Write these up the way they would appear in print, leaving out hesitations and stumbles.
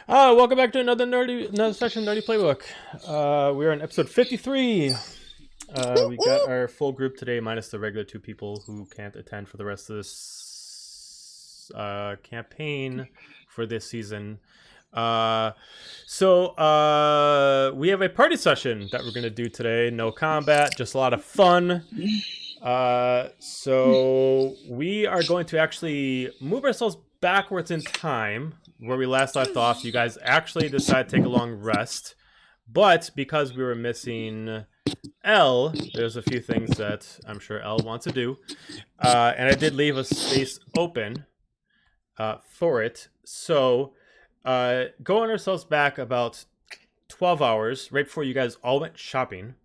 Welcome back to another session of Nerdy Playbook. We're on episode 53. We got our full group today, minus the regular two people who can't attend for the rest of this campaign for this season. We have a party session that we're going to do today. No combat, just a lot of fun. So we are going to actually move ourselves backwards in time where we last left off. You guys actually decided to take a long rest, but because we were missing L, there's a few things that I'm sure L wants to do, and I did leave a space open for it. So going ourselves back about 12 hours, right before you guys all went shopping,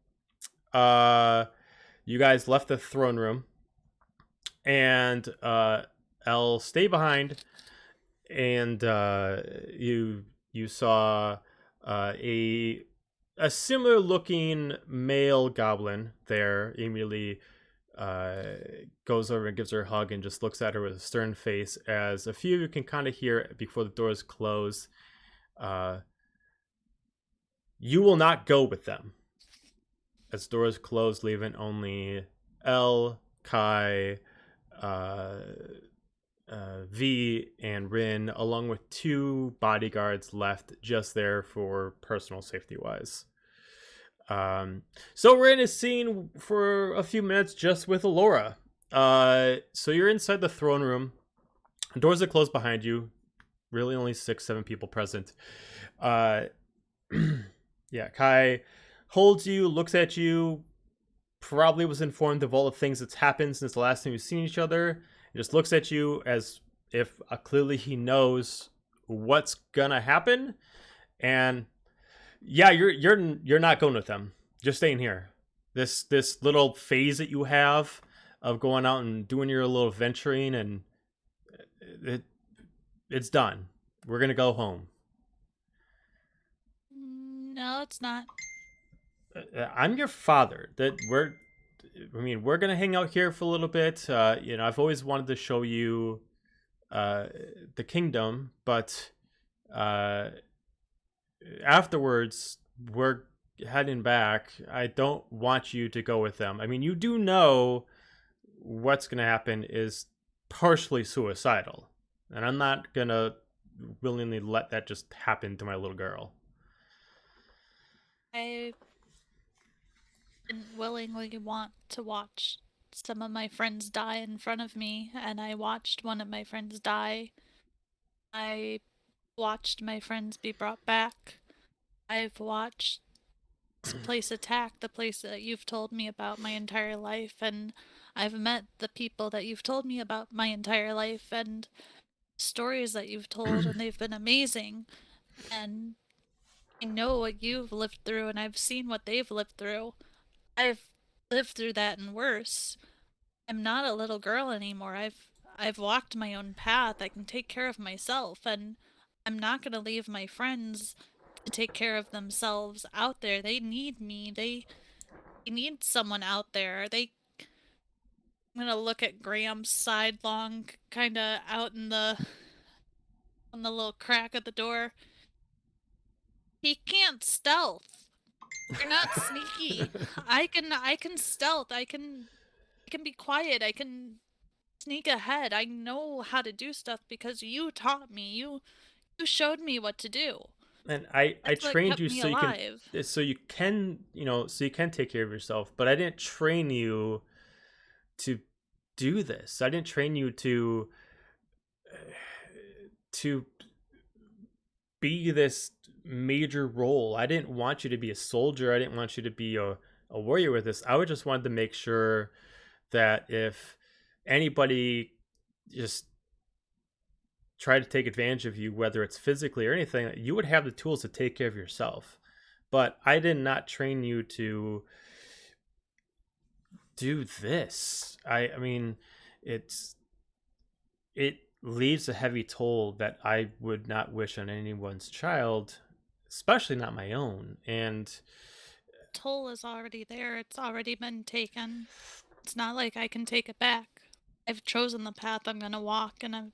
you guys left the throne room, and L stay behind, and you saw a similar looking male goblin there. Immediately goes over and gives her a hug and just looks at her with a stern face, as a few of you can kind of hear before the doors close. You will not go with them. As doors close, leaving only L, Kai, V, and Rin, along with two bodyguards left just there for personal safety wise. So we're in a scene for a few minutes just with Alora. So you're inside the throne room. Doors are closed behind you. Really only 6-7 people present. Yeah, Kai holds you, looks at you, probably was informed of all the things that's happened since the last time we've seen each other. He just looks at you as if clearly he knows what's gonna happen. And yeah, you're not going with them. Just staying here. This little phase that you have of going out and doing your little venturing, and it's done. We're gonna go home. No, it's not. I'm your father. We're gonna hang out here for a little bit. I've always wanted to show you the kingdom, but afterwards we're heading back. I don't want you to go with them. I mean, you do know what's gonna happen is partially suicidal, and I'm not gonna willingly let that just happen to my little girl. I didn't willingly want to watch some of my friends die in front of me, and I watched one of my friends die. I watched my friends be brought back. I've watched this place attack the place that you've told me about my entire life, and I've met the people that you've told me about my entire life, and stories that you've told, and they've been amazing. And I know what you've lived through, and I've seen what they've lived through. I've lived through that and worse. I'm not a little girl anymore. I've walked my own path. I can take care of myself, and I'm not going to leave my friends to take care of themselves out there. They need me. They need someone out there. I'm going to look at Graham's sidelong kind of out in the on the little crack of the door. He can't stealth. You're not sneaky. I can stealth. I can be quiet. I can sneak ahead. I know how to do stuff because you taught me. You showed me what to do. And I That's what trained kept you me so you can alive. take care of yourself, but I didn't train you to do this. I didn't train you to be this major role. I didn't want you to be a soldier. I didn't want you to be a warrior with this. I would just wanted to make sure that if anybody just tried to take advantage of you, whether it's physically or anything, you would have the tools to take care of yourself. But I did not train you to do this. I mean, it leaves a heavy toll that I would not wish on anyone's child, especially not my own. And Toll is already there. It's already been taken. It's not like I can take it back. I've chosen the path I'm gonna walk, and I'm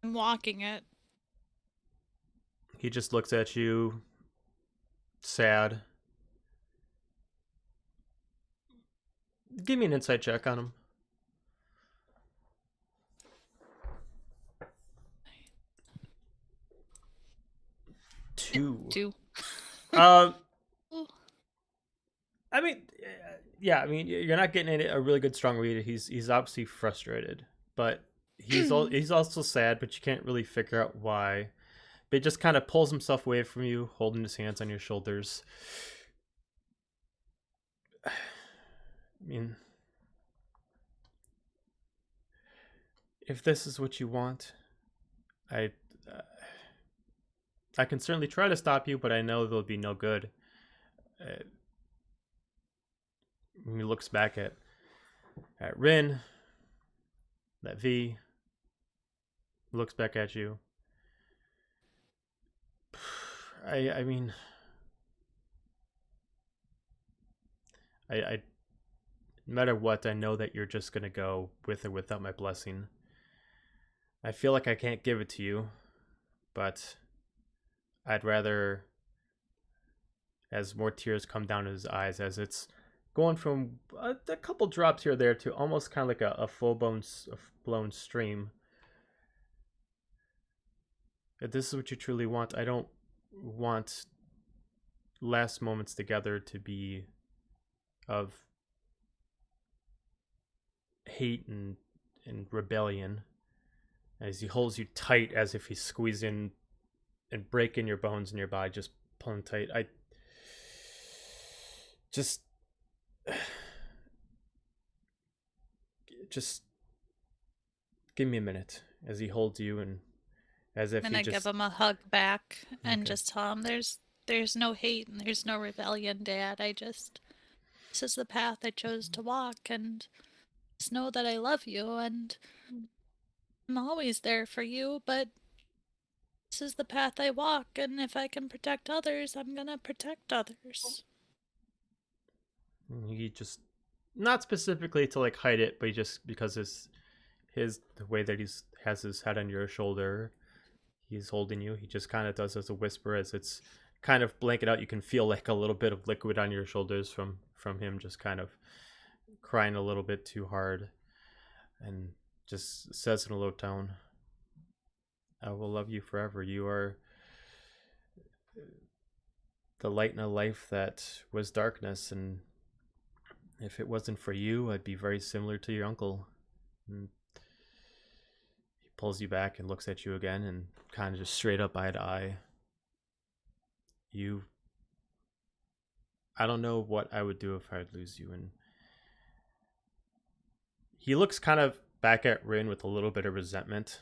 walking it. He just looks at you, sad. Give me an insight check on him. 2. 2. Um, I mean, yeah. I mean, you're not getting a really good strong read. He's obviously frustrated, but he's also sad. But you can't really figure out why. But he just kind of pulls himself away from you, holding his hands on your shoulders. I mean, if this is what you want, I I can certainly try to stop you, but I know there'll be no good. He looks back at Rin, that V, looks back at you. I mean, no matter what, I know that you're just gonna go with or without my blessing. I feel like I can't give it to you, but I'd rather, as more tears come down his eyes, as it's going from a couple drops here or there to almost kind of like a full-blown stream. If this is what you truly want, I don't want last moments together to be of hate and rebellion. As he holds you tight as if he's squeezing and breaking your bones in your body, just pulling tight. I just give me a minute as he holds you, and as if And I give him a hug back and just tell him there's no hate and there's no rebellion, Dad. This is the path I chose to walk, and just know that I love you and I'm always there for you, but this is the path I walk, and if I can protect others, I'm gonna protect others. He just, not specifically to like hide it, but he just, because the way that he's has his head on your shoulder, he's holding you. He just kind of does as a whisper, as it's kind of blanket out. You can feel like a little bit of liquid on your shoulders from him just kind of crying a little bit too hard, and just says in a low tone, I will love you forever. You are the light in a life that was darkness, and if it wasn't for you, I'd be very similar to your uncle. And he pulls you back and looks at you again, and kind of just straight up eye to eye. I don't know what I would do if I'd lose you. And he looks kind of back at Rin with a little bit of resentment.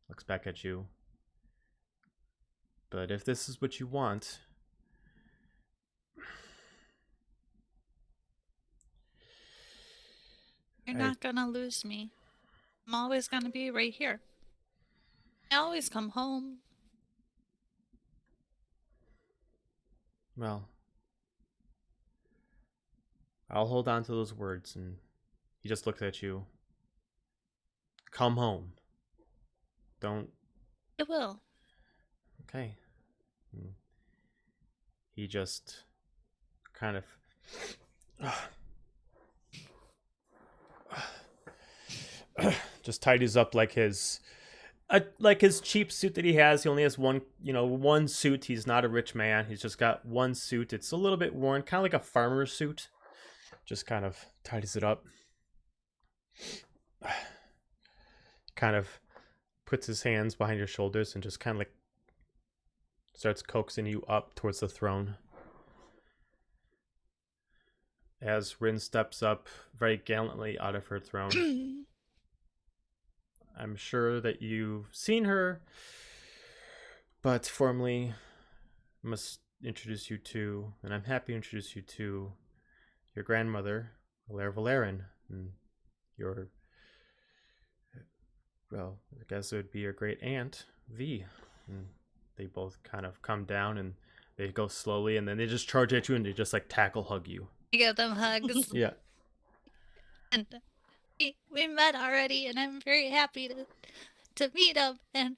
Looks back at you. But if this is what you want, you're not gonna lose me. I'm always gonna be right here. I always come home. Well, I'll hold on to those words. And he just looks at you. Come home. Don't. I will. Okay. And he just kind of just tidies up like his cheap suit that he has. He only has one suit. He's not a rich man. He's just got one suit. It's a little bit worn, kind of like a farmer's suit. Just kind of tidies it up. Kind of puts his hands behind your shoulders and just kind of like starts coaxing you up towards the throne. As Rin steps up very gallantly out of her throne. I'm sure that you've seen her, but formally must introduce you to, and I'm happy to introduce you to, your grandmother, Valera Valerin, and your, well, I guess it would be your great aunt, V. And they both kind of come down and they go slowly, and then they just charge at you and they just like tackle hug you. I give them hugs. Yeah. And we met already, and I'm very happy to meet him. And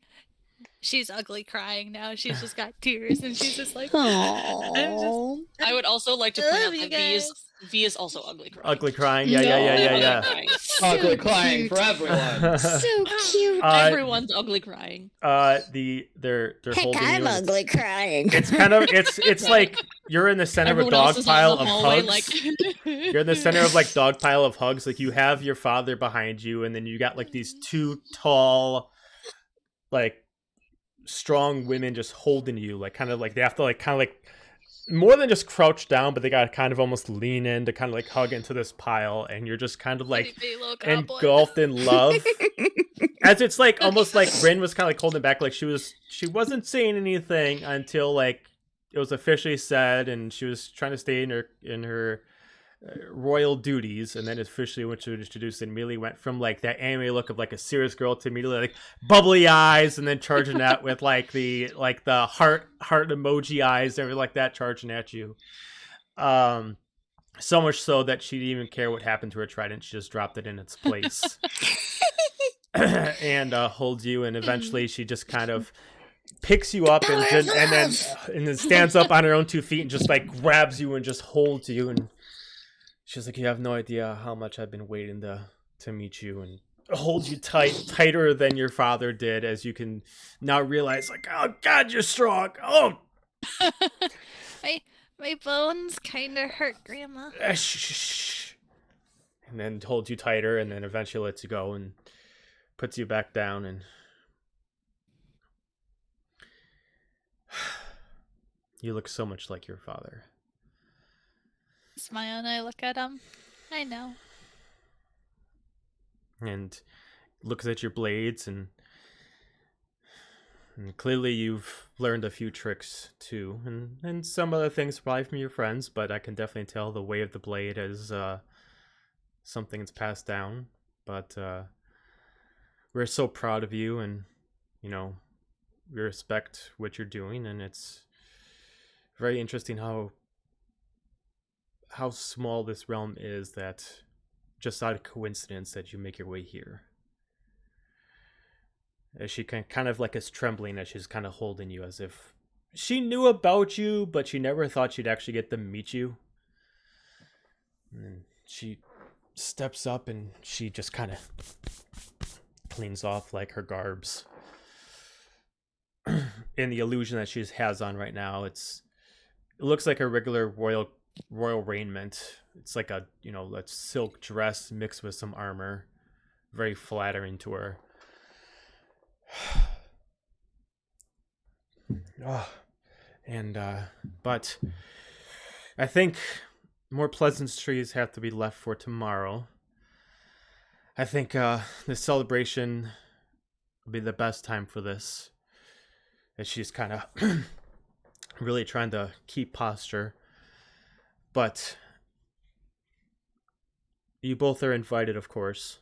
She's ugly crying now. She's just got tears, and she's just like, Aww. I would also like to point love out you that guys. V is also ugly crying. Ugly crying. Yeah. Crying. So Ugly crying cute. for everyone. So cute. Everyone's ugly crying. They're Heck, holding I'm you. And ugly crying. it's kind of it's like you're in the center Everyone of a else dog is out pile in the of hallway, hugs. like You're in the center of like dog pile of hugs. Like you have your father behind you, and then you got like these two tall, like strong women just holding you. Like kind of like they have to like kind of like more than just crouch down, but they got to kind of almost lean in to kind of like hug into this pile, and you're just kind of like Pretty little cowboy. engulfed in love. As it's like almost like Rin was kind of like holding back, like she wasn't saying anything until like it was officially said, and she was trying to stay in her royal duties, and then officially when she was introduced, and immediately went from like that anime look of like a serious girl to immediately like bubbly eyes, and then charging that with like the heart emoji eyes, everything like that, charging at you. So much so that she didn't even care what happened to her trident. She just dropped it in its place. And holds you, and eventually she just kind of picks you up and then stands up on her own 2 feet and just like grabs you and just holds you, and she's like, you have no idea how much I've been waiting to meet you, and holds you tighter than your father did, as you can now realize, like, oh God, you're strong. Oh, my bones kind of hurt, Grandma. shh. And then holds you tighter, and then eventually lets you go and puts you back down, and you look so much like your father. Smile and I look at him. I know. And looks at your blades, and clearly you've learned a few tricks too, and some other things probably from your friends, but I can definitely tell the way of the blade is something that's passed down. But we're so proud of you, and you know, we respect what you're doing, and it's very interesting how small this realm is, that just out of coincidence that you make your way here. As she kind of like is trembling as she's kind of holding you, as if she knew about you, but she never thought she'd actually get to meet you. And then she steps up, and she just kind of cleans off like her garbs. In the illusion that she has on right now, it looks like a regular royal raiment. It's like a silk dress mixed with some armor, very flattering to her. But I think more pleasantries have to be left for tomorrow. I think the celebration will be the best time for this, as she's kind of really trying to keep posture. But you both are invited, of course,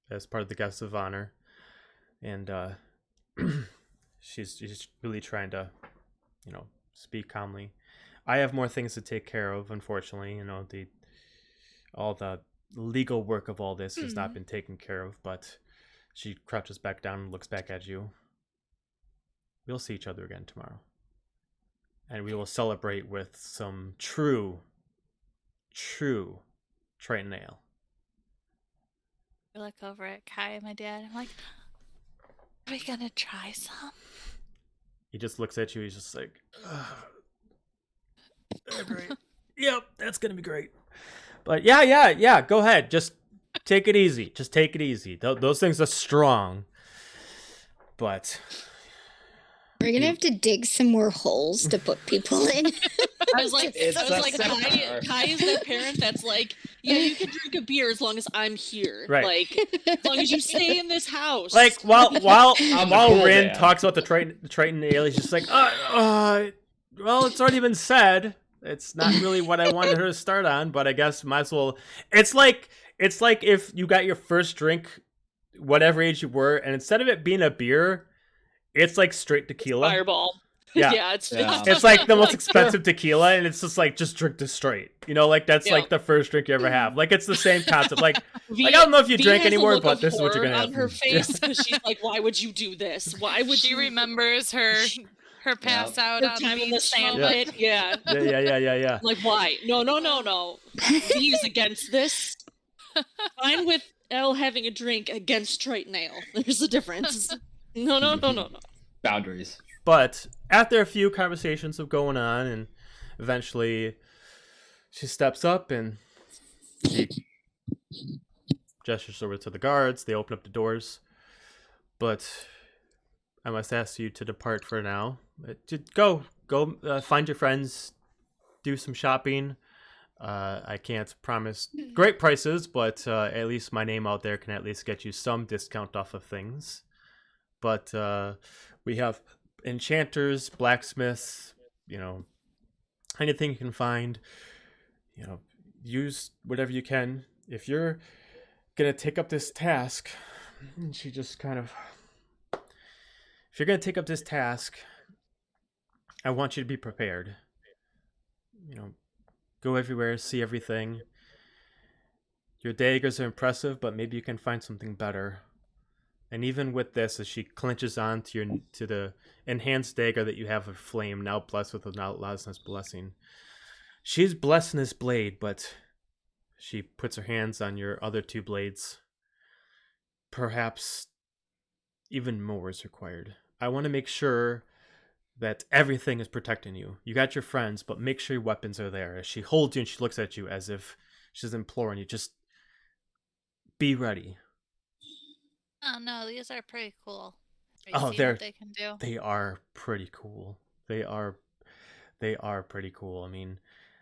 as part of the guests of honor. And she's really trying to, speak calmly. I have more things to take care of, unfortunately. All the legal work of all this has not been taken care of, but she crouches back down and looks back at you. We'll see each other again tomorrow. And we will celebrate with some true Triton ale. I look over at Kai and my dad. I'm like, are we gonna try some? He just looks at you. He's just like, great. Yep, that's gonna be great. But yeah. Go ahead. Just take it easy. Those things are strong. But We're gonna have to dig some more holes to put people in. I was like, It's a seminar. Kai is that parent that's like, yeah, you can drink a beer as long as I'm here. Right. Like, as long as you stay in this house. like while cool Rin dad. talks about the Triton ale, he's just like, well, it's already been said. It's not really what I wanted her to start on, but I guess might as well. It's like if you got your first drink, whatever age you were, and instead of it being a beer, it's like straight tequila. Fireball. Yeah. It's Yeah. It's like the most expensive tequila, and it's just like, just drink this straight. You know, like that's Yeah. like the first drink you ever have. Like it's the same concept. Like V, I don't know if you V drink has a anymore, look but of this is what you're horror gonna on have. her face because she's like, "Why would you do this? Why would She you?" remembers her pass out Her on time the in the beach sand moment. pit. Yeah. Yeah. Like, why? No. V is against this. Fine with Elle having a drink against straight nail. There's a difference. No. Boundaries. But after a few conversations of going on, and eventually she steps up and she gestures over to the guards. They open up the doors. But I must ask you to depart for now. Go find your friends, do some shopping. I can't promise great prices, but at least my name out there can at least get you some discount off of things. But we have enchanters, blacksmiths, anything you can find. Use whatever you can. If you're gonna take up this task, and she just kind of, if you're gonna take up this task, I want you to be prepared. Go everywhere, see everything. Your daggers are impressive, but maybe you can find something better. And even with this, as she clinches on to the enhanced dagger that you have of flame, now blessed with an outlawness blessing. She's blessed in this blade, but she puts her hands on your other two blades. Perhaps even more is required. I want to make sure that everything is protecting you. You got your friends, but make sure your weapons are there. As she holds you and she looks at you as if she's imploring you, just be ready. Oh no, these are pretty cool. What they can do. They are pretty cool. They are pretty cool. I mean,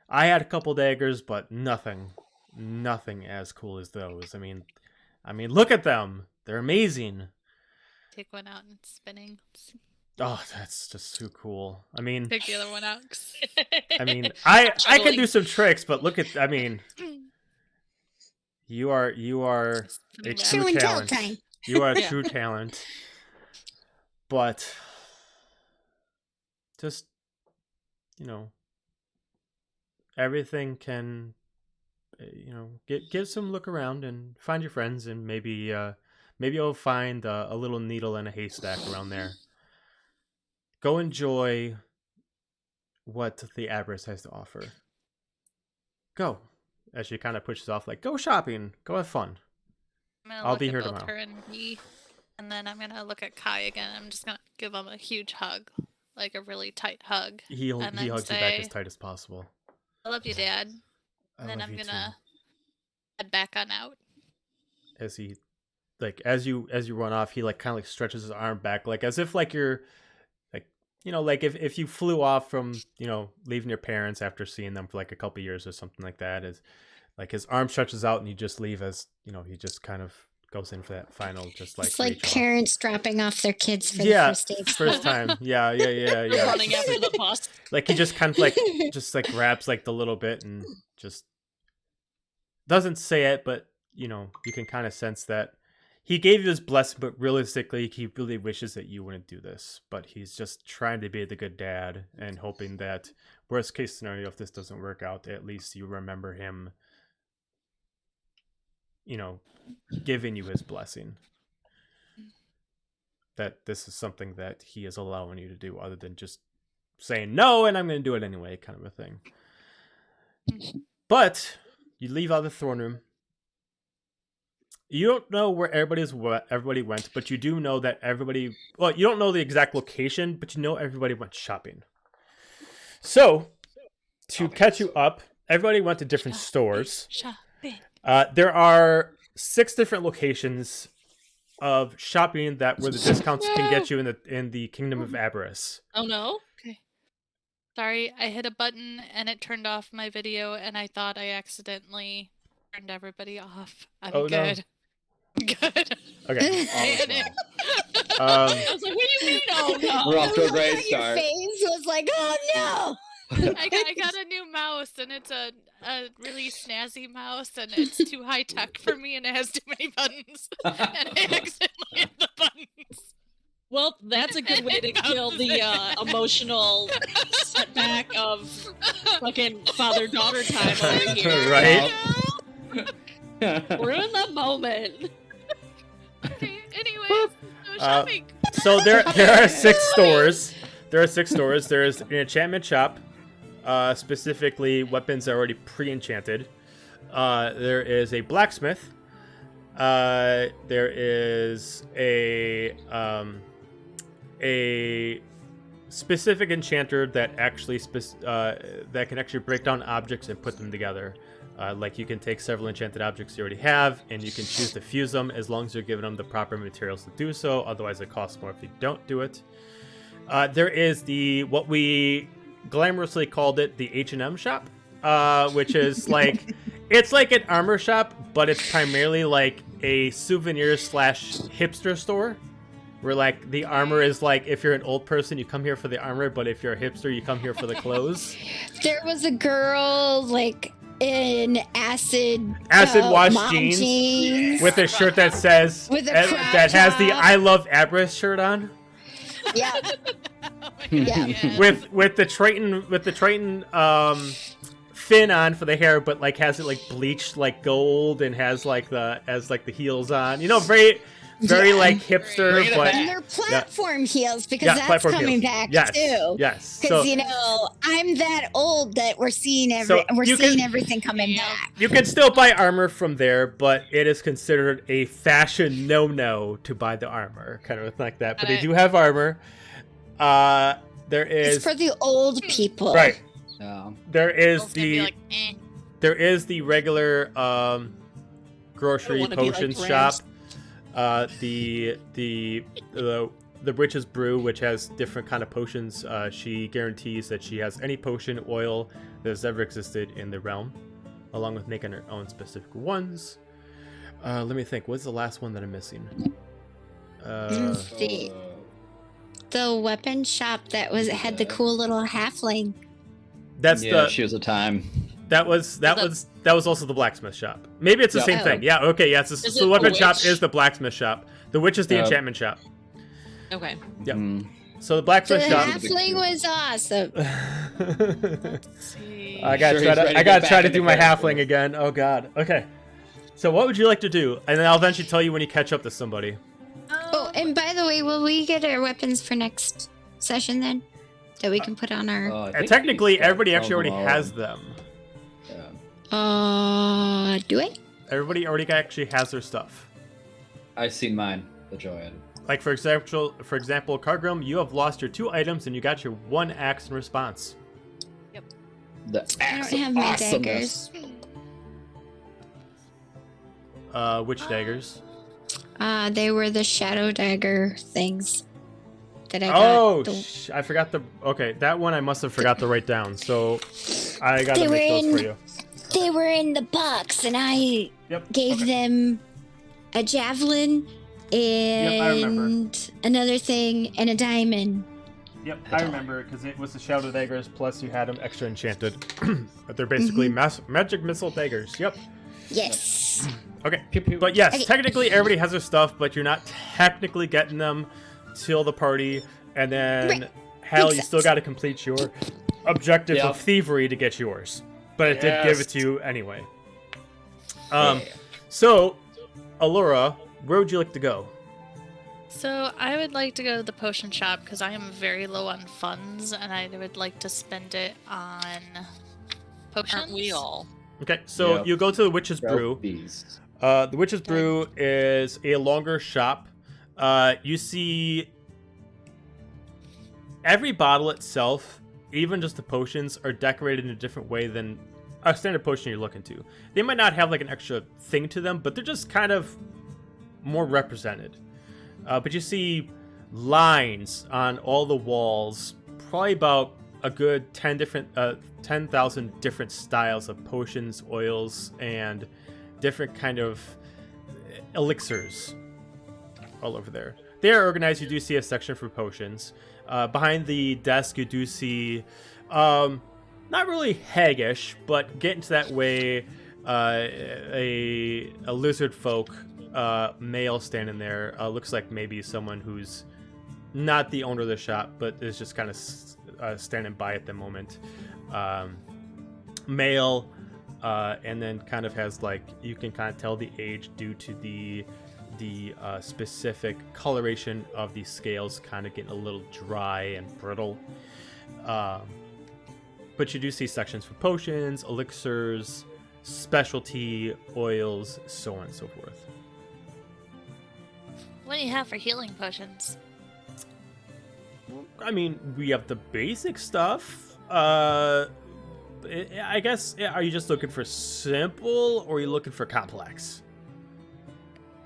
I had a couple daggers, but nothing as cool as those. I mean, look at them. They're amazing. Take one out and it's spinning. Oh, that's just too cool. I mean, Take the other one out. I can do some tricks, but look at, you are a Show true and tell talent. time. You are a Yeah. true talent. But just, everything can, give some look around and find your friends, and maybe you'll find a little needle in a haystack around there. Go enjoy what the Abyss has to offer. Go. As she kind of pushes off, like, go shopping, go have fun. I'll be here tomorrow. Her and V, and then I'm gonna look at Kai again. I'm just gonna give him a huge hug, like a really tight hug. He and then hugs you back as say, tight as possible. I love you, Dad. I And then love I'm you gonna head back on out. too. As he, as you run off, he kind of stretches his arm back, like as if you're like if you flew off from leaving your parents after seeing them for a couple years or something like that, is his arm stretches out and you just leave, as he just kind of goes in for that final, just It's like reach off. parents dropping off their kids for the first day. First time. Yeah. Running after the bus. He just kind of just grabs the little bit and just doesn't say it, but you can kind of sense that he gave you his blessing, but realistically he really wishes that you wouldn't do this, but he's just trying to be the good dad and hoping that worst case scenario, if this doesn't work out, at least you remember him giving you his blessing, that this is something that he is allowing you to do, other than just saying no and I'm going to do it anyway kind of a thing. But you leave out of the throne room. You don't know where everybody went, but you do know that you don't know the exact location, but you know everybody went shopping. So to catch you up, everybody went to different stores. Shopping. There are 6 different locations of shopping where the discounts can get you in the Kingdom of Abyss. Oh no. Okay. Sorry, I hit a button and it turned off my video, and I thought I accidentally turned everybody off. I'm Oh, no. good. I'm good. Okay. I was like, what do you mean? Oh no. We're off to a great Your start. face was like, oh no. I got a new mouse, and it's a really snazzy mouse, and it's too high tech for me, and it has too many buttons, and I accidentally hit the buttons. Well, that's a good way to kill the emotional setback of fucking father-daughter time over here. Right? We're in the moment. Okay, anyways, no shopping. So there are 6 stores. There are 6 stores. There's an enchantment shop, specifically weapons that are already pre-enchanted. There is a blacksmith. There is a specific enchanter that actually that can actually break down objects and put them together. Like you can take several enchanted objects you already have, and you can choose to fuse them as long as you're giving them the proper materials to do so. Otherwise, it costs more if you don't do it. There is what we glamorously called it the H&M shop, which is like it's like an armor shop, but it's primarily like a souvenir / hipster store. Where like the armor is like if you're an old person, you come here for the armor, but if you're a hipster, you come here for the clothes. There was a girl like in acid wash mom jeans with a shirt that says With a that has the crop I love Abris shirt on. Yeah. Yeah. with the Triton fin on for the hair, but like has it like bleached like gold and has like the heels on. You know, very like hipster, Bring it but back. And they're platform heels because yeah, that's platform coming heels. back Yes, too. yes. Because So I'm that old that we're seeing So you can- everything coming Yeah. back. you can still buy armor from there, but it is considered a fashion no to buy the armor, kind of like that. But they do have armor. There is It's for the old people. right. Yeah. There is Girls gonna be the like, eh. there is the regular grocery wanna be like potions Grams. shop. The Witch's Brew, which has different kind of potions. She guarantees that she has any potion oil that has ever existed in the realm, along with making her own specific ones. Let me think. What's the last one that I'm missing? The weapon shop that had the cool little halfling. That's Yeah, she was a time. that was also the blacksmith shop. Maybe it's the Yeah. same Oh. thing. Yeah. Okay. Yes. Is So the it weapon the shop witch? is the blacksmith shop. The witch is the Yeah. enchantment shop. Okay. Yep. Mm. So the The blacksmith shop. halfling was awesome. See. I gotta Sure try he's ready to. to I gotta get try back to into do my character. halfling again. Oh God. Okay. So what would you like to do? And then I'll eventually tell you when you catch up to somebody. Oh, and by the way, will we get our weapons for next session then? That we can put on our. I And think technically, he's got everybody actually some already of has them. them. Yeah. Do it? Everybody already actually has their stuff. I've seen mine. The Joanne. Like for example, Cargrim, you have lost your 2 items and you got your 1 axe in response. The I axe don't of have my awesomeness. daggers. Which daggers? They were the shadow dagger things that I Oh, got. The- I forgot the. Okay, that one I must have forgot to write down. So I gotta They make were those in- for you. They were in the box, and I Yep. gave okay. them a javelin I remember. and another thing and a diamond. Yep, I remember because it was the shadow daggers. Plus, you had them extra enchanted. But they're basically magic missile daggers. Yep. Yes. Okay. Pew, pew. But yes, Okay. technically everybody has their stuff, but you're not technically getting them till the party, and then Right. hell, Makes you still sense. got to complete your objective Yep. of thievery to get yours. But it did give Yes. it to you anyway. Yeah. So, Allura, where would you like to go? So I would like to go to the potion shop because I am very low on funds, and I would like to spend it on potions. Aren't we all? Okay, so Yep. you go to the Witch's Brew. Beast. The Witch's Brew is a longer shop. You see every bottle itself, even just the potions, are decorated in a different way than a standard potion you're looking to. They might not have like an extra thing to them, but they're just kind of more represented. But you see lines on all the walls, probably about a good 10,000 different styles of potions, oils, and different kind of elixirs all over there. They are organized. You do see a section for potions. Behind the desk, you do see, not really haggish, but getting to that way, a lizard folk male standing there. Looks like maybe someone who's not the owner of the shop, but is just kind of standing by at the moment. Male, and then kind of has like, you can kind of tell the age due to the specific coloration of the scales kind of getting a little dry and brittle. But you do see sections for potions, elixirs, specialty oils, so on and so forth. What do you have for healing potions? I mean, we have the basic stuff. I guess, are you just looking for simple, or are you looking for complex?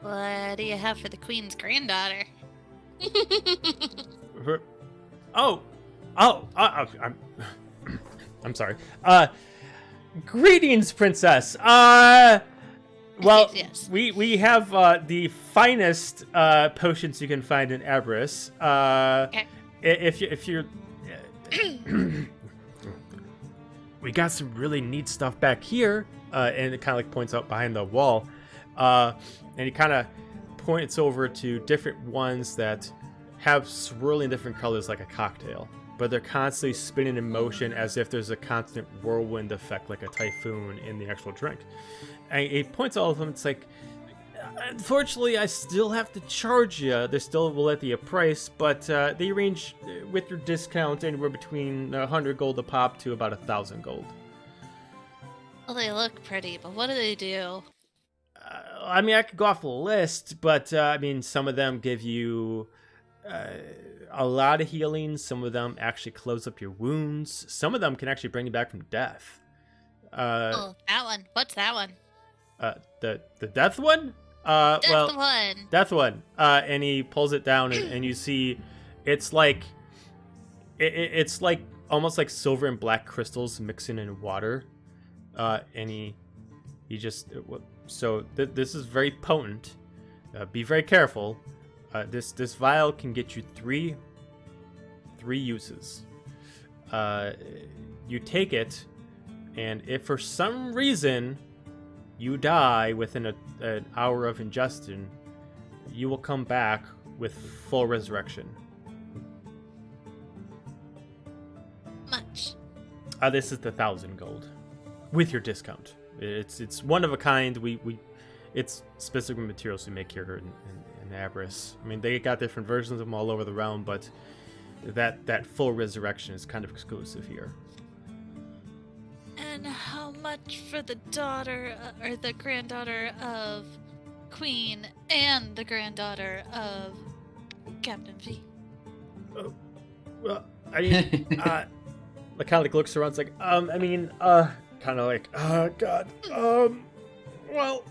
What do you have for the queen's granddaughter? I'm sorry. Greetings, princess. Well, Yes. we have the finest potions you can find in Everest. Okay. If you're, we got some really neat stuff back here, and it kind of like points out behind the wall, and he kind of points over to different ones that have swirling different colors like a cocktail, but they're constantly spinning in motion as if there's a constant whirlwind effect like a typhoon in the actual drink. And he points all of them. It's like, unfortunately, I still have to charge you. They still will at the price, but they range with your discount anywhere between 100 gold a pop to about 1,000 gold. Well, they look pretty, but what do they do? I mean, I could go off a list, but I mean, some of them give you a lot of healing. Some of them actually close up your wounds. Some of them can actually bring you back from death. Oh, that one. What's that one? The death one? That's Well, the one. death one. And he pulls it down, and you see, it's like, it's like almost like silver and black crystals mixing in water. And he just, so this is very potent. Be very careful. This vial can get you three uses. You take it, and if for some reason you die within an hour of ingestion, you will come back with full resurrection. Much. This is the 1,000 gold with your discount. It's one of a kind. It's specific materials we make here in Abris. I mean, they got different versions of them all over the realm, but that full resurrection is kind of exclusive here. And how much for the daughter, or the granddaughter of Queen and the granddaughter of Captain V? Well, I mean, kind of like looks around. It's like, kind of like, God, well,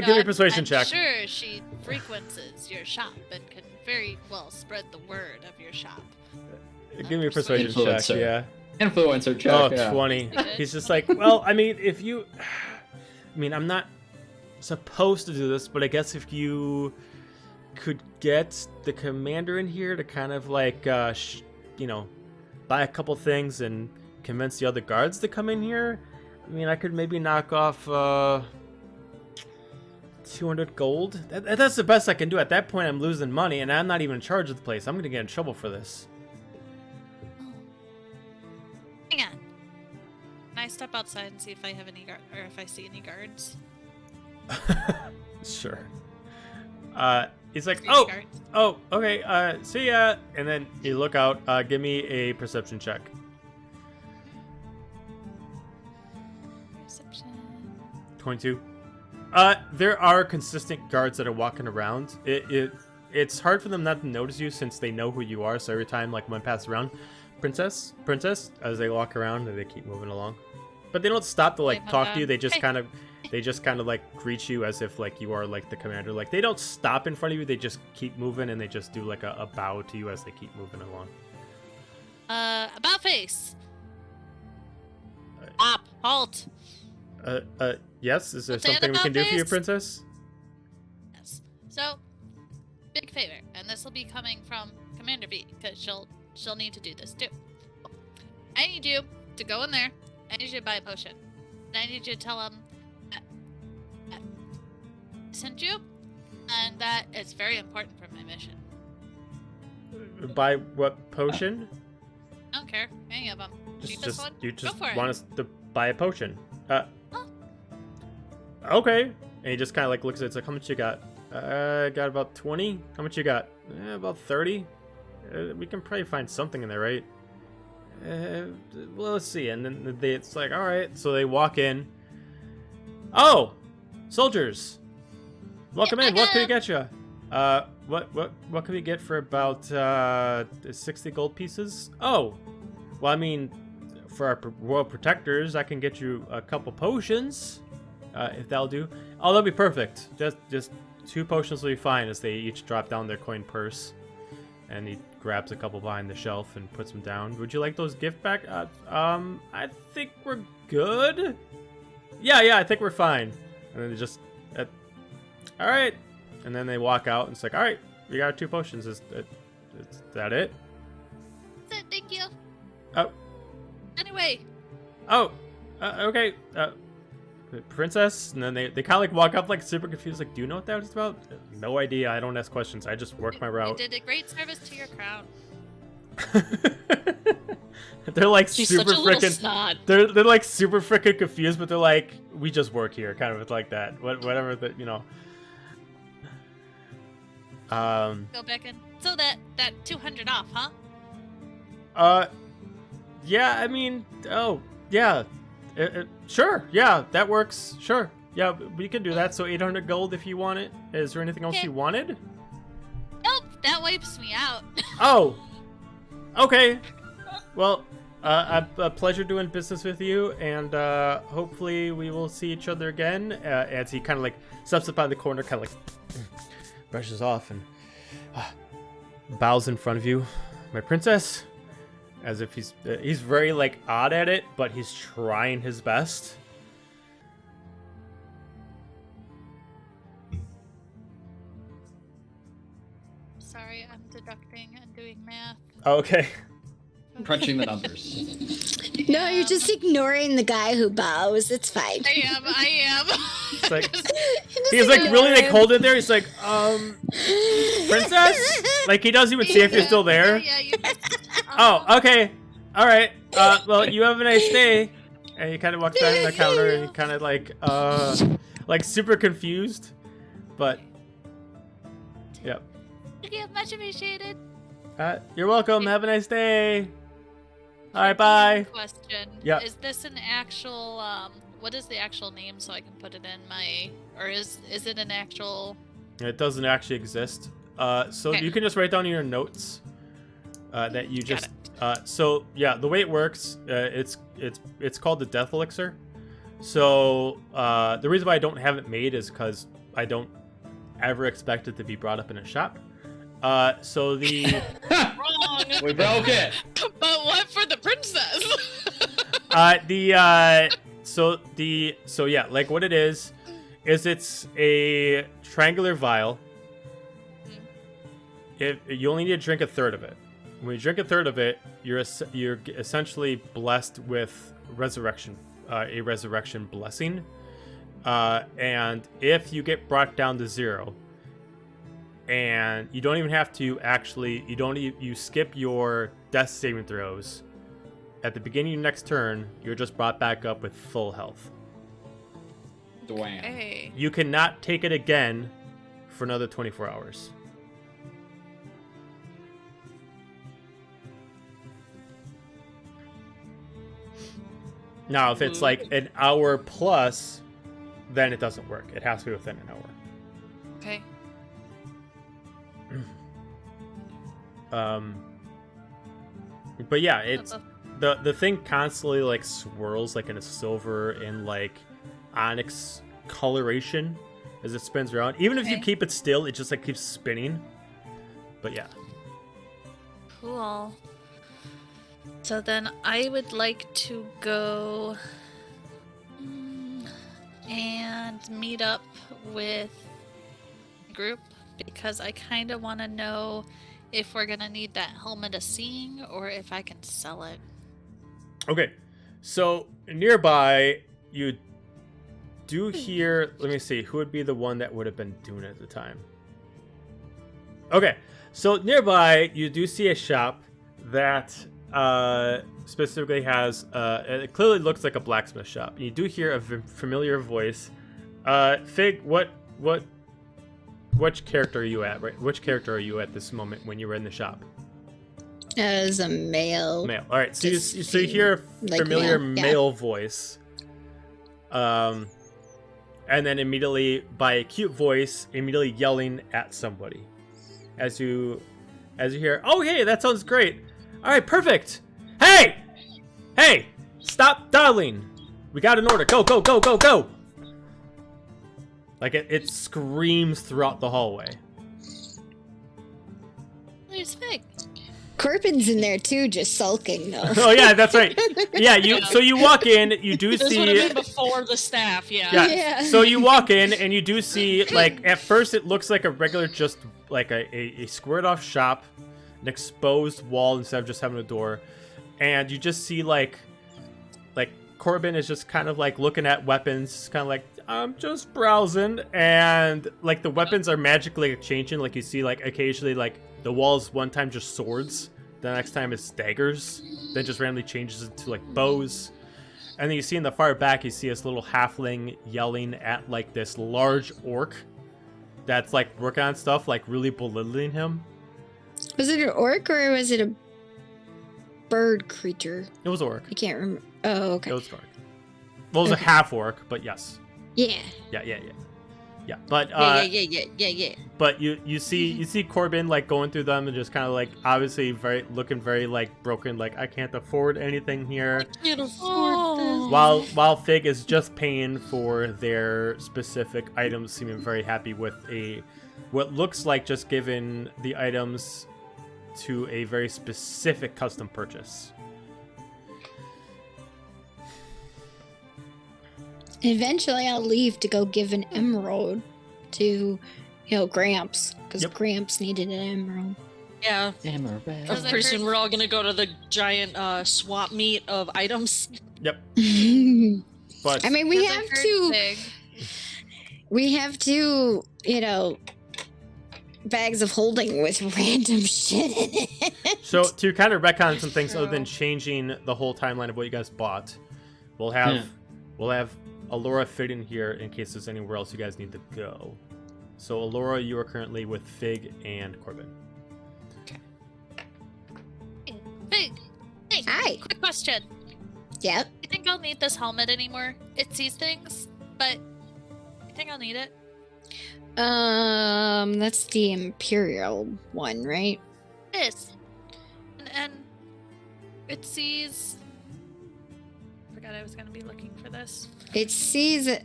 give me a persuasion I'm check. Sure, she frequents your shop and can very well spread the word of your shop. Give me a persuasion check, Influencer. yeah. Influencer check. Oh, yeah. 20. He's just like, well, I mean, if you... I mean, I'm not supposed to do this, but I guess if you could get the commander in here to kind of like, buy a couple things and convince the other guards to come in here, I mean, I could maybe knock off 200 gold. That's the best I can do. At that point, I'm losing money, and I'm not even in charge of the place. I'm going to get in trouble for this. Hang on. Can I step outside and see if I have any or if I see any guards? Sure. He's like, Security guards? oh, okay, see ya. And then you look out, give me a perception check. Perception. 22. There are consistent guards that are walking around. It's hard for them not to notice you since they know who you are, so every time like one passes around, princess, as they walk around, they keep moving along. But they don't stop to like talk to you. They just kind of like greet you as if like you are like the commander. Like they don't stop in front of you. They just keep moving, and they just do like a bow to you as they keep moving along. About face. Stop. Halt. Yes. Is there Stand something we can do for you, about face? princess? Yes. So, big favor, and this will be coming from Commander V, because she'll need to do this too. I need you to go in there. I need you to buy a potion. And I need you to tell him that I sent you, and that it's very important for my mission. Buy what potion? I don't care. Any of them. You just for it. want us to buy a potion. Huh? Okay. And he just kind of like looks at it. It's like, how much you got? Got about 20. How much you got? About 30. We can probably find something in there, right? Well, let's see. And then it's like, all right. So they walk in. Oh, soldiers. Welcome in. What can we get you? What can we get for about 60 gold pieces? Oh, well, I mean, for our royal protectors, I can get you a couple potions, if that'll do. Oh, that'll be perfect. Just 2 potions will be fine. As they each drop down their coin purse, and he grabs a couple behind the shelf and puts them down. Would you like those gift back? I think we're good. Yeah, I think we're fine. And then they just, all right. And then they walk out, and it's like, all right, we got 2 potions. Is that it? That's it. Thank you. Oh. Anyway. Oh. Okay. Princess. And then they kind of like walk up like super confused. Like, do you know what that was about? No idea. I don't ask questions. I just work my route. You did a great service to your crown. They're like She's super such a little freaking. snot. They're like super freaking confused, but they're like, we just work here, kind of like that. Whatever that, you know. Go back in. So that 200 off, huh? Yeah, I mean, oh, yeah. Sure, yeah, that works. Sure. Yeah, we can do that. So 800 gold if you want it. Is there anything else Okay. you wanted? Nope, that wipes me out. Oh. Okay. Well, a pleasure doing business with you, and hopefully we will see each other again. As he kind of like steps up on the corner, kind of like brushes off and bows in front of you, my princess, as if he's very like odd at it, but he's trying his best. Sorry, I'm deducting and doing math. Okay. Crunching the numbers. No, you're just ignoring the guy who bows. It's fine. I am. It's like Just he's like ignore really like him. holding there. He's like, princess. Like he doesn't even see if you're still there. Yeah, you Oh, okay. All right. Well, you have a nice day. And he kind of walks back to the counter, and he kind of like super confused, but yep. Yeah, much appreciated. You're welcome. Have a nice day. All right, bye. Question. Yeah. Is this an actual what is the actual name so I can put it in my, or is it an actual? It doesn't actually exist. So Okay. you can just write down in your notes that you Got just. So yeah, the way it works, it's called the Death Elixir. So the reason why I don't have it made is because I don't ever expect it to be brought up in a shop. So the Wrong. We broke it. But what for the princess? so yeah, like what it is it's a triangular vial. You only need to drink a third of it. When you drink a third of it, you're essentially blessed with resurrection, a resurrection blessing. And if you get brought down to 0, and you don't even have to actually, you skip your death saving throws. At the beginning of your next turn, you're just brought back up with full health. Dwayne. Hey. You cannot take it again for another 24 hours. Now, if it's like an hour plus, then it doesn't work. It has to be within an hour. Okay. But yeah, it's the thing constantly like swirls like in a silver and like onyx coloration as it spins around. Even if you Okay. keep it still, it just like keeps spinning. But yeah. Cool. So then I would like to go and meet up with the group because I kind of want to know if we're going to need that helmet of seeing or if I can sell it. Okay. So nearby, you do hear, let me see, who would be the one that would have been doing it at the time? Okay. So nearby, you do see a shop that specifically has. It clearly looks like a blacksmith shop. You do hear a familiar voice. Fig, which character are you at? Right, which character are you at this moment when you were in the shop? As a male. Male. All right. So you Just hear a like familiar male, yeah. male voice. And then immediately by a cute voice, immediately yelling at somebody. As you hear, oh hey, that sounds great. All right, perfect. Hey, stop dawdling. We got an order. Go, go, go, go, go. Like it screams throughout the hallway. There's Fig. Corbin's in there too, just sulking though. Oh yeah, that's right. Yeah, so you walk in, you do This see. would have been before the staff, Yeah. Yeah. So you walk in and you do see, like, at first it looks like a regular, just like a squared off shop, an exposed wall instead of just having a door, and you just see like Corbin is just kind of like looking at weapons, kind of like, I'm just browsing, and like the weapons are magically changing. Like you see, like occasionally, like the walls one time just swords, the next time it's daggers, then just randomly changes into like bows. And then you see in the far back, you see this little halfling yelling at like this large orc that's like working on stuff, like really belittling him. Was it an orc or was it a bird creature? It was orc. I can't remember. Oh, okay. It was orc. Well, it was Okay. a half orc, but yes. Yeah. Yeah. But Yeah. but you see Corbin like going through them and just kind of like obviously looking very like broken, like I can't afford anything here. Can't afford this. While Fig is just paying for their specific items, seeming very happy with what looks like just giving the items to a very specific custom purchase. Eventually, I'll leave to go give an emerald to, Gramps, because Yep. Gramps needed an emerald. Yeah. Emerald. Does it Pretty soon hurt? we're all gonna go to the giant swap meet of items. Yep. I But mean, we have two, bags of holding with random shit in it. so to kind of retcon some things other than True. changing the whole timeline of what you guys bought, we'll have Alora fit in here in case there's anywhere else you guys need to go. So Alora, you are currently with Fig and Corbin. Fig. Hey. Hi. Quick question. Yep. You think I'll need this helmet anymore? It sees things, but you think I'll need it? That's the Imperial one, right? It is. And it sees. I forgot I was gonna be looking for this.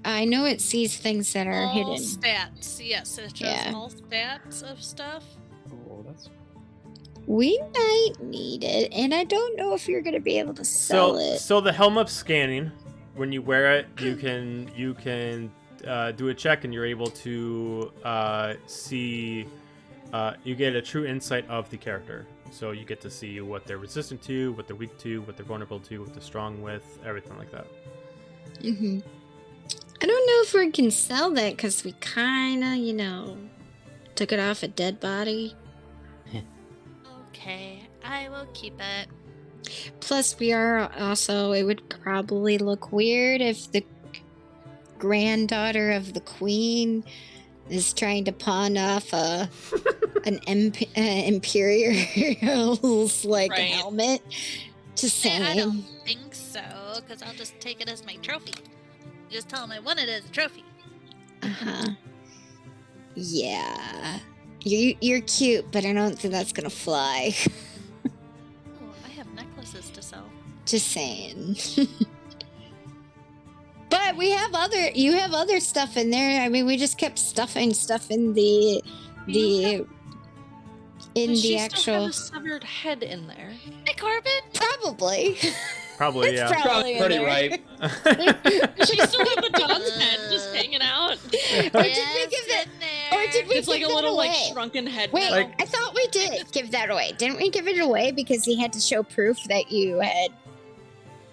I know it sees things that are all hidden. stats. Yes, it shows Yeah. all stats of stuff. Oh, that's We might need it, and I don't know if you're gonna be able to sell it. So the helmet's scanning. When you wear it, you can do a check, and you're able to see. You get a true insight of the character. So you get to see what they're resistant to, what they're weak to, what they're vulnerable to, what they're strong with, everything like that. Mm-hmm. I don't know if we can sell that because we kind of, took it off a dead body. Okay, I will keep it. Plus, we are also, it would probably look weird if the granddaughter of the queen is trying to pawn off an Imperial's Right. helmet. Just saying. I don't think so, because I'll just take it as my trophy. Just tell them I want it as a trophy. Uh-huh. Yeah. You're cute, but I don't think that's gonna fly. Oh, I have necklaces to sell. Just saying. But you have other stuff in there. I mean, we just kept stuffing stuff in the Does she actual. still have a severed head in there? Hey, Corbin! Probably. Probably, It's yeah. probably probably in pretty there. right. She still have the dog's head just hanging out. Or did we Yes, give that? in there. Or did we It's like give a that little away? like shrunken head. Wait, now. I thought we did give that away. Didn't we give it away because he had to show proof that you had?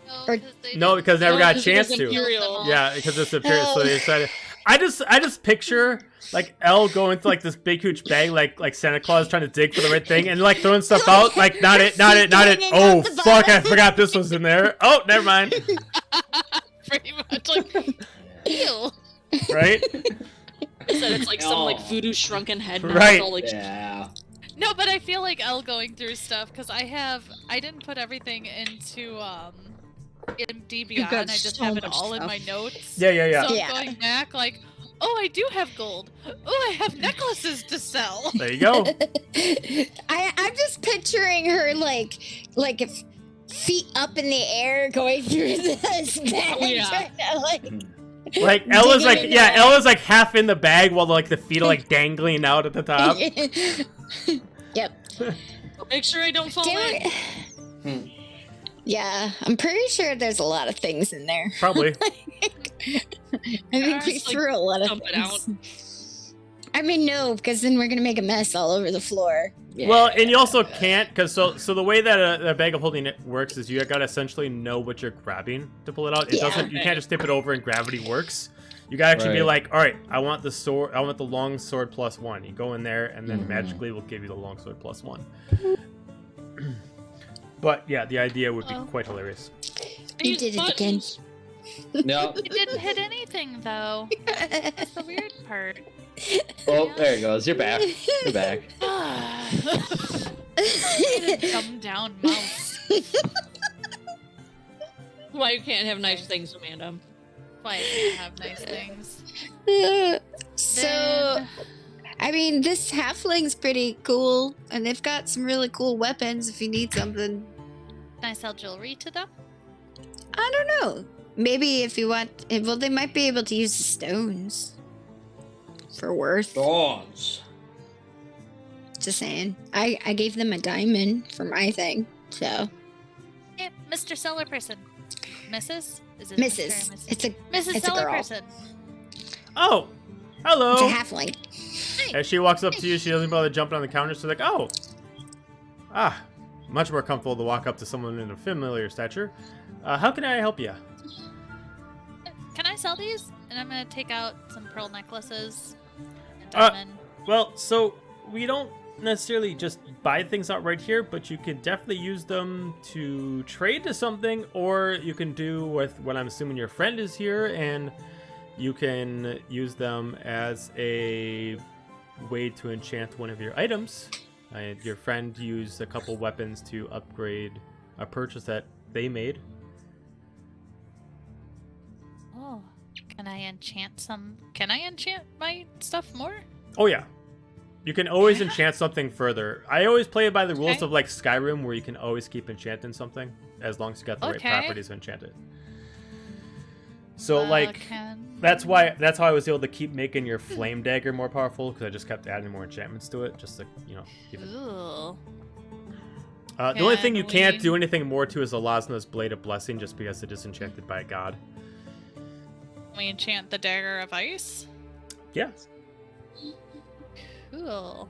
No, or- 'cause they No, didn't because I never No, got a 'cause it was chance to. Imperial. Yeah, because it's Imperial, so they decided. I just picture like Elle going to like this big huge bag like Santa Claus trying to dig for the right thing and like throwing stuff out like not it. Oh fuck! I forgot this was in there. Oh, never mind. Pretty much like, ew. Right? Said it's like some like voodoo shrunken head. Now. Right. It's all, like, Yeah. No, but I feel like Elle going through stuff because I didn't put everything into DB You've got and I just so have it much all in stuff. my notes. Yeah. So I'm Yeah. going back like, oh, I do have gold. Oh, I have necklaces to sell. There you go. I'm just picturing her like if feet up in the air going through this bag. Oh, yeah. trying to, like, Like Ella's digging like in yeah, there. Ella's like half in the bag while like the feet are like dangling out at the top. Yep. make sure I don't fall Damn in. it. Yeah, I'm pretty sure there's a lot of things in there. Probably. I think we Just, like, threw a lot of dump it things. I mean, no, because then we're gonna make a mess all over the floor. Well, and you also can't because so the way that a bag of holding it works is you gotta essentially know what you're grabbing to pull it out. It Yeah. doesn't. You can't just tip it over and gravity works. You gotta actually be Right. like, all right, I want the sword. I want the long sword +1. You go in there, and then Mhm. magically will give you the long sword +1. But yeah, the idea would be Oh. quite hilarious. You did it again. No. It didn't hit anything though. That's the weird part. Oh, there it goes. You're back. You're back. Dumb down mouse. Why you can't have nice things, Amanda? Why I can't have nice things. So, Then- I mean, this halfling's pretty cool, and they've got some really cool weapons if you need something. Can I sell jewelry to them? I don't know. Maybe if you want, well, they might be able to use the stones for worth. Stones. Just saying. I gave them a diamond for my thing, so. Hey, Mr. Seller Person. Mrs.? Is it Mrs. Mr. or Mrs.? It's a Mrs. it's a Seller girl. Person. Oh, hello. It's a halfling. As she walks up to you, she doesn't bother jumping on the counter. She's like, oh, much more comfortable to walk up to someone in a familiar stature. How can I help you? Can I sell these? And I'm gonna take out some pearl necklaces and Uh, diamond. Well, so we don't necessarily just buy things out right here, but you can definitely use them to trade to something, or you can do with what I'm assuming your friend is here, and you can use them as a way to enchant one of your items. Your friend used a couple weapons to upgrade a purchase that they made. Oh, can I enchant some? Can I enchant my stuff more? Oh yeah. You can always enchant something further. I always play it by the rules Okay. of like Skyrim, where you can always keep enchanting something as long as you got the Okay. right properties to enchant it. So like Can... that's how I was able to keep making your flame dagger more powerful, because I just kept adding more enchantments to it, just to keep it. Ooh. The only thing you Can can't we- do anything more to is Elasna's Blade of Blessing, just because it is enchanted by a god. Can we enchant the dagger of ice? Yeah. Cool.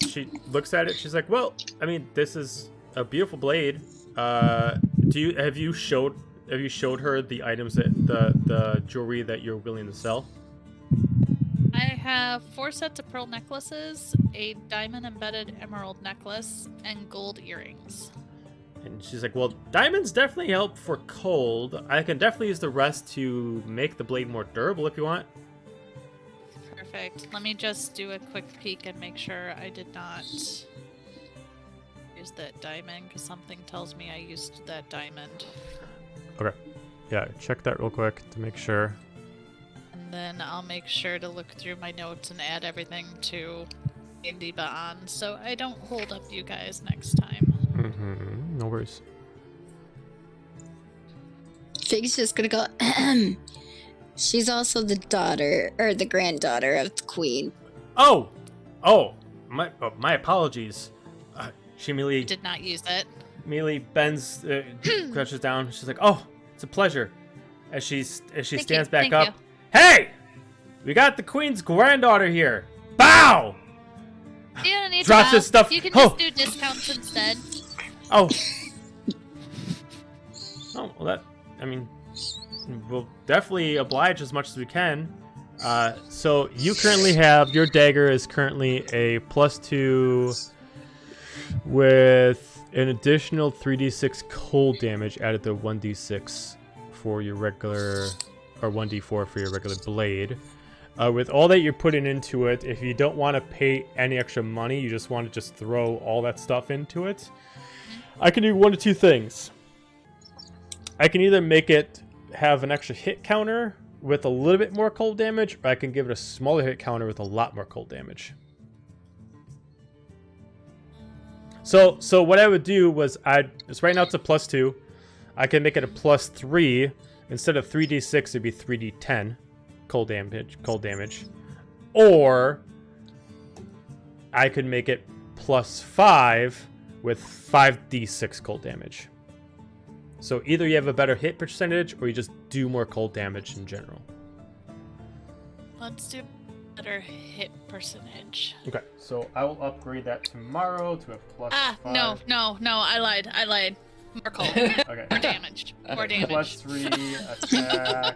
She looks at it. She's like, "Well, I mean, this is a beautiful blade. Have you showed her the items that the jewelry that you're willing to sell?" I have 4 sets of pearl necklaces, a diamond embedded emerald necklace, and gold earrings. And she's like, "Well, diamonds definitely help for cold. I can definitely use the rest to make the blade more durable if you want." Perfect. Let me just do a quick peek and make sure I did not use that diamond, because something tells me I used that diamond. Okay. Yeah, check that real quick to make sure. And then I'll make sure to look through my notes and add everything to D&D on, so I don't hold up you guys next time. Mm-hmm. No worries. Fig's just gonna go. She's also the daughter or the granddaughter of the queen. Oh, my apologies. She immediately Did not use it. bends, crouches down. She's like, "Oh, it's a pleasure." As she Thank stands you, back thank up. Hey, we got the queen's granddaughter here. Bow. You don't need Drops to his stuff. You can Oh. just do discounts instead. Oh. Oh, well, I mean, we'll definitely oblige as much as we can. So you currently have your dagger is currently a +2 with an additional 3d6 cold damage added to 1d6 for your regular, or 1d4 for your regular blade. With all that you're putting into it, if you don't want to pay any extra money, you just want to just throw all that stuff into it, I can do one of two things. I can either make it have an extra hit counter with a little bit more cold damage, or I can give it a smaller hit counter with a lot more cold damage. So what I would do was right now it's a +2. I can make it a +3. Instead of 3d6, it'd be 3d10 cold damage. Or I could make it +5 with 5d6 cold damage. So either you have a better hit percentage or you just do more cold damage in general. Let's do better hit percentage. Okay, so I will upgrade that tomorrow to a +5. No, I lied. More cold. Okay. More damage. More damage. +3 attack.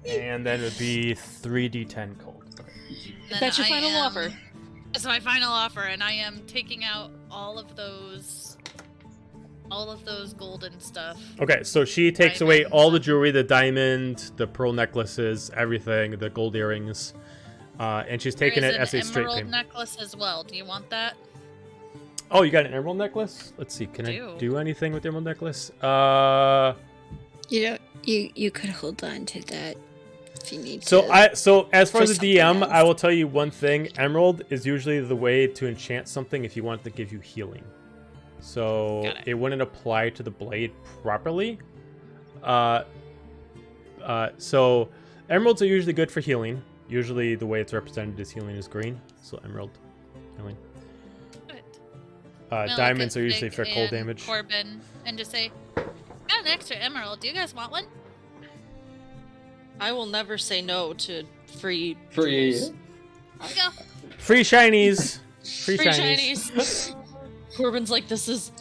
And then it would be 3d10 cold. Okay. Then That's your I final am- offer. That's my final offer, and I am taking out all of those golden stuff. Okay, so she takes away all the jewelry, the diamond, the pearl necklaces, everything, the gold earrings, and she's taking it as a straight emerald payment. necklace as well. Do you want that? Oh, you got an emerald necklace? Let's see. Can I do anything with the emerald necklace? You could hold on to that if you need So to. So as far for as the something DM, else. I will tell you one thing. Emerald is usually the way to enchant something if you want it to give you healing. So Got it. it wouldn't apply to the blade properly. So emeralds are usually good for healing. Usually the way it's represented as healing is green. So emerald healing. Good. I'm gonna Diamonds look are at usually Vic for cold and damage. Corbin and just say, got an extra emerald. Do you guys want one? I will never say no to free. Free. jewels. Here you go. Free shinies. Free Free shinies. Chinese. Corbin's like, this is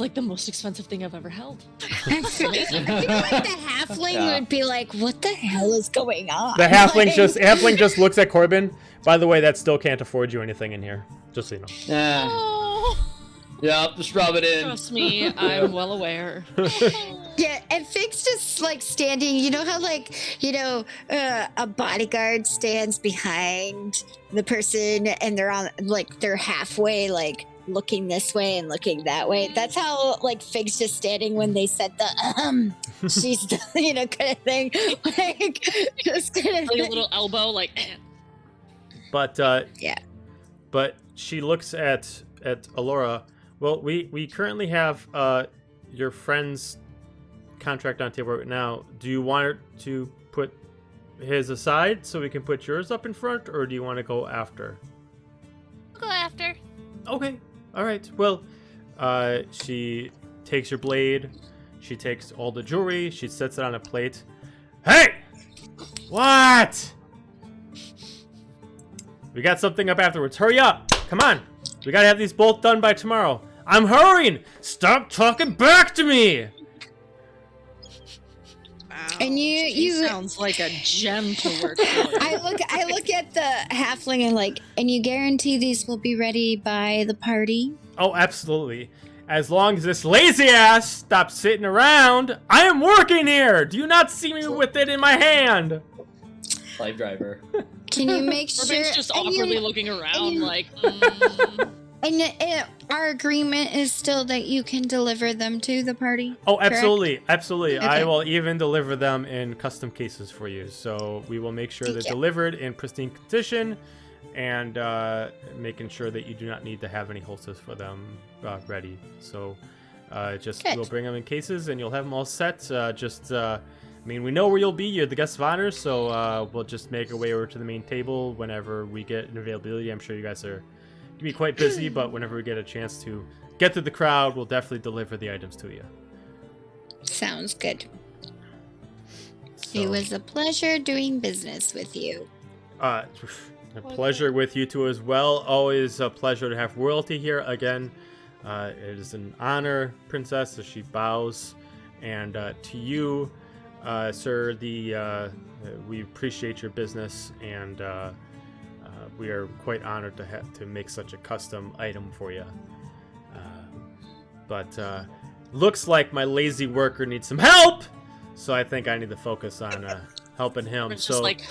like the most expensive thing I've ever held. I feel like the halfling Yeah. would be like, "What the hell is going on?" The halfling Like- halfling just looks at Corbin. By the way, that still can't afford you anything in here. Just so you know. Yeah. Oh, Yep, just rub it in. trust me, I'm well aware. Yeah, and Fig's just like standing. You know how a bodyguard stands behind the person, and they're halfway looking this way and looking that way. That's how Fig's just standing when they said the she's kind of thing, just kind of Like a little elbow, like. But Yeah. But she looks at Alora. Well, we currently have your friend's contract on table right now. Do you want her to put his aside so we can put yours up in front, or do you want to go after? We'll go after. Okay. All right. Well, she takes your blade. She takes all the jewelry. She sets it on a plate. Hey! What? We got something up afterwards. Hurry up! Come on! We gotta have these both done by tomorrow. I'm hurrying! Stop talking back to me! And you sounds like a gem to work for. I look at the halfling and you guarantee these will be ready by the party? Oh, absolutely. As long as this lazy ass stops sitting around, I am working here! Do you not see me with it in my hand? Life driver. Can you make sure? Corbin's just and you- awkwardly looking around, like. And our agreement is still that you can deliver them to the party? Oh, absolutely. Absolutely. I Okay. will even deliver them in custom cases for you. So we will make sure they're Thank you. delivered in pristine condition and making sure that you do not need to have any holsters for them ready. So Good. we'll bring them in cases and you'll have them all set. We know where you'll be. You're the guest of honor. So we'll just make our way over to the main table whenever we get an availability. I'm sure you guys are going to be quite busy, but whenever we get a chance to get to the crowd, we'll definitely deliver the items to you. Sounds good. So, It was a pleasure doing business with you. a pleasure with you two as well. Always a pleasure to have royalty here again. It is an honor, princess, as she bows. And to you, Sir, we appreciate your business, and we are quite honored to make such a custom item for you. But looks like my lazy worker needs some help, so I think I need to focus on helping him. It's So, just like,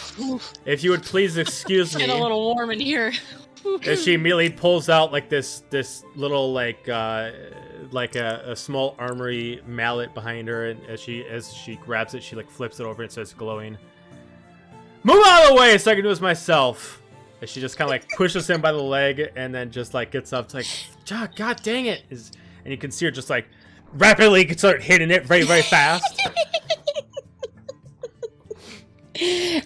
if you would please excuse me. get a little warm in here. And she immediately pulls out like this little like a small armory mallet behind her, and as she grabs it, she like flips it over and starts glowing. Move out of the way so I can do this myself. And she just kind of like pushes him by the leg, and then just like gets up. It's like, God dang it! And you can see her just like rapidly start hitting it very, very fast.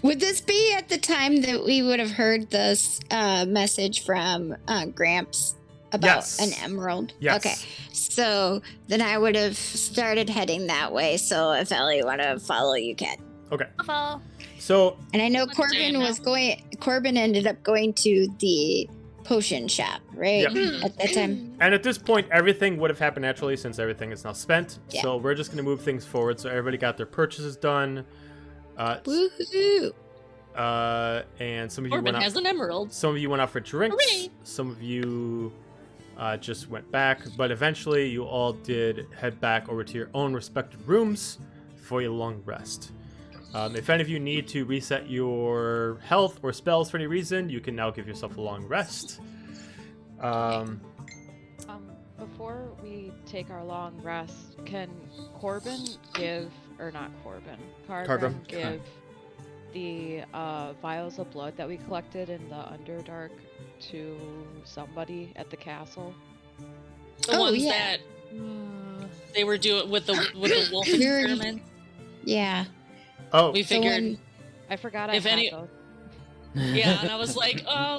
Would this be at the time that we would have heard this message from Gramps about an emerald? Yes. Okay. So then I would have started heading that way. So if Ellie want to follow, you can. Okay. I'll follow. So And I know What's saying Corbin ended up going to the potion shop, right? Yep. At that time. And at this point, everything would have happened naturally since everything is now spent. Yeah. So we're just going to move things forward. So everybody got their purchases done. Woohoo! And some of you Corbin went out. has an emerald. Some of you went out for drinks. Hooray! Some of you just went back. But eventually, you all did head back over to your own respective rooms for a long rest. If any of you need to reset your health or spells for any reason, you can now give yourself a long rest. Before we take our long rest, can Corbin give, or not Corbin, Cargrim give the vials of blood that we collected in the Underdark to somebody at the castle? The ones that they were doing with the wolf experiment. Yeah. Oh, We figured, I forgot If I had any- those. yeah, and I was like,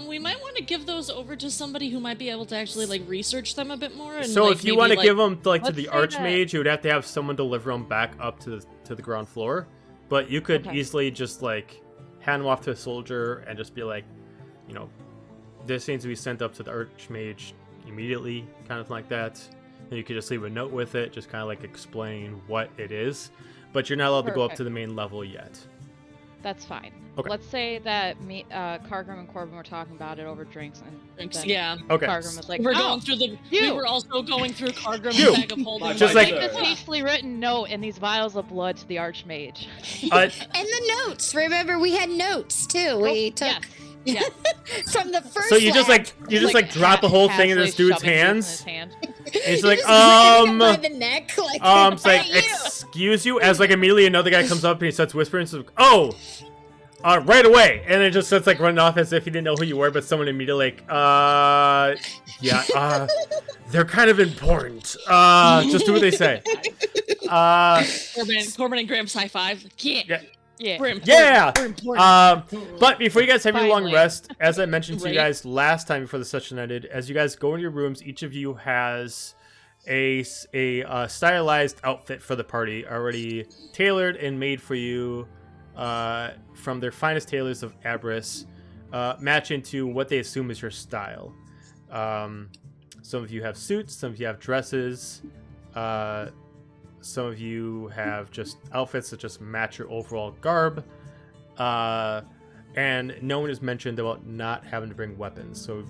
we might want to give those over to somebody who might be able to actually like research them a bit more. And, so like, if you maybe, want to like, give them like to let's the say Archmage, you would have to have someone deliver them back up to the ground floor. But you could Okay. easily just like hand them off to a soldier and just be like, you know, this needs to be sent up to the Archmage immediately, kind of like that. And you could just leave a note with it, just kind of like explain what it is. But you're not allowed to go up Perfect. to the main level yet. That's fine. Okay. Let's say that me, Cargrim and Corbin were talking about it over drinks, and then yeah. Okay. Cargrim was like, We're "Oh, going through we you. were also going through Cargrim's You. bag of holding. Just take like- this hastily written note and these vials of blood to the Archmage." Uh, And the notes. Remember, we had notes too. We took Yes. from the first. so you just lab. like drop the whole thing in this casually dude's shoving hands. juice in his hand. And he's You like, just grab him by the neck, like, it's like, "Hey, you!" excuse you, as like immediately another guy comes up and he starts whispering, so like, oh, right away, and it just starts like running off as if he didn't know who you were, but someone immediately like, they're kind of important. Just do what they say. Corbin and Gramps high five. Yeah. Yeah. Yeah. We're important. Yeah. We're important. But before you guys have your long Finally. rest, as I mentioned to you Right. guys last time before the session ended, as you guys go into your rooms, each of you has a stylized outfit for the party already tailored and made for you from their finest tailors of Abris, matching to what they assume is your style. Some of you have suits, some of you have dresses, some of you have just outfits that just match your overall garb. And no one has mentioned about not having to bring weapons. So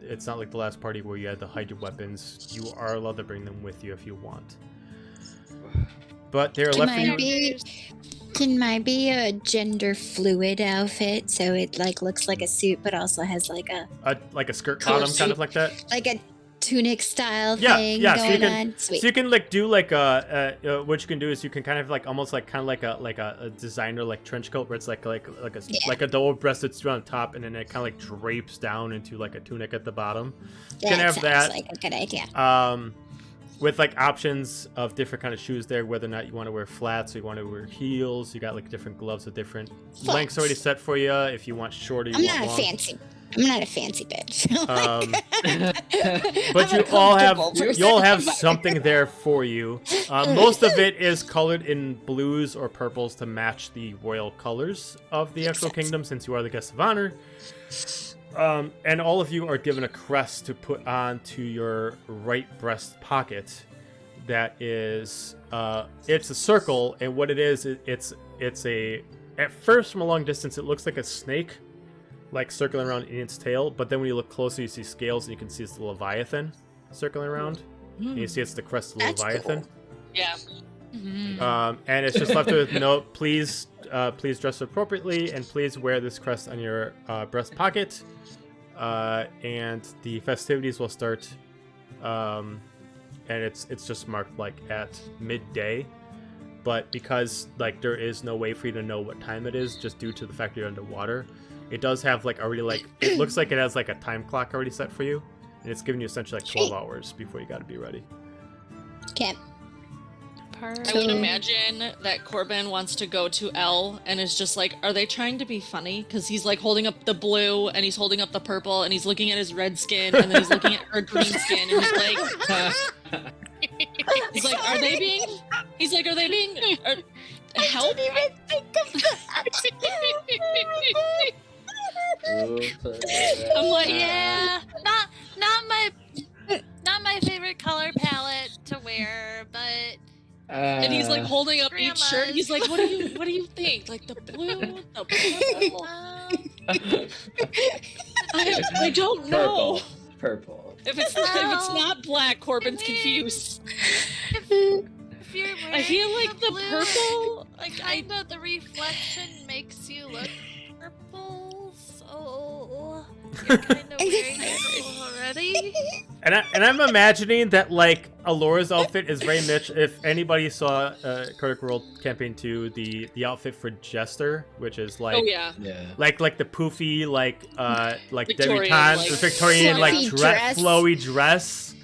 it's not like the last party where you had to hide your weapons. You are allowed to bring them with you if you want. But they're left for you. Can mine be a gender fluid outfit so it like looks like a suit but also has like Like a skirt bottom, kind of like that. a tunic style Yeah, thing yeah, so you going can- on? Sweet. So you can like do like what you can do is you can kind of like almost like a designer like trench coat where it's like a double-breasted suit on top and then it kind of like drapes down into like a tunic at the bottom. You can have sounds that. like a good idea. With like options of different kind of shoes there, whether or not you want to wear flats or you want to wear heels. You got like different gloves with different lengths already set for you. If you want shorter, you I'm want not long. I'm not a fancy bitch. But I'm you a all have comfortable person. you all have something there for you. Most of it is colored in blues or purples to match the royal colors of the actual sense. kingdom, since you are the guest of honor. And all of you are given a crest to put onto your right breast pocket. that is it's a circle, and what it is, it's a, at first from a long distance it looks like a snake, like circling around in its tail, but then when you look closer you see scales and you can see it's the Leviathan circling around. And you see it's the crest of the That's Leviathan. cool. Yeah. And it's just left with note, please dress appropriately and please wear this crest on your breast pocket. And the festivities will start, and it's just marked like at midday. But because like there is no way for you to know what time it is, just due to the fact you're underwater, it does have like already like, it looks like it has like a time clock already set for you, and it's giving you essentially like 12 hours before you got to be ready. Okay. I would imagine that Corbin wants to go to L and is just like, are they trying to be funny? Because he's like holding up the blue and he's holding up the purple and he's looking at his red skin and then he's looking at her green skin and he's like, are they being? He's like, are they being? Help? I didn't even think of that. I'm like, Yeah, not my favorite color palette to wear, but and he's like holding up each shirt. He's like, what do you think? Like the blue, the purple? I don't know. Purple. If it's not black, Corbin's confused. if you're wearing I feel like the blue, purple. like kinda the reflection makes you look purple, so you're kind of wearing purple already. And I'm imagining that like Alora's outfit is very much, if anybody saw Critical Role Campaign 2, the outfit for Jester, which is like, Oh yeah. Yeah. like the poofy like Victorian, debutante, like, Victorian like fluffy dress. flowy dress,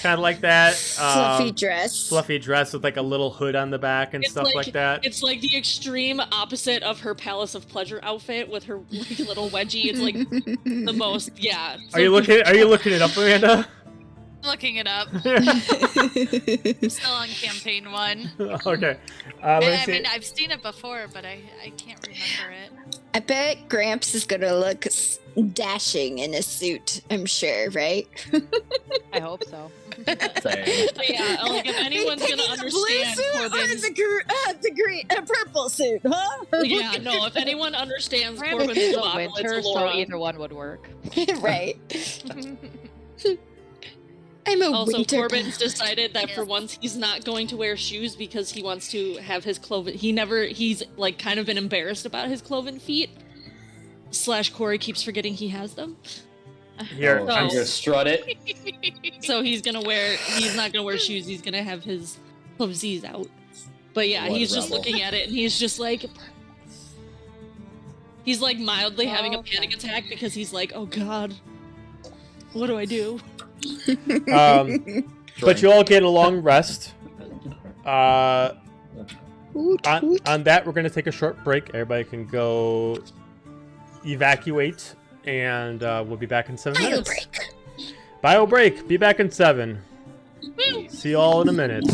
kind of like that. Fluffy dress. Fluffy dress with like a little hood on the back and stuff like that. It's like the extreme opposite of her Palace of Pleasure outfit with her like, little wedgie. It's like the most. Yeah. Are you looking it up, Amanda? Looking it up. I'm still on campaign 1. Okay. And, Let me I see. mean, I've seen it before, but I can't remember it. I bet Gramps is gonna look dashing in a suit. I'm sure, right? I hope so. Same. But yeah, like if anyone's gonna understand Corbin's, the purple suit, huh? yeah, no, if anyone understands Corbin's It's job, it's winter, so Laura. either one would work. Right. I'm a Also, winter. Corbin's decided that for once he's not going to wear shoes because he wants to have his cloven. He's like kind of been embarrassed about his cloven feet. / Corey keeps forgetting he has them. Here, Oh, I'm gonna strut it. So he's not gonna wear shoes, he's gonna have his clovesies out. But yeah, What a he's just rebel. looking at it and he's just like, he's like mildly having a Okay. panic attack because he's like, oh god, what do I do? but you all get a long rest. Hoot, On hoot. that, we're going to take a short break. Everybody can go evacuate, and we'll be back in 7 Bio minutes. break. Bio break. Be back in 7. See you all in a minute.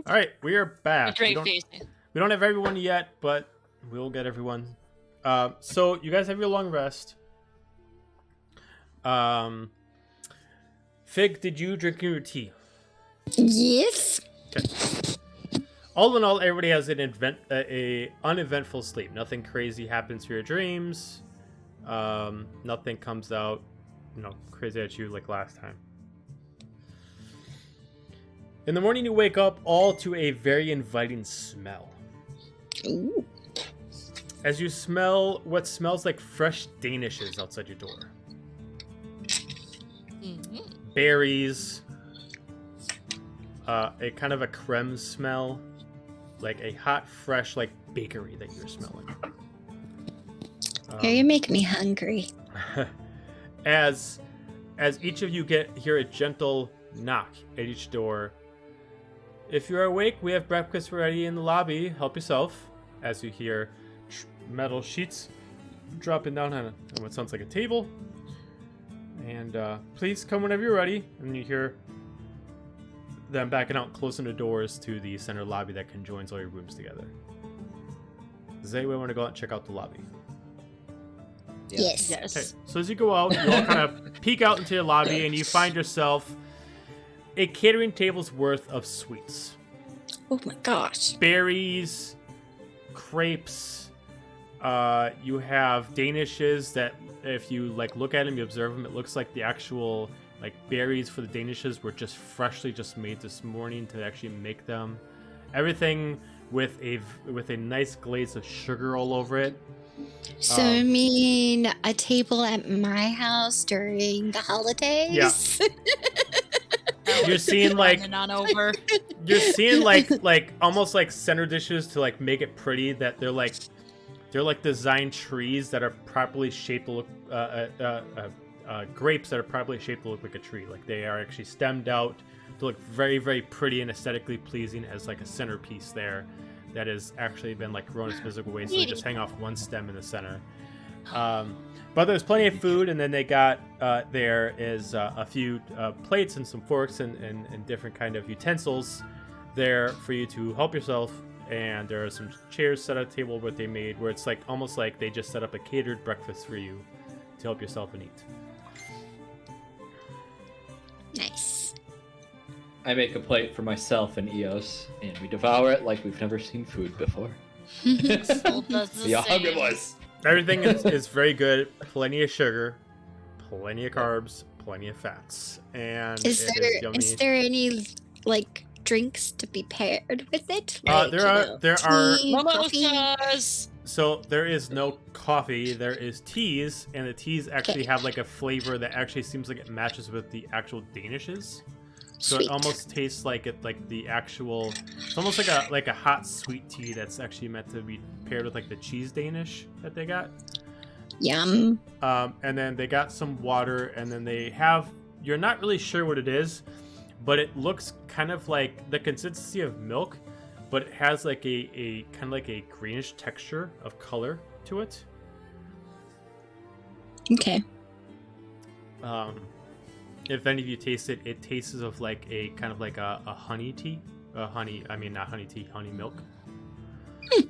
All right, we are back. Great face. We don't have everyone yet, but we'll get everyone. So you guys have your long rest. Fig, did you drink your tea? Yes. Okay. All in all, everybody has a uneventful sleep. Nothing crazy happens to your dreams. Nothing comes out, crazy at you like last time. In the morning, you wake up all to a very inviting smell. Ooh. As you smell what smells like fresh danishes outside your door. Mm-hmm. Berries. A kind of a creme smell. Like a hot, fresh, like bakery that you're smelling. You're making me hungry. As each of you hear a gentle knock at each door. If you're awake, we have breakfast ready in the lobby. Help yourself. As you hear metal sheets dropping down on what sounds like a table. And please come whenever you're ready. And you hear them backing out, closing the doors to the center lobby that conjoins all your rooms together. Does anyone want to go out and check out the lobby? Yes. Yes. Okay, so as you go out, you all kind of peek out into the lobby and you find yourself a catering table's worth of sweets. Oh my gosh. Berries, crepes, you have danishes that if you look at them, you observe them, it looks like the actual berries for the danishes were just freshly made this morning to actually make them. Everything with a nice glaze of sugar all over it. So I mean a table at my house during the holidays? Yeah. You're seeing Running on over. you're seeing almost like center dishes to make it pretty, that they're designed trees that are properly shaped to look grapes that are properly shaped to look like a tree. Like they are actually stemmed out to look very, very pretty and aesthetically pleasing as a centerpiece there that has actually been grown its physical way, so they just hang off one stem in the center. But there's plenty of food, and then they got there is a few plates and some forks and different kind of utensils there for you to help yourself. And there are some chairs set at a table where it's almost like they just set up a catered breakfast for you to help yourself and eat. Nice. I make a plate for myself and Eos, and we devour it like we've never seen food before. Soul does the See how hungry it same. was. Everything is very good. Plenty of sugar, plenty of carbs, plenty of fats, and Is yummy. there any drinks to be paired with it? There are. tea, coffee? Mimosas. So there is no coffee. There is teas, and the teas actually have a flavor that actually seems like it matches with the actual danishes. So Sweet. it almost tastes like the actual. It's almost like a hot sweet tea that's actually meant to be paired with the cheese Danish that they got. Yum. And then they got some water, and then they have. You're not really sure what it is, but it looks kind of like the consistency of milk, but it has a kind of a greenish texture of color to it. Okay. If any of you taste it, it tastes of a kind of a honey tea. Honey milk. Yum,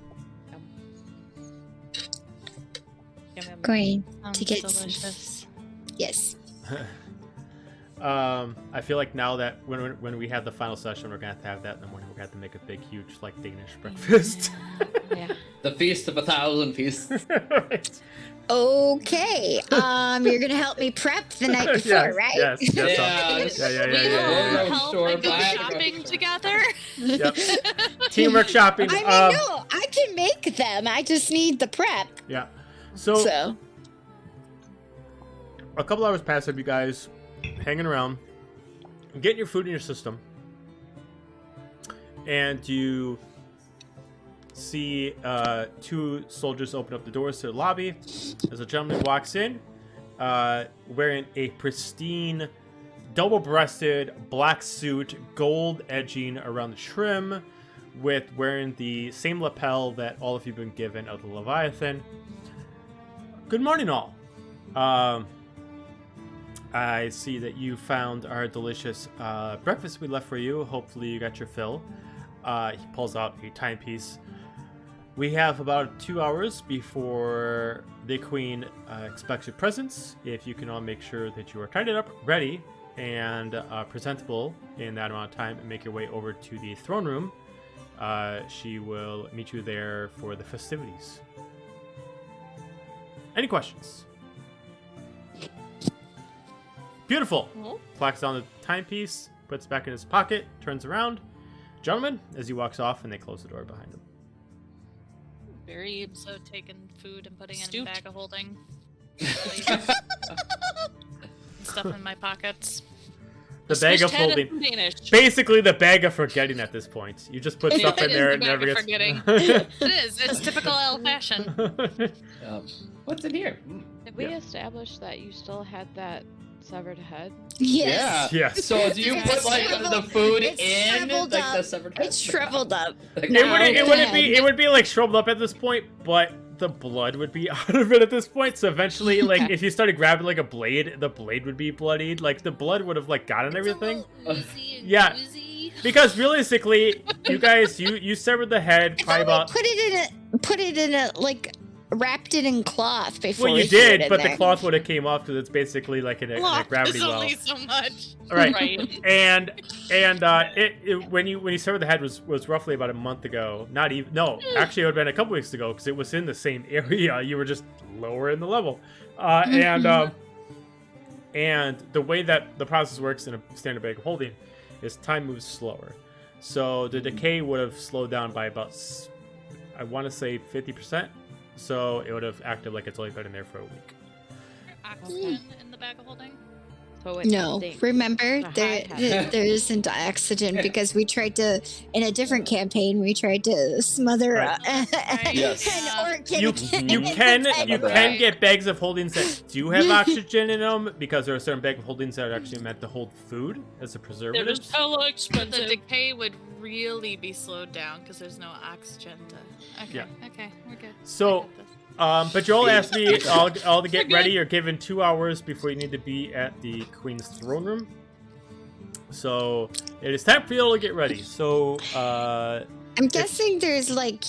yum. Going Sounds to get some. delicious. Yes. I feel like now that when we have the final session, we're gonna have to have that in the morning. We're gonna have to make a big, huge Danish breakfast. Yeah. The feast of 1,000 feasts. Right. Okay. You're gonna help me prep the night before, Yes, right? Yes. Yes. Yeah, Yeah. We will yeah. help Store and go buy- shopping together. Yep. Teamwork shopping. I mean, no, I can make them. I just need the prep. Yeah. So So. a couple hours pass of you guys hanging around, getting your food in your system, and you see two soldiers open up the doors to the lobby as a gentleman walks in wearing a pristine double-breasted black suit, gold edging around the trim, with wearing the same lapel that all of you have been given of the Leviathan. Good morning, all. I see that you found our delicious breakfast we left for you. Hopefully you got your fill. He pulls out a timepiece. We have about 2 hours before the Queen expects your presence. If you can all make sure that you are tidied up, ready, and presentable in that amount of time, and make your way over to the throne room, she will meet you there for the festivities. Any questions? Beautiful. Clacks down the timepiece, puts it back in his pocket, turns around. Gentlemen, as he walks off, and they close the door behind him. Very So taking food and putting it in Astute. a bag of holding. Stuff in my pockets. The bag of Swish Ted holding. and Danish. Basically, the bag of forgetting at this point. You just put stuff in It is there the and bag never of gets. forgetting. It is. It's typical old fashioned. What's in here? Did we Yeah. establish that you still had that severed head? Yes. Yeah. Yes. So do you It's put like shriveled- the food it's in shriveled like the up. severed head? It's shriveled up. Like, It No, wouldn't. It go wouldn't ahead. be. It would be like shriveled up at this point, but the blood would be out of it at this point. So eventually, like if you started grabbing like a blade, the blade would be bloodied. Like the blood would have like gotten everything. Yeah. Because realistically, you guys, you severed the head I probably thought about. we put it in a like wrapped it in cloth before. Well, you we threw it did, in but the there. cloth would have came off because it's basically like in a gravity It's well. only so much. Right. Right. And when you severed the head was roughly about a month ago. Not even actually it would have been a couple weeks ago because it was in the same area. You were just lower in the level, and the way that the process works in a standard bag of holding is time moves slower. So the decay would have slowed down by about I want to say 50%. So it would have acted like it's only been in there for a week. Oxygen in the bag of holding. So it No, stinks. remember A there high head. there isn't oxygen because we tried to in a different campaign we tried to smother Right. Yes. an organic You can remember can that. get bags of holdings that do have oxygen in them because there are certain bag of holdings that are actually meant to hold food as a They're preservative. just hella The expensive. decay would really be slowed down because there's no oxygen to. Okay. Yeah. Okay, we're good. So, I got this. But Joel asked me all to get ready. You're given 2 hours before you need to be at the Queen's throne room. So it is time for you all to get ready. So I'm guessing there's like,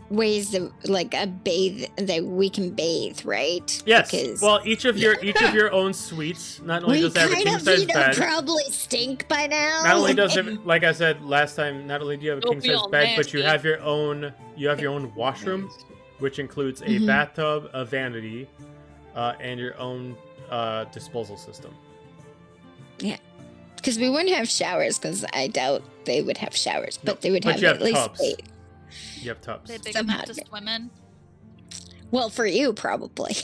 ways that like a bathe that we can bathe, right? yes, Because well each of your own suites. Not only we does it have a kind king of, size bed. probably stink by now. Not only does it, like I said last time, not only do you have a It'll king be size all bed, but you nasty. have your own washroom, which includes a Mhm. bathtub, a vanity, and your own disposal system. Because we wouldn't have showers, because I doubt they would have showers, but they would but have you at have least tubs. bathe. You have tubs. They big somehow enough to they- swim in. Well, for you, probably.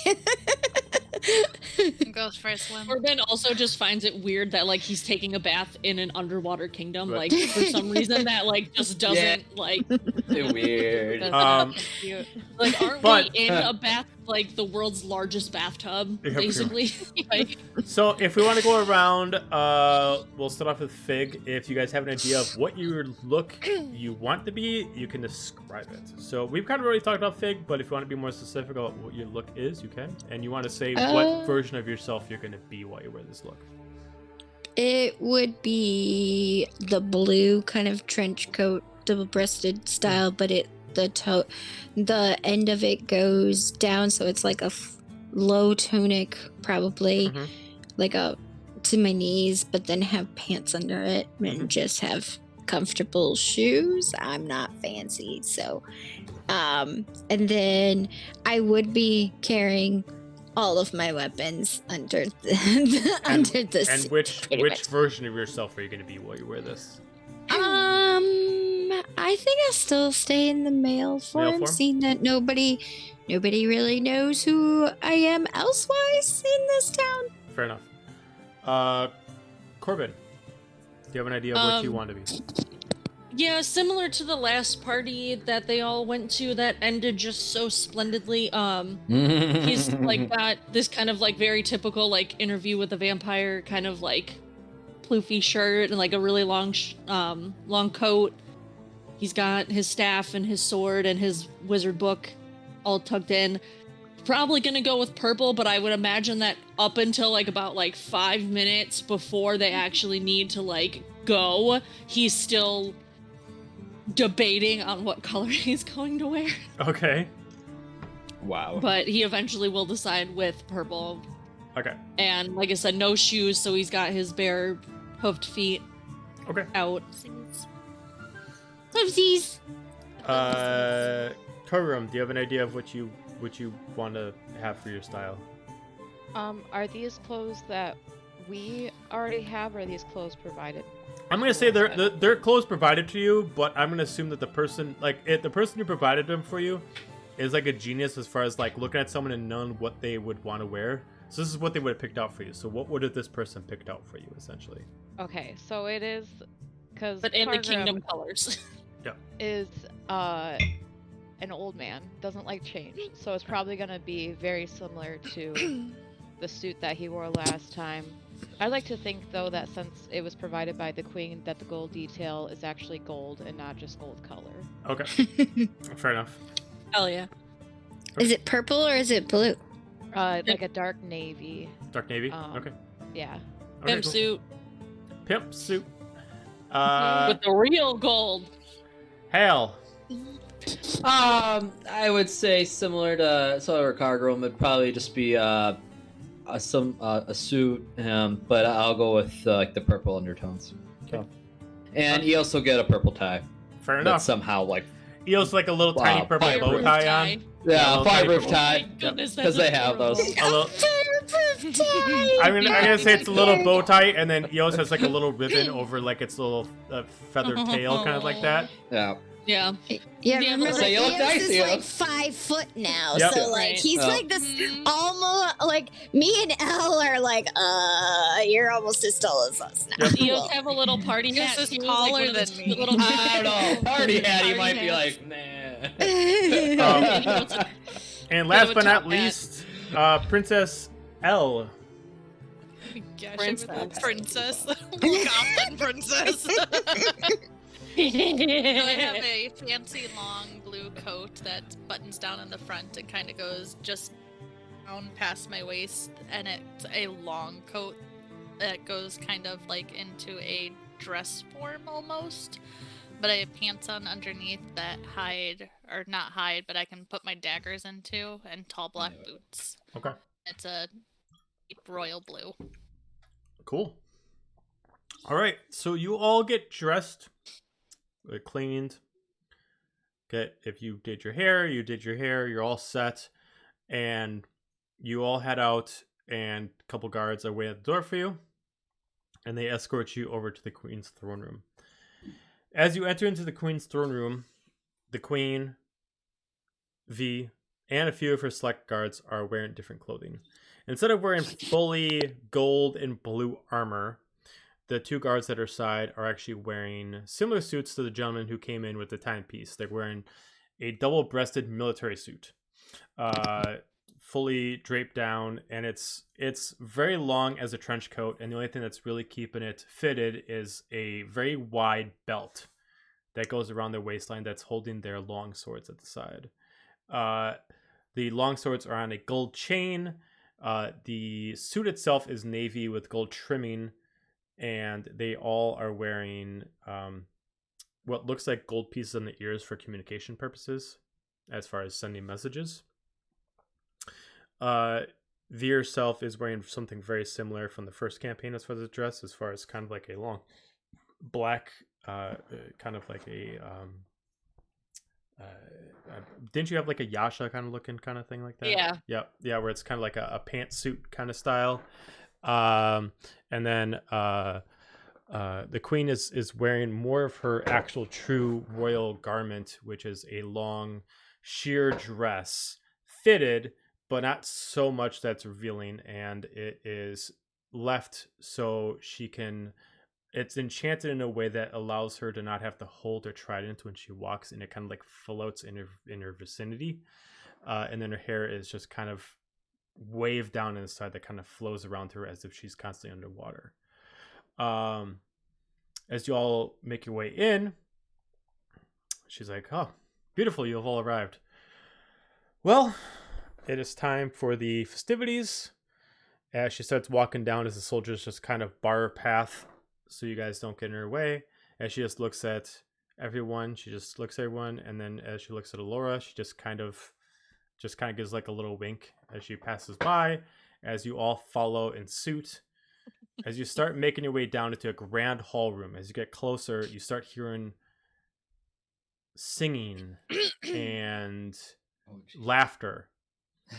Goes for a swim. Corbin also just finds it weird that like he's taking a bath in an underwater kingdom. Right. Like for some reason that like just doesn't like Weird. Cute. like aren't But- we in a bath like the world's largest bathtub Yeah, pretty basically? like, So if we want to go around, we'll start off with Fig. If you guys have an idea of what your look you want to be, you can describe it. So we've kind of already talked about Fig, but if you want to be more specific about what your look is, you can. And you want to say what version of yourself you're going to be while you wear this look. It would be the blue kind of trench coat, double-breasted style, but the end of it goes down, so it's like a low tunic, probably Mhm. like a to my knees, but then have pants under it and just have comfortable shoes. I'm not fancy, so and then I would be carrying all of my weapons under the under the And which pretty much. version of yourself are you going to be while you wear this? I think I'll still stay in the male form, form? seeing that nobody really knows who I am elsewise in this town. Fair enough. Corbin, do you have an idea of what you want to be? yeah, similar to the last party that they all went to that ended just so splendidly. He's like got this kind of like very typical like interview with a vampire kind of like ploofy shirt and like a really long long coat. He's got his staff and his sword and his wizard book all tucked in. Probably gonna go with purple, but I would imagine that up until like about like 5 minutes before they actually need to like go, he's still debating on what color he's going to wear. Okay. Wow. But he eventually will decide with purple. Okay. And like I said, no shoes, so he's got his bare hoofed feet Okay. out. Oopsies. Torum, do you have an idea of what you want to have for your style? Are these clothes that we already have, or are these clothes provided? I'm gonna say they're clothes provided to you, but I'm gonna assume that the person the person who provided them for you is like a genius as far as like looking at someone and knowing what they would want to wear. So this is what they would have picked out for you. So what would have this person picked out for you essentially? Okay, so it is because But in the kingdom colors. is an old man, doesn't like change, so it's probably gonna be very similar to the suit that he wore last time. I'd like to think though that since it was provided by the queen, that the gold detail is actually gold and not just gold color. Okay. Fair enough. Hell yeah. Is it purple or is it blue? Like a dark navy. Dark navy. Um, Okay. Yeah. Okay, Pimp cool. suit Pimp suit. with the real gold. Hal. I would say similar to Solar Cargo would probably just be a suit, but I'll go with like the purple undertones. So. And you also get a purple tie. Fair That's enough. somehow like He also like a little tiny Wow, purple bow Fireproof tie tie. on. yeah, little fireproof tiny tie Thank goodness because that's they have those. adorable. A little, I'm gonna say it's a little bow tie, and then Eos has like a little ribbon over like its little feathered tail, kind of like that. Yeah. Yeah. Yeah, Yeah, remember, so you look Eos nice, is Eos. like 5 foot now, Yep. so like Right. he's Oh. like this Mhm. almost like me and Elle are like, you're almost as tall as us now. Yep. Eos Cool. have a little party Eos hat. is too, taller like one of those than cute me. Little I don't know. Party hat, you Party might be hats. like, nah. And last With a but not top hat. least, Princess L. Gosh, Princess. I'm a princess. Goblin princess. So I have a fancy long blue coat that buttons down in the front and kind of goes just down past my waist, and it's a long coat that goes kind of like into a dress form almost. But I have pants on underneath that hide, or not hide, but I can put my daggers into, and tall black boots. Okay. It's a deep royal blue. Cool. All right, so you all get dressed, cleaned. Okay, if you did your hair, you did your hair. You're all set, and you all head out. And a couple guards are waiting at the door for you, and they escort you over to the queen's throne room. As you enter into the queen's throne room, the queen, V, and a few of her select guards are wearing different clothing. Instead of wearing fully gold and blue armor, the two guards at her side are actually wearing similar suits to the gentleman who came in with the timepiece. They're wearing a double-breasted military suit, fully draped down, and it's very long as a trench coat, and the only thing that's really keeping it fitted is a very wide belt that goes around their waistline that's holding their long swords at the side. The long swords are on a gold chain. The suit itself is navy with gold trimming, and they all are wearing what looks like gold pieces on the ears for communication purposes, as far as sending messages. V herself is wearing something very similar from the first campaign as far as the dress, as far as kind of like a long black, kind of like a didn't you have like a Yasha kind of looking kind of thing like that? Yeah, where it's kind of like a pantsuit kind of style. And then the queen is wearing more of her actual true royal garment, which is a long sheer dress, fitted, but not so much that's revealing, and it is left so she can. It's enchanted in a way that allows her to not have to hold her trident when she walks, and it kind of like floats in her vicinity. And then her hair is just kind of waved down inside that kind of flows around her as if she's constantly underwater. As you all make your way in, she's like, "Oh, beautiful, you have all arrived. Well, it is time for the festivities, as she starts walking down, as the soldiers just kind of bar her path so you guys don't get in her way. As she just looks at everyone, and then as she looks at Alora, she just kind of gives like a little wink as she passes by, as you all follow in suit. As you start making your way down into a grand hall room, as you get closer, you start hearing singing and laughter.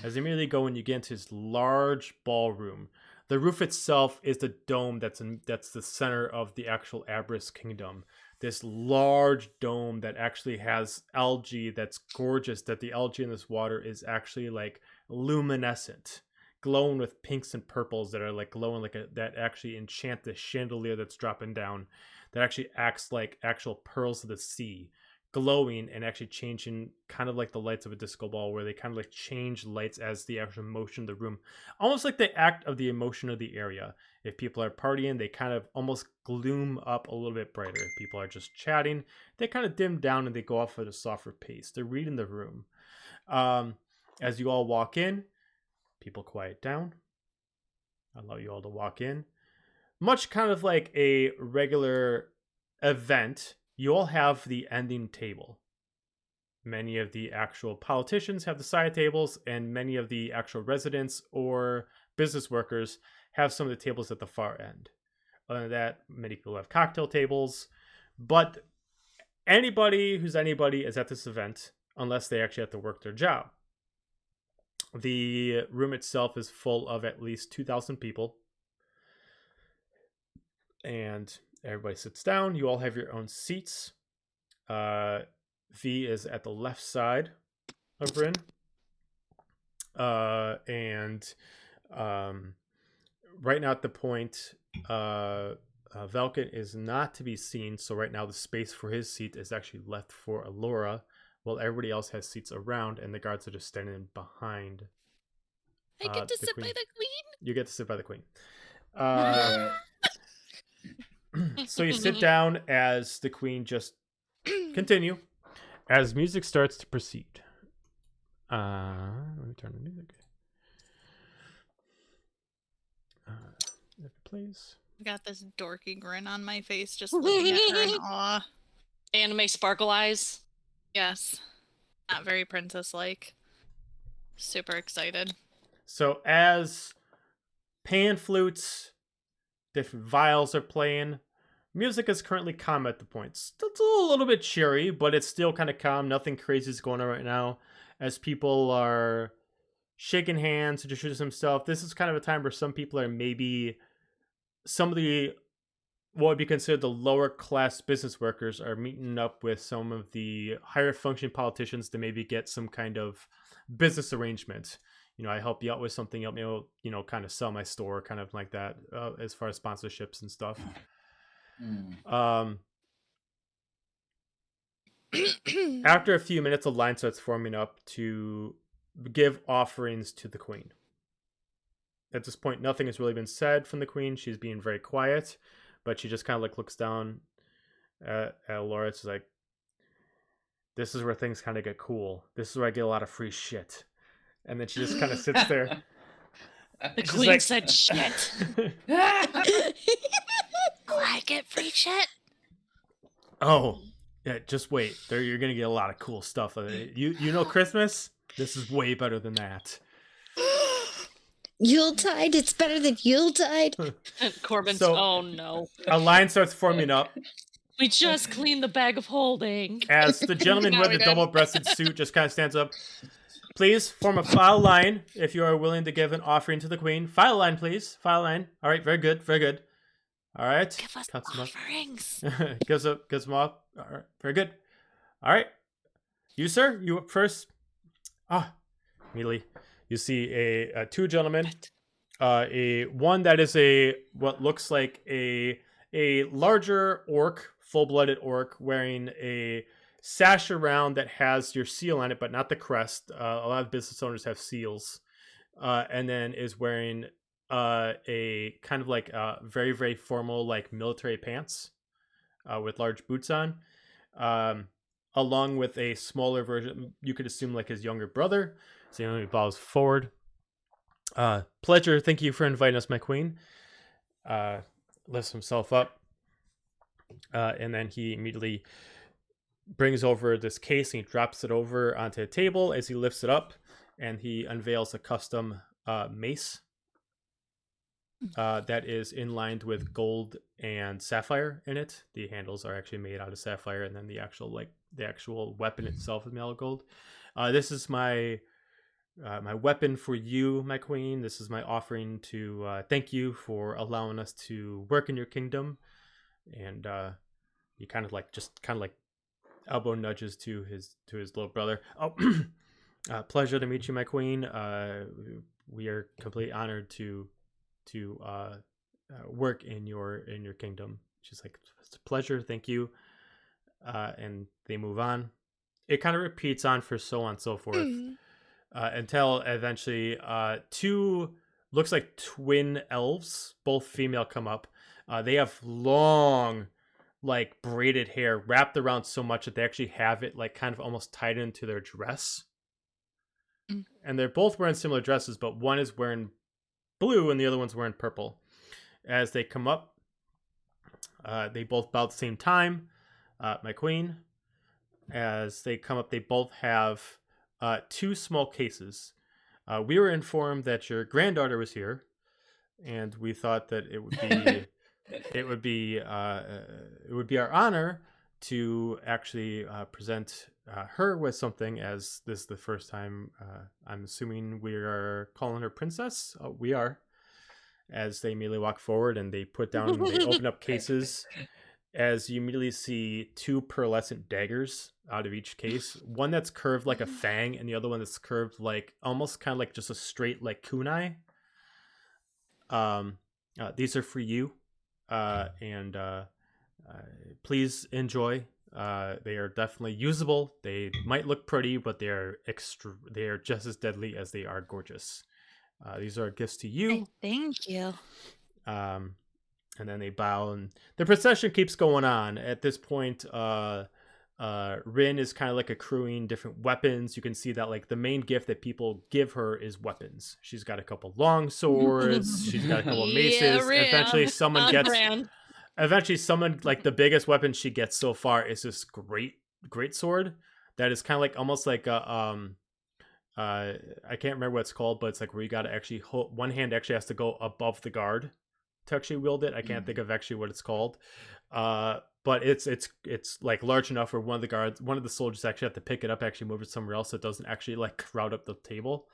As you immediately go and you get into this large ballroom. The roof itself is the dome that's the center of the actual Aberrus Kingdom. This large dome that actually has algae that's gorgeous, that the algae in this water is actually like luminescent, glowing with pinks and purples that are like glowing like that actually enchant the chandelier that's dropping down, that actually acts like actual pearls of the sea, glowing and actually changing, kind of like the lights of a disco ball, where they kind of like change lights as the actual motion of the room, almost like the act of the emotion of the area. If people are partying, they kind of almost gloom up a little bit brighter. If people are just chatting, they kind of dim down and they go off at a softer pace. They're reading the room. As you all walk in, people quiet down. I allow you all to walk in. Much kind of like a regular event, you all have the ending table. Many of the actual politicians have the side tables, and many of the actual residents or business workers have some of the tables at the far end. Other than that, many people have cocktail tables, but anybody who's anybody is at this event unless they actually have to work their job. The room itself is full of at least 2,000 people, and everybody sits down. You all have your own seats. V is at the left side of Bryn. And right now at the point, Velkin is not to be seen. So right now the space for his seat is actually left for Alora, while everybody else has seats around, and the guards are just standing behind. I get to sit queen. by the queen. You get to sit by the queen. So you sit down as the queen just continue. As music starts to proceed. Let me turn the music. If it plays. I got this dorky grin on my face just looking at her in awe. Anime sparkle eyes. Yes. Not very princess-like. Super excited. So as pan flutes, different vials are playing, music is currently calm at the point. It's a little bit cheery, but it's still kind of calm. Nothing crazy is going on right now. As people are shaking hands, introducing themselves, this is kind of a time where some people are maybe, some of the, what would be considered the lower class business workers are meeting up with some of the higher functioning politicians to maybe get some kind of business arrangement. You know, I help you out with something, help me out, you know, kind of sell my store, kind of like that, as far as sponsorships and stuff. After a few minutes, a line starts forming up to give offerings to the queen. At this point, nothing has really been said from the queen. She's being very quiet, but she just kind of like looks down at Laura. She's like, this is where things kind of get cool. This is where I get a lot of free shit. And then she just kind of sits there. The queen said shit. I get free shit. Oh, yeah, just wait. You're going to get a lot of cool stuff. You know Christmas? This is way better than that. Yuletide? It's better than Yuletide? Corbin's, So- oh no. A line starts forming up We just cleaned the bag of holding. as the gentleman Yeah, with we the did. double-breasted suit just kind of stands up. Please form a file line if you are willing to give an offering to the queen. File line, please. File line. All right, very good, very good. All right. Give us Cuts him up. offerings. gives them up. All right, very good. All right. You, sir, you up first. Immediately, you see a two gentlemen. A one that is what looks like a larger orc, full-blooded orc, wearing a sash around that has your seal on it, but not the crest. A lot of business owners have seals, and then is wearing a kind of like very, very formal like military pants with large boots on, along with a smaller version. You could assume like his younger brother. So he bows forward. Pleasure. Thank you for inviting us, my queen. Lifts himself up. And then he immediately brings over this case and he drops it over onto a table as he lifts it up, and he unveils a custom mace that is inlined with gold and sapphire in it. The handles are actually made out of sapphire, and then the actual weapon itself is made out of gold. This is my weapon for you, my queen. This is my offering to thank you for allowing us to work in your kingdom. And he kind of like elbow nudges to his little brother. Oh, pleasure to meet you, my queen. We are completely honored to work in your kingdom. She's like, it's a pleasure, thank you. And they move on. It kind of repeats on for so on and so forth until eventually two looks like twin elves, both female, come up. They have long, like, braided hair wrapped around so much that they actually have it like kind of almost tied into their dress. And they're both wearing similar dresses, but one is wearing blue and the other one's wearing purple. As they come up, they both bow at the same time. My queen, as they come up, they both have two small cases. We were informed that your granddaughter was here, and we thought that it would be our honor to actually present her with something, as this is the first time. I'm assuming we are calling her princess. We are. As they immediately walk forward and they put down, they open up cases. As you immediately see two pearlescent daggers out of each case. One that's curved like a fang, and the other one that's curved like almost kind of like just a straight like kunai. These are for you. And please enjoy. They are definitely usable. They might look pretty, but they are just as deadly as they are gorgeous. These are gifts to you. Thank you. And then they bow, and the procession keeps going on. At this point, Rin is kind of like accruing different weapons. You can see that like the main gift that people give her is weapons. She's got a couple long swords. She's got a couple maces. Yeah, Eventually, someone like the biggest weapon she gets so far is this great sword that is kind of like almost like a I can't remember what it's called, but it's like where you got to actually hold, one hand actually has to go above the guard to actually wield it. I can't think of actually what it's called, but it's like large enough where one of the soldiers actually have to pick it up, actually move it somewhere else, so it doesn't actually like crowd up the table.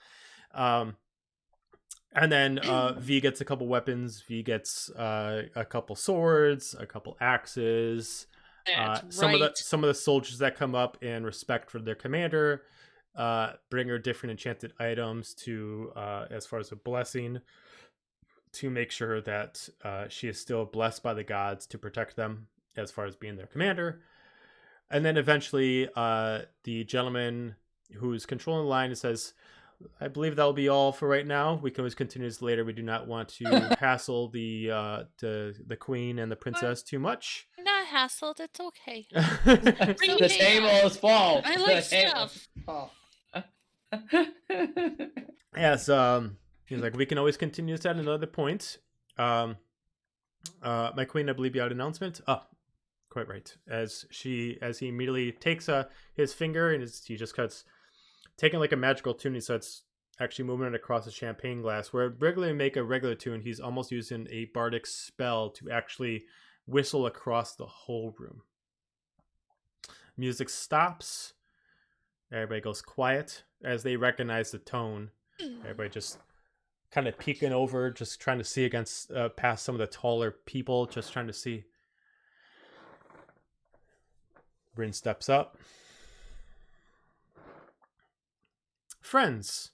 And then V gets a couple weapons. V gets a couple swords, a couple axes. Some of the soldiers that come up in respect for their commander bring her different enchanted items to as far as a blessing, to make sure that she is still blessed by the gods to protect them as far as being their commander. And then eventually the gentleman who's controlling the line says, I believe that'll be all for right now. We can always continue this later. We do not want to hassle the queen and the princess too much. Not hassled. It's okay. The table is full. I like stuff. Yes, he's like, we can always continue this at another point. My queen, I believe you had an announcement. Quite right. As he immediately takes his finger and he just cuts, taking like a magical tune. He starts actually moving it across a champagne glass. Where regularly make a regular tune, he's almost using a bardic spell to actually whistle across the whole room. Music stops. Everybody goes quiet as they recognize the tone. Everybody just kind of peeking over, just trying to see against past some of the taller people, just trying to see. Rin steps up. Friends,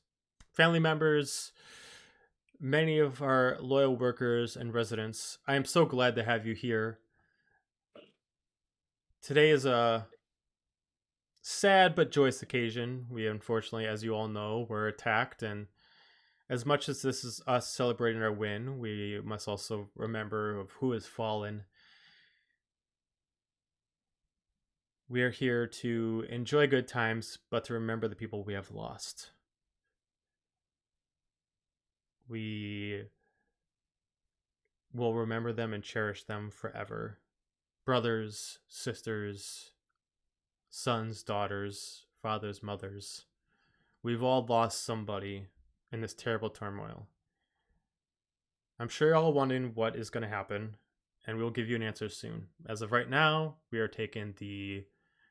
family members, many of our loyal workers and residents, I am so glad to have you here. Today is a sad but joyous occasion. We unfortunately, as you all know, were attacked, and as much as this is us celebrating our win, we must also remember of who has fallen. We are here to enjoy good times, but to remember the people we have lost. we will remember them and cherish them forever. Brothers, sisters, sons, daughters, fathers, mothers. We've all lost somebody in this terrible turmoil. I'm sure you're all wondering what is going to happen, and we'll give you an answer soon. As of right now, we are taking the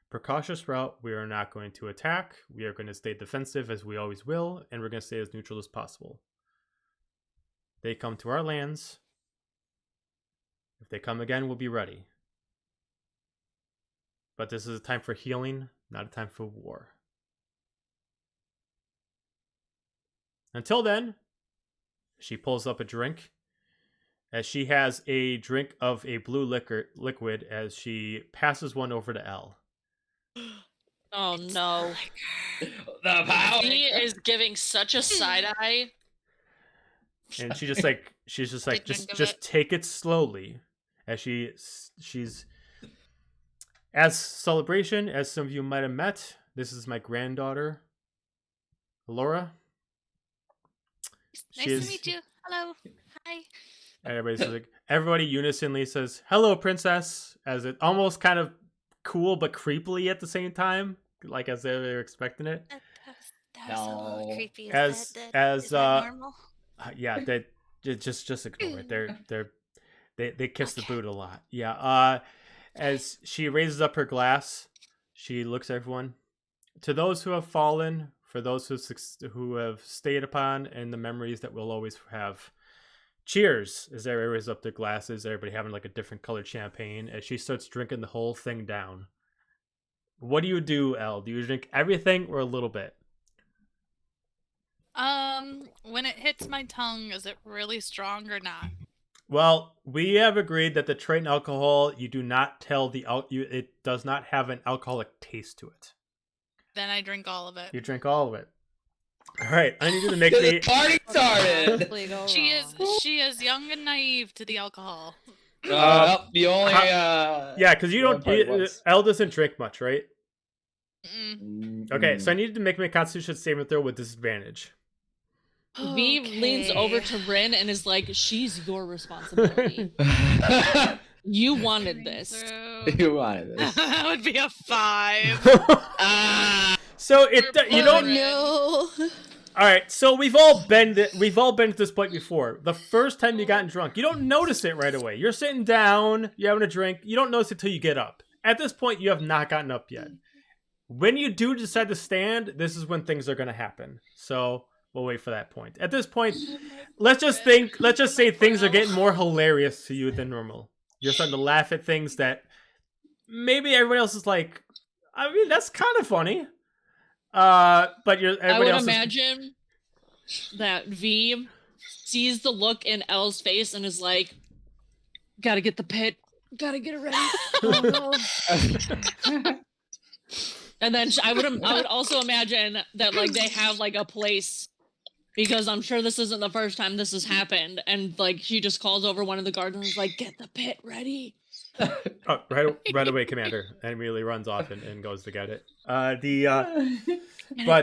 precautious route. We are not going to attack. We are going to stay defensive as we always will, and we're going to stay as neutral as possible. They come to our lands. If they come again, we'll be ready. But this is a time for healing, not a time for war. Until then, she pulls up a drink, as she has a drink of a blue liquid as she passes one over to Elle. Oh no. The power. He is giving such a side eye. And she's just like, just take it slowly. As she's as celebration, as some of you might have met, this is my granddaughter, Laura. Nice to meet you. Hello. Hi. Everybody unisonly says, "Hello, princess," as it almost kind of cool but creepily at the same time, like as they were expecting it. That was a little creepy. Is that normal? Yeah, they just ignore it. They kiss the boot a lot. Yeah. As she raises up her glass, she looks at everyone. To those who have fallen, for those who have stayed upon, and the memories that we'll always have. Cheers! As everybody raises up their glasses, everybody having like a different colored champagne, as she starts drinking the whole thing down. What do you do, Elle? Do you drink everything or a little bit? When it hits my tongue, is it really strong or not? Well, we have agreed that the trait in alcohol, you do not tell it does not have an alcoholic taste to it. Then I drink all of it. You drink all of it. All right, I need you to make The me. party started. She is young and naive to the alcohol. The only Yeah, because you don't. Elle doesn't drink much, right? Okay, so I need to make me a Constitution saving throw with disadvantage. V leans over to Rin and is like, "She's your responsibility. You wanted this. You wanted this. That would be a 5. So you don't know. All right, so we've all been to this point before. The first time you gotten drunk, you don't notice it right away. You're sitting down, you're having a drink, you don't notice it till you get up. At this point, you have not gotten up yet. When you do decide to stand, this is when things are going to happen. So we'll wait for that point. At this point, let's just say things are getting more hilarious to you than normal. You're starting to laugh at things that maybe everybody else is like, I mean, that's kind of funny. But I would imagine that V sees the look in Elle's face and is like, "Gotta get the pit, gotta get it ready." Oh, no. And then I would also imagine that like they have like a place, because I'm sure this isn't the first time this has happened, and like she just calls over one of the guards and is like, "Get the pit ready." Oh, right away, Commander, and immediately runs off and goes to get it. But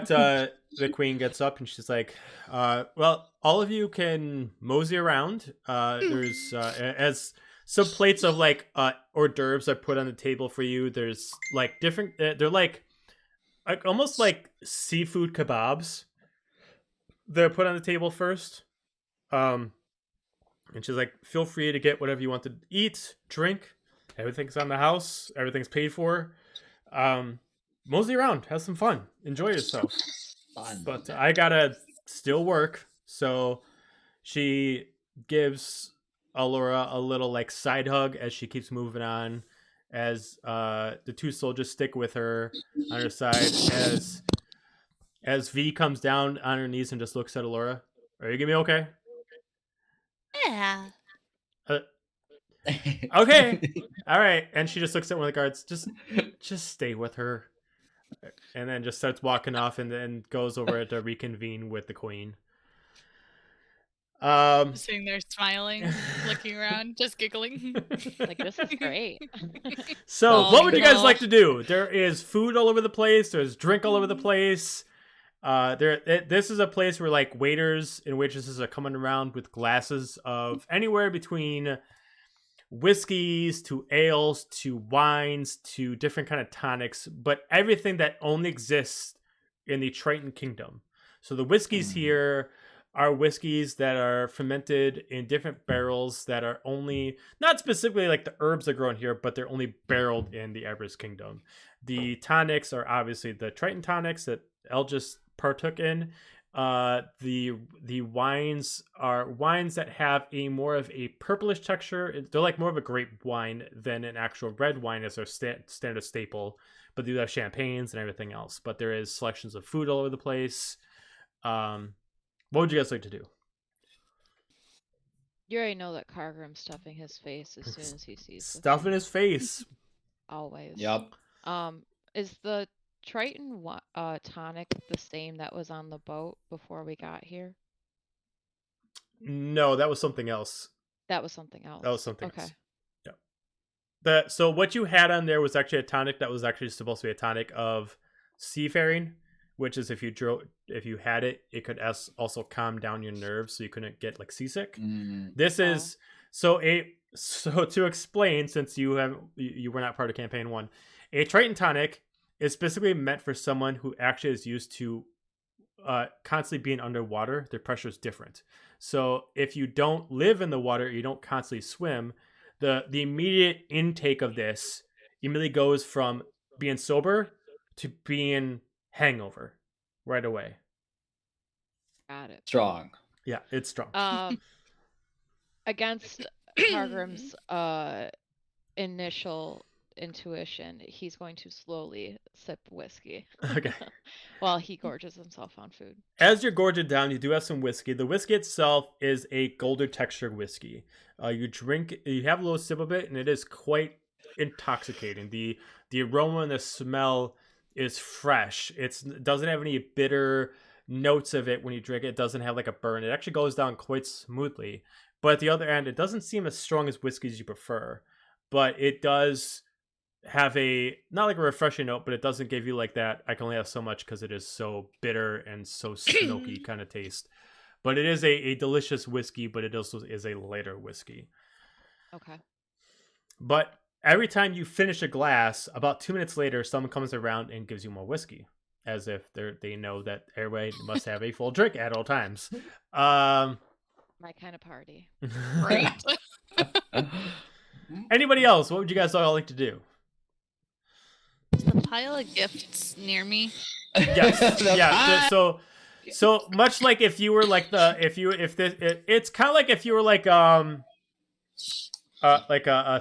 the Queen gets up and she's like, "Well, all of you can mosey around. There's as some plates of like hors d'oeuvres are put on the table for you. There's like different. They're like almost like seafood kebabs. They're put on the table first. And she's like, feel free to get whatever you want to eat, drink. Everything's on the house. Everything's paid for. Mosey around. Have some fun. Enjoy yourself." But I gotta still work. So she gives Allura a little like side hug as she keeps moving on. As the two soldiers stick with her on her side. As V comes down on her knees and just looks at Allura. Are you gonna be okay? Yeah. Okay. All right. And she just looks at one of the guards. Just stay with her. And then just starts walking off and then goes over to reconvene with the Queen. Sitting there smiling, looking around, just giggling. Like, this is great. So what would you guys like to do? There is food all over the place. There's drink all over the place. This is a place where like waiters and waitresses are coming around with glasses of anywhere between whiskeys to ales to wines to different kind of tonics, but everything that only exists in the Triton Kingdom. So the whiskeys here are whiskeys that are fermented in different barrels that are only, not specifically like the herbs that grow in here, but they're only barreled in the Everest Kingdom. The tonics are obviously the Triton tonics that El just partook in. The wines are wines that have a more of a purplish texture. They're like more of a grape wine than an actual red wine as their standard staple. But they do have champagnes and everything else. But there is selections of food all over the place. What would you guys like to do? You already know that Cargrim's stuffing his face as soon as he sees the Stuff in food. his face. Always. Yep. Is the Triton tonic the same that was on the boat before we got here? No, that was something else. That was something else. That was something okay. else. Yeah. So what you had on there was actually a tonic that was actually supposed to be a tonic of seafaring, which is if you had it, it could also calm down your nerves so you couldn't get like seasick. This is so to explain, since you were not part of campaign 1, a Triton tonic is specifically meant for someone who actually is used to constantly being underwater. Their pressure is different. So if you don't live in the water, you don't constantly swim, the immediate intake of this immediately goes from being sober to being hangover right away. Got it. Strong. Yeah, it's strong. Against Cargrim's initial intuition, he's going to slowly sip whiskey. Okay. While he gorges himself on food. As you're gorging down, you do have some whiskey. The whiskey itself is a golden textured whiskey. You have a little sip of it, and it is quite intoxicating. The aroma and the smell is fresh. It doesn't have any bitter notes of it when you drink it. It doesn't have like a burn. It actually goes down quite smoothly. But at the other end, it doesn't seem as strong as whiskeys you prefer. But it does have not like a refreshing note, but it doesn't give you like that I can only have so much because it is so bitter and so smoky kind of taste. But it is a delicious whiskey, but it also is a lighter whiskey. Okay. But every time you finish a glass, about 2 minutes later, someone comes around and gives you more whiskey, as if they know that everybody must have a full drink at all times. My kind of party. Right. Anybody else? What would you guys all like to do? Is the pile of gifts near me? Yes. Yeah. So much like if you were like it's kind of like if you were like a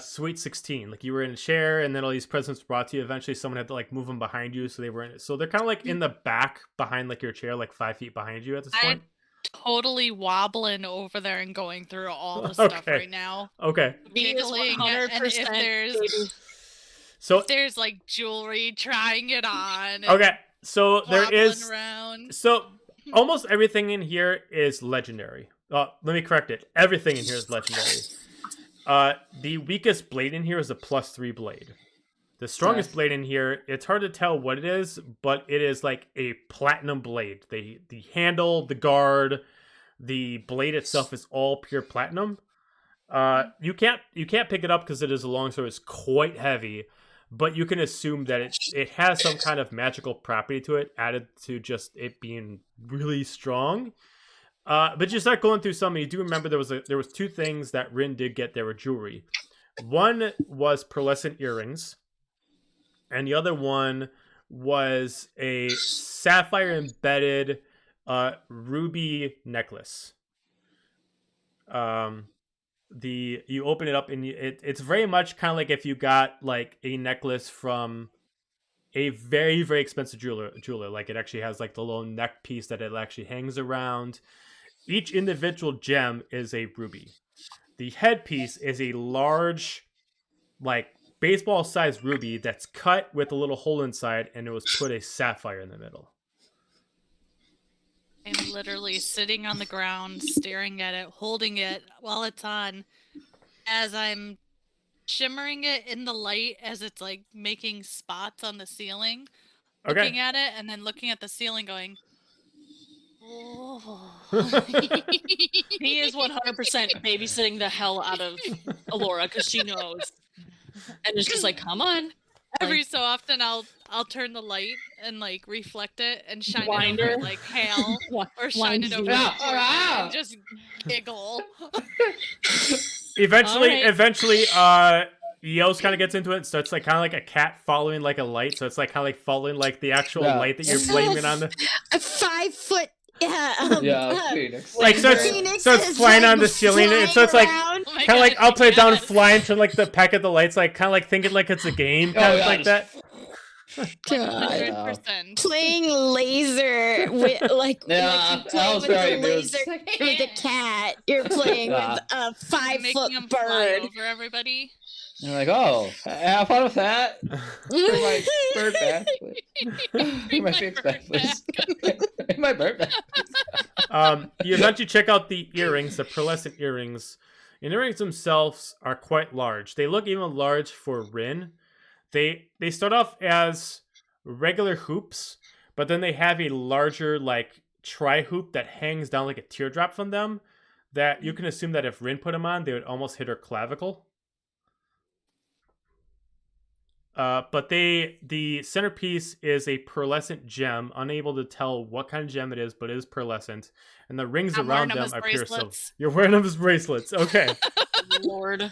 sweet 16, like you were in a chair and then all these presents were brought to you. Eventually someone had to like move them behind you, so they were in it. So they're kind of like in the back behind like your chair, like 5 feet behind you at this point. Totally wobbling over there and going through all the stuff right now. Okay. Giggling, and if there's like jewelry, trying it on. Okay. So there is around. So almost everything in here is legendary. Let me correct it. Everything in here is legendary. The weakest blade in here is a +3 blade. The strongest blade in here, it's hard to tell what it is, but it is like a platinum blade. The handle, the guard, the blade itself is all pure platinum. You can't pick it up because it is a long sword. It's quite heavy, but you can assume that it has some kind of magical property to it, added to just it being really strong. But you start going through some, and you do remember there was 2 things that Rin did get that were jewelry. One was pearlescent earrings, and the other one was a sapphire embedded ruby necklace. You open it up and it's very much kind of like if you got like a necklace from a very, very expensive jeweler. Like it actually has like the little neck piece that it actually hangs around. Each individual gem is a ruby. The headpiece is a large, like baseball-sized ruby that's cut with a little hole inside, and it was put a sapphire in the middle. I'm literally sitting on the ground, staring at it, holding it while it's on, as I'm shimmering it in the light as it's like making spots on the ceiling, looking at it, and then looking at the ceiling going, Oh. He is 100% babysitting the hell out of Alora because she knows, and it's just like, come on. Every Like- so often, I'll turn the light and like reflect it and shine Blind it over her. at, like Hal, or shine Blind it over you. at Ah, Corbin ah. and just giggle. Eventually, Alright. Eos kind of gets into it and starts like kind of like a cat following like a light. So it's like kind of like following like the actual Yeah. light that you're So blaming on the A 5 foot. Phoenix. like starts Phoenix starts is, flying like, on the ceiling. And so it's like around. Oh my kind of like God, upside down, yes. flying to like the peck of the lights, like kind of like thinking like it's a game, kind of like that. God. 100%. Playing laser with like Yeah, you that play was with very a new. laser with a cat. You're playing Yeah. with a Making 5 foot them fly bird. over everybody. They're like, oh, have fun with that. Bring my bird back, please. Bring my Phoenix back, please. Bring my bird back. You eventually check out the earrings, the pearlescent earrings. And the earrings themselves are quite large. They look even large for Rin. They start off as regular hoops, but then they have a larger like tri hoop that hangs down like a teardrop from them. That you can assume that if Rin put them on, they would almost hit her clavicle. But the centerpiece is a pearlescent gem, unable to tell what kind of gem it is, but it is pearlescent. And the rings I'm around wearing them them as are pure silver. bracelets. You're wearing them as bracelets. Okay. Lord.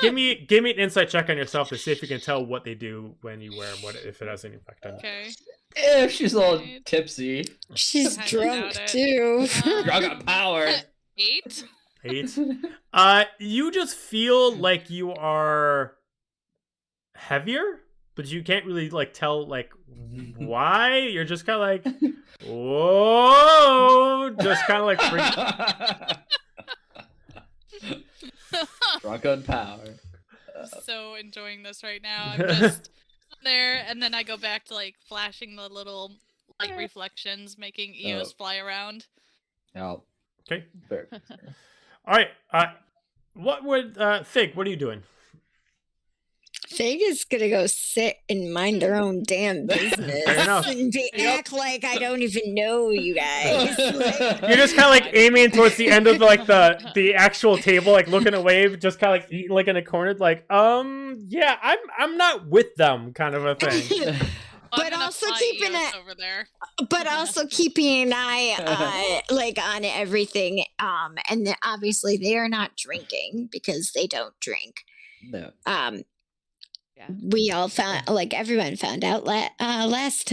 Give me an insight check on yourself to see if you can tell what they do when you wear them, what if it has any effect on you. Okay. If she's a little tipsy. She's I drunk doubt it. too. Drunk on power. 8? 8. You just feel like you are heavier, but you can't really like tell like why. You're just kind of like, whoa, just kind of like freak. Drunk on power. So enjoying this right now. I'm just there, and then I go back to like flashing the little light reflections, making Eos fly around. Oh, Okay. fair. All right. What would Fig? What are you doing? Fig is gonna go sit and mind their own damn business Fair enough. and act like I don't even know you guys. Like, You're just kind of like aiming towards the end of like the actual table, like looking away, just kind of like eating like in a corner, like yeah, I'm not with them, kind of a thing. I'm But gonna also fly keeping Eos it- over there. but also keeping an eye like on everything. And then obviously they are not drinking because they don't drink. No. Yeah. We all found, like everyone found out last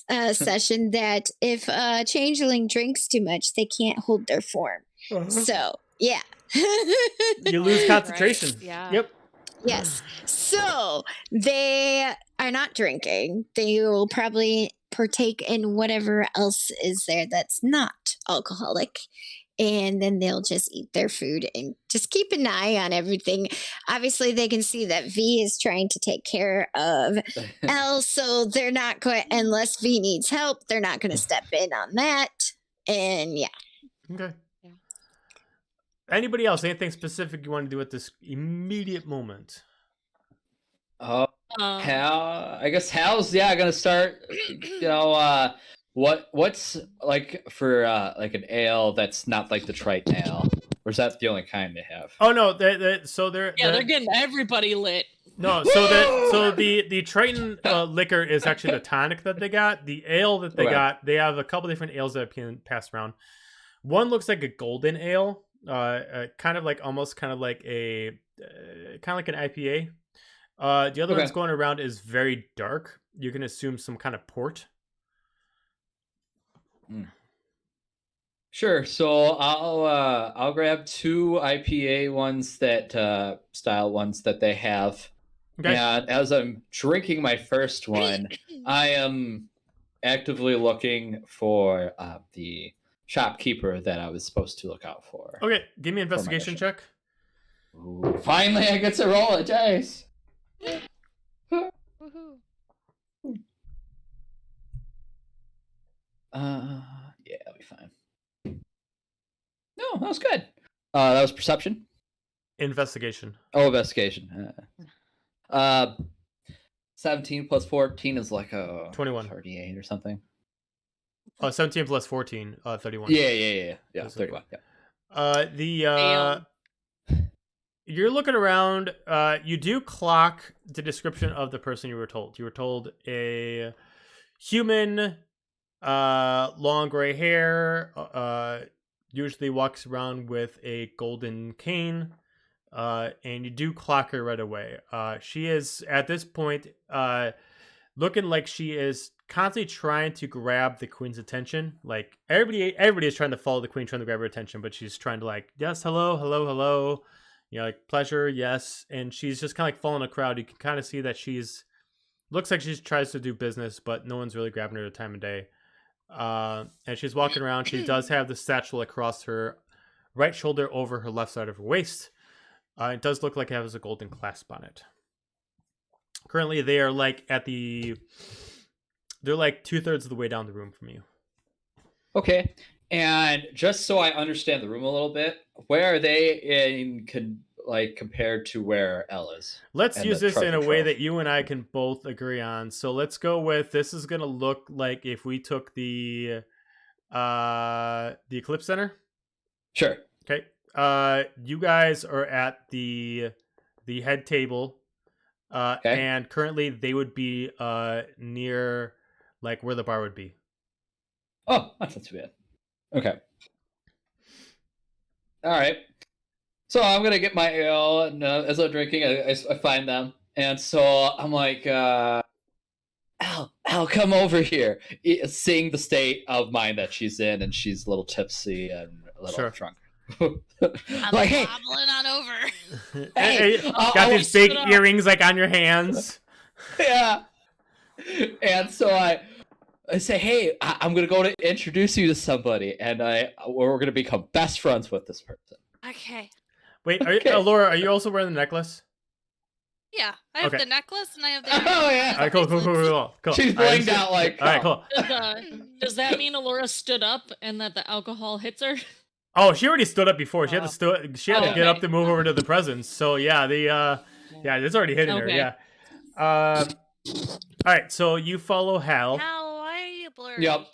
session that if changeling drinks too much, they can't hold their form. So yeah. You lose concentration. Right, yeah. Yep. Yes. So they are not drinking. They will probably partake in whatever else is there that's not alcoholic. And then they'll just eat their food and just keep an eye on everything. Obviously, they can see that V is trying to take care of L, so they're not going, unless V needs help, they're not going to step in on that. And yeah. Okay. Yeah. Anybody else? Anything specific you want to do at this immediate moment? Oh, Hal. I guess Hal's gonna start. What's like for like an ale that's not like the Triton ale, or is that the only kind they have? Oh no, so They're getting everybody lit. no, so the Triton liquor is actually the tonic that they got. The ale that they Okay. got, they have a couple different ales that have been passed around. One looks like a golden ale, kind of like almost kind of like a kind of like an IPA. The other Okay. one's going around is very dark. You can assume some kind of port. Sure. So I'll grab 2 IPA ones that style ones that they have. Okay. And as I'm drinking my first one, I am actively looking for the shopkeeper that I was supposed to look out for. Okay, give me an investigation mission. check. Ooh, finally, I get to roll a dice. Woohoo. Yeah, I'll be fine. No, that was good. That was perception. Investigation. Oh, investigation. 17 plus 14 is like a 21. 38 or something. 17 plus 14, 31. Yeah. That's 31. Yeah. You're looking around. You do clock the description of the person you were told. You were told a human, long gray hair, usually walks around with a golden cane, and you do clock her right away. She is at this point looking like she is constantly trying to grab the queen's attention. Like everybody is trying to follow the queen, trying to grab her attention, but she's trying to like, yes, hello. You know, like pleasure, yes. And she's just kind of like following a crowd. You can kind of see that looks like she tries to do business, but no one's really grabbing her at the time of day. And she's walking around. She does have the satchel across her right shoulder over her left side of her waist. It does look like it has a golden clasp on it. Currently, they are like they're like 2/3 of the way down the room from you. Okay. And just so I understand the room a little bit, where are they compared to where Elle is? Let's use this in a way trove? that you and I can both agree on. So let's go with, this is going to look like if we took the Eclipse Center. Sure. Okay. You guys are at the head table. Okay. And currently they would be near like where the bar would be. Oh, that's not too bad. Okay. All right. So I'm gonna get my ale, and as I'm drinking, I find them, and so I'm like, Al, come over here. Seeing the state of mind that she's in, and she's a little tipsy and a little drunk. I'm like, hey, wobbling on over. Hey, got these big earrings like on your hands. Yeah. And so I say, hey, I'm gonna go to introduce you to somebody, and we're gonna become best friends with this person. Okay. Wait, Okay. Laura, are you also wearing the necklace? Yeah, I have Okay. the necklace and I have the. Oh yeah. All right, cool. She's blinged out like. All right, cool. Does that mean Alora stood up and that the alcohol hits her? Oh, she already stood up before. She had to get up to move over to the presence. So yeah, it's already hitting her. Okay. Yeah. All right, so you follow Hal. Hal, why are you blurry? Yep.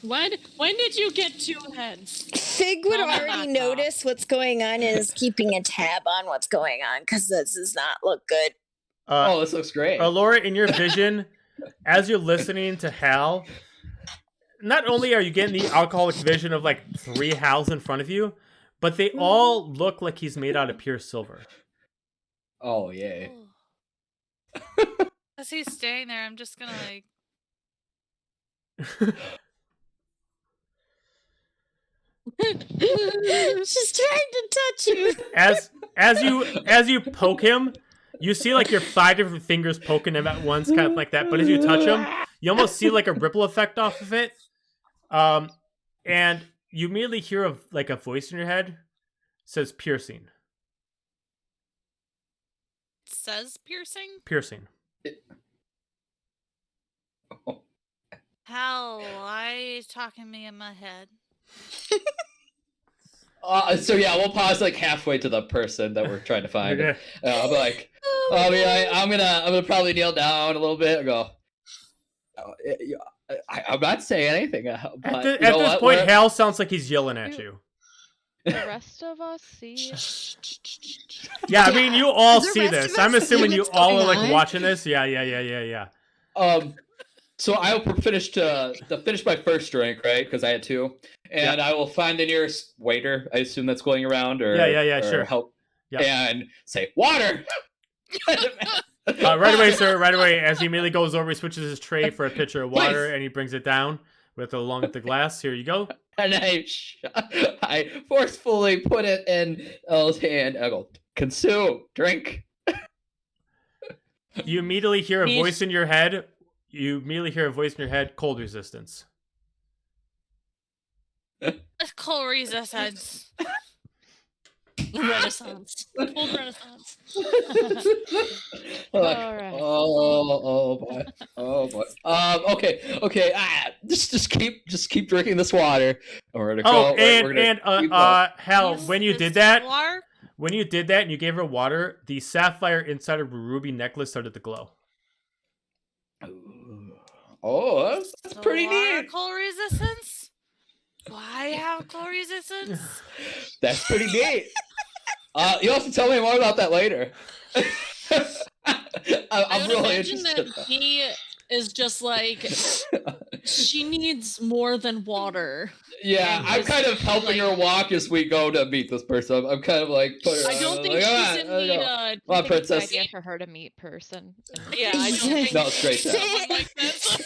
When did you get two heads? Fig would Oh, my already God. notice what's going on and is keeping a tab on what's going on because this does not look good. This looks great. Laura, in your vision, as you're listening to Hal, not only are you getting the alcoholic vision of like 3 Hals in front of you, but they all look like he's made out of pure silver. Oh yay. As he's staying there, I'm just gonna like. She's trying to touch you. As you poke him, you see like your 5 different fingers poking him at once, kind of like that. But as you touch him, you almost see like a ripple effect off of it. And you immediately hear a voice in your head. It says piercing. It says piercing? Piercing. Hal, why are you talking me in my head? So yeah, we'll pause like halfway to the person that we're trying to find. Okay. I'll be like, I'm gonna probably kneel down a little bit and go. I'm not saying anything. But At this point, Hal sounds like he's yelling at you. The rest of us see. Yeah, I mean, you all The see rest this. of I'm us see assuming you what's all are going like on. watching this. Yeah. So I will finish my first drink, right? Because I had 2, and I will find the nearest waiter. I assume that's going around, or Yeah, or sure. Help, Yeah. and say water. Right away, sir. Right away. As he immediately goes over, he switches his tray for a pitcher of water, and he brings it down along with the glass. Here you go. And I forcefully put it in Elle's hand. I go, consume, drink. You immediately hear a voice in your head. Cold resistance. Cold resistance. Renaissance. Old Renaissance. Alright. Oh boy. Okay. Just keep drinking this water. Or to Oh, go. Hal, Use when you this did that, water? and you gave her water, the sapphire inside of her ruby necklace started to glow. Oh, that's pretty neat. Cold resistance? Do I have cold resistance? That's pretty neat. You'll have to tell me more about that later. I I'm would really imagine interested. that he is just like, she needs more than water. Yeah, And I'm just, kind of helping her walk as we go to meet this person. I'm kind of like putting her I don't on, think like, she's "Come on, in let's go." the. Come on, I think it's a good princess. idea for her to meet person. Yeah, I don't think No, it's great. she's someone like this.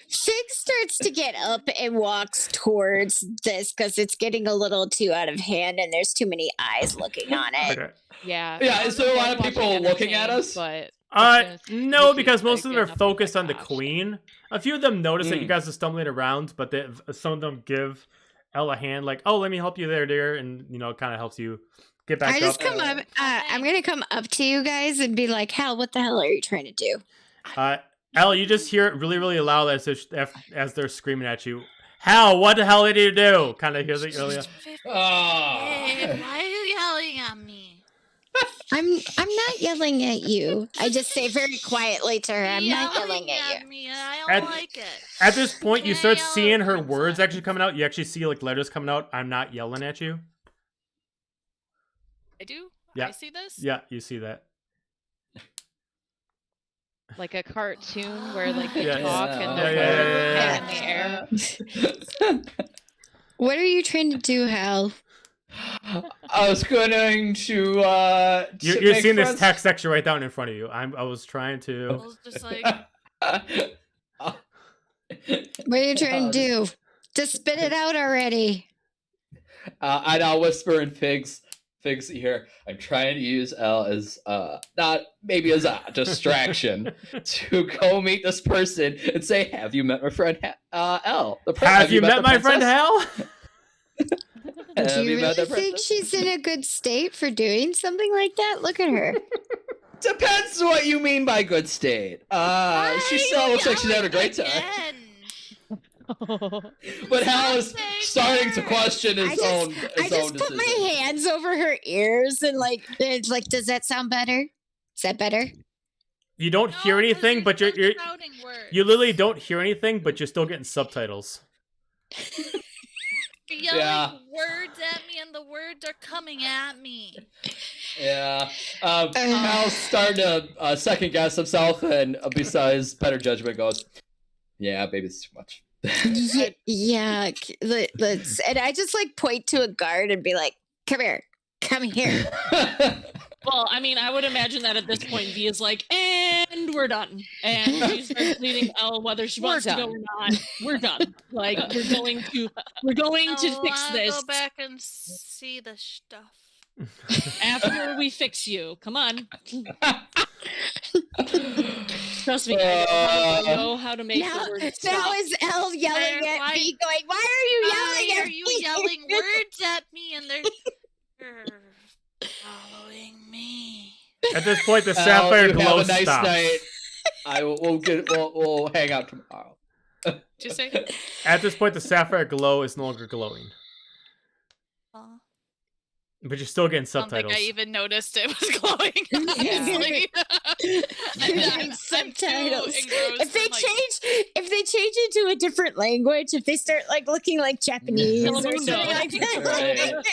Fig starts to get up and walks towards this because it's getting a little too out of hand and there's too many eyes looking on it. Okay. Yeah. Yeah, some is there a lot of watching people looking at entertained, us? But No, we because see, most of like, them are enough, focused like, on the gosh. queen. A few of them notice that you Mm. guys are stumbling around, but some of them give Elle a hand, like, "Oh, let me help you there, dear," and it kind of helps you get back I up. just come up. I'm gonna come up to you guys and be like, "Hal, what the hell are you trying to do?" Elle, you just hear it really, really loud as they're screaming at you. Hal, what the hell did you do? Kind of hears it earlier. Hey, Oh. why are you yelling at me? I'm not yelling at you. I just say very quietly to her, "I'm not yelling at you." me, and I don't At- like it. At this point, you Can't start yell seeing at her one words time. actually coming out. You actually see like letters coming out. I'm not yelling at you. I do? Yeah. I see this? Yeah, you see that. Like a cartoon where like they Yeah, talk yeah. and Yeah, the yeah, words yeah, hang in the air. What are you trying to do, Hal? I was going to. You're make seeing this friends. text section right down in front of you. I was trying I to. was just like, What are you trying to do? Just spit it out already. And I'll whisper in Fig's ear. I'm trying to use Elle as not maybe as a distraction to go meet this person and say, "Have you met my friend Elle? Have you met the my friend princess? Hal? Have Do you met really the think princess?" she's in a good state for doing something like that? Look at her. Depends what you mean by good state. She still looks like she's having a great time. Again. But Hal is Stop saying starting to words. question his I own just put decision. my hands over her ears and it's like, does that sound better? Is that better? You don't No, hear 'cause anything, but still you're shouting words. you literally don't hear anything, but you're still getting subtitles. You're yelling Yeah. words at me, and the words are coming at me. Yeah. Hal's starting to second guess himself, and besides better judgment goes, "Yeah, baby, it's too much." Yeah. Let's. And I just like point to a guard and be like, "Come here, come here." Well, I mean, I would imagine that at this point, V is like, and we're done. And she starts leading Elle whether she wants to go or not. We're done. Like, we're going to fix I'll this go back and see the stuff. after we fix you. Come on. Trust me, I know how to make Now, the word now stop. is Elle yelling Why- at me, going, "Why are you yelling Why at are you me?" yelling words at me, and they're following me? At this point, the Al, sapphire you glow have a nice stops. night. We'll hang out tomorrow. Did you say? At this point, the sapphire glow is no longer glowing, Aw. but you're still getting I don't think subtitles. I even noticed it was glowing. Honestly, I'm too Subtitles. engrossed If they in, like, change it to a different language, if they start like looking like Japanese or Telemundo. something like that,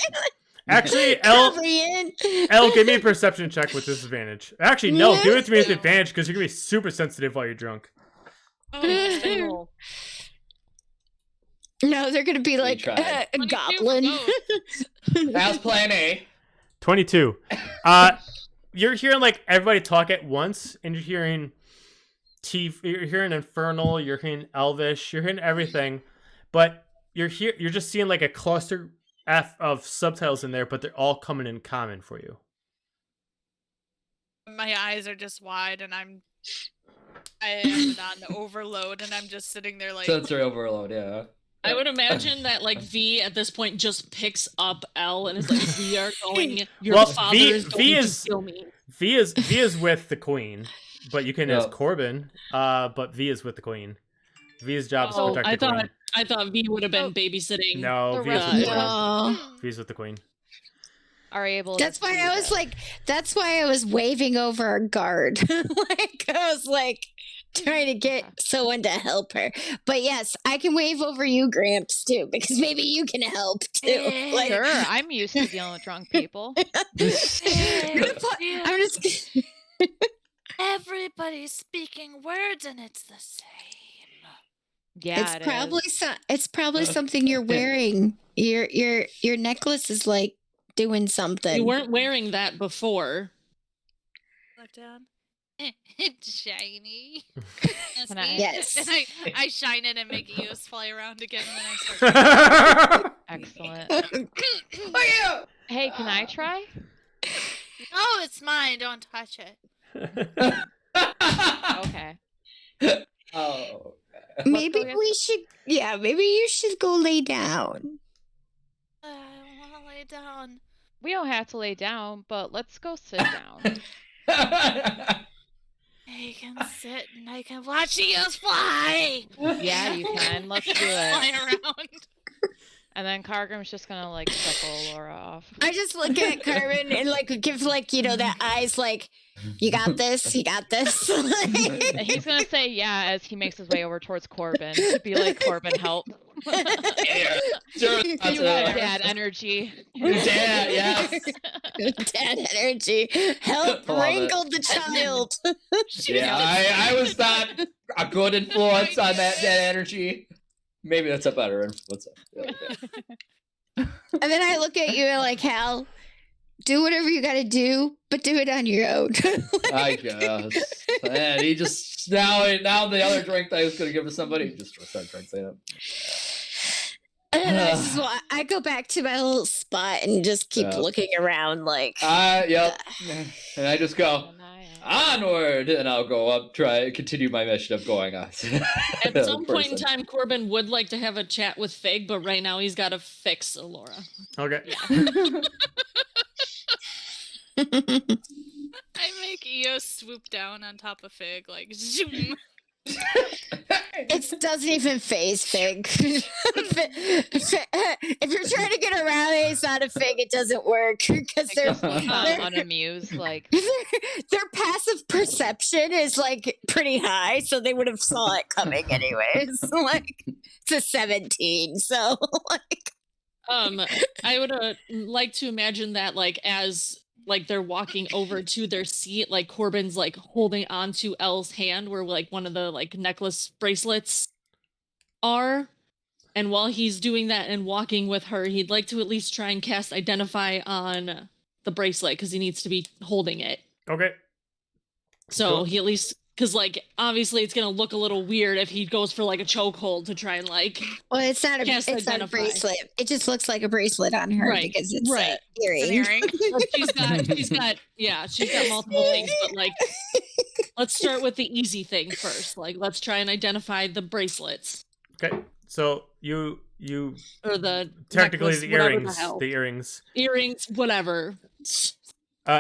Actually, Elle, Korean. Elle, give me a perception check with disadvantage. Actually, no, give it to me with advantage because you're gonna be super sensitive while you're drunk. Oh, spin roll. No, they're gonna be like tried. a 22 for goblin. both. How's plan A? 22. You're hearing like everybody talk at once, and you're hearing you're hearing Infernal, you're hearing Elvish, you're hearing everything, but you're just seeing like a cluster of subtitles in there, but they're all coming in common for you. My eyes are just wide, and I am on overload, and I'm just sitting there like. Sensory overload, yeah. I would imagine that like V at this point just picks up L and is like, "We are going. Your Well, father V- is V going is- to kill me." V is with the queen, but you can as Yeah. Corbin. But V is with the queen. V's job is to Oh, protect the queen. I thought V would have been Oh. babysitting. No, The V is with the rest- queen. No. V's with the queen. Are able. That's to why see I was that. like, that's why I was waving over a guard. Like I was like, trying to get someone to help her. But yes, I can wave over you, Gramps, too, because maybe you can help too. Like, Sure, I'm used to dealing with drunk people. I'm just. Everybody's speaking words and it's the same. Yeah, It's probably something you're wearing. Your necklace is like doing something. You weren't wearing that before. Look down. It's shiny. Can I- Yes. And I shine it and make Eos fly around again and then I start. Excellent. Oh, yeah! Hey, can I try? Oh, it's mine. Don't touch it. Okay. Oh. Maybe go get- we should. Yeah, maybe you should go lay down. I want to lay down. We don't have to lay down, but let's go sit down. I can sit and I can watch Eos fly. Yeah, you can. Let's do Fly it. around. And then Cargrim's just gonna like suckle Laura off. I just look at Carmen and like give like that eyes like, you got this, you got this. And he's gonna say yeah as he makes his way over towards Corbin to be like, Corbin, help. Yeah, sure, You have dad energy. Dad, yes. Dad energy. Help Love it. wrangle the child. Yeah, I was not a good influence on that energy. Maybe that's a better influence. Yeah. And then I look at you and like, Hal, do whatever you gotta do, but do it on your own. I guess. And he just now the other drink that I was gonna give to somebody he just started trying to say that. And I go back to my little spot and just keep Yeah. looking around like. Yep. And I just go onward, and I'll go up, continue my mission of going on. At some point in time, Corbin would like to have a chat with Fig, but right now he's got to fix Laura. Okay. I make Eos swoop down on top of Fig, like zoom. It doesn't even phase Fig. If you're trying to get around it, it's not a Fig. It doesn't work because they're unamused, like their passive perception is like pretty high, so they would have saw it coming anyways. Like it's a 17, so like. I would like to imagine that like as like they're walking over to their seat, like Corbin's like holding onto Elle's hand where like one of the like necklace bracelets are. And while he's doing that and walking with her, he'd like to at least try and cast Identify on the bracelet because he needs to be holding it. Okay. So Cool. he at least, because like obviously it's gonna look a little weird if he goes for like a chokehold to try and like. Well, it's not Cast a Identify. bracelet. It just looks like a bracelet on her Right, because it's right. an earring. It's an earring. But she's got multiple things, but like let's start with the easy thing first. Like let's try and identify the bracelets Okay. So you or the technically necklace, the whatever earrings, hell. the earrings. Earrings, whatever.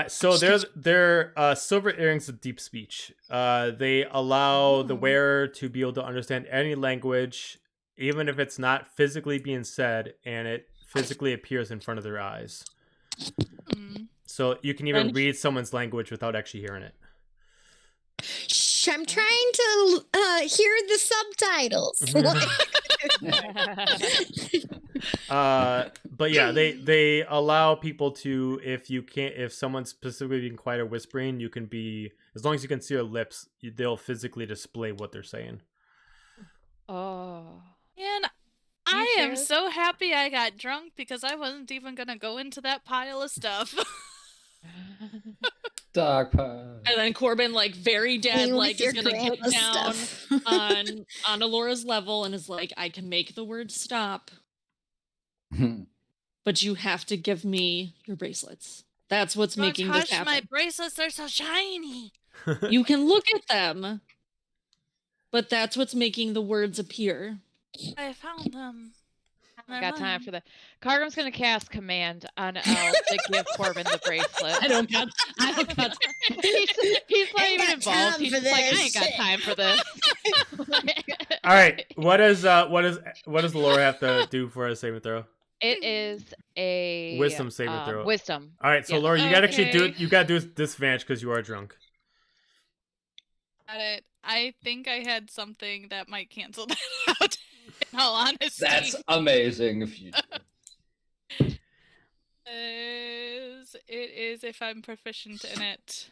So they're silver earrings of deep speech. They allow the wearer to be able to understand any language, even if it's not physically being said, and it physically appears in front of their eyes. Mm. So you can even And- read someone's language without actually hearing it. Shh, I'm trying to hear the subtitles. But yeah, they allow people to, if someone's specifically being quiet or whispering, you can be, as long as you can see their lips, they'll physically display what they're saying. oh. And I am care? so happy I got drunk because I wasn't even gonna go into that pile of stuff. Dog pile. And then Corbin, like very dead, You like with is your gonna get grandma down stuff. on Alora's level and is like, I can make the word stop, but you have to give me your bracelets. That's what's Don't making this touch happen. my bracelets, they're so shiny. You can look at them, but that's what's making the words appear. I found them. I got time for that. Cargrim's gonna cast command on Elle to give Corbin the bracelet. I don't got. He's not Ain't even got involved. time He's for just like, I this. ain't got time for this. All right, what does Laura have to do for a saving throw? It is a Wisdom saving throw. Wisdom. All right, so Yes. Laura, you gotta actually do Okay. it. You gotta do disadvantage because you are drunk. Got it. I think I had something that might cancel that out. In all honesty, That's amazing. If you it is if I'm proficient in it.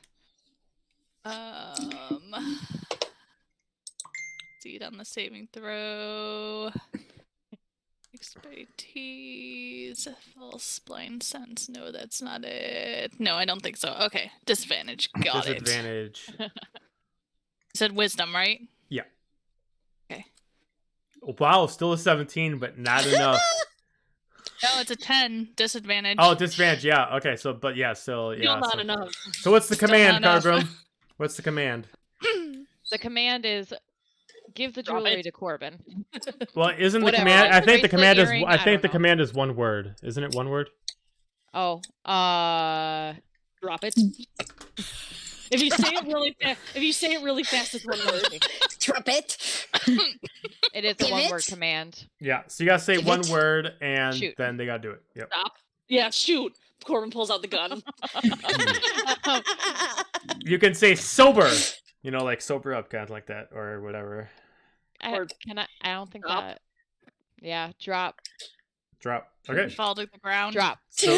Succeed on the saving throw. Expertise, false blind sense. No, that's not it. No, I don't think so. Okay, disadvantage. Got it. Disadvantage. You said wisdom, right? Yeah. Okay. Wow, still a 17, but not enough. No, it's a 10. Disadvantage. Oh, disadvantage. Yeah. Okay. So, but yeah. Still, Still yeah. not So, enough. so what's the Still command, not enough. Cargrim? What's the command? The command is give the Drop jewelry it. to Corbin. Well, isn't the Whatever. command? I think the Bracelet, command is. earring, I I think don't the know. command is one word. Isn't it one word? Oh, Drop it. If you say it really fast, it's one word. Drop it. it is a Give one-word it. command. Yeah. So you gotta say Give one it. word, and Shoot. then they gotta do it. Yep. Stop. Yeah, shoot. Corbin pulls out the gun. You can say sober. You know, like sober up, kind of like that, or whatever. I don't think Drop. that. Yeah, drop. Drop. Okay. Fall to the ground. Drop. So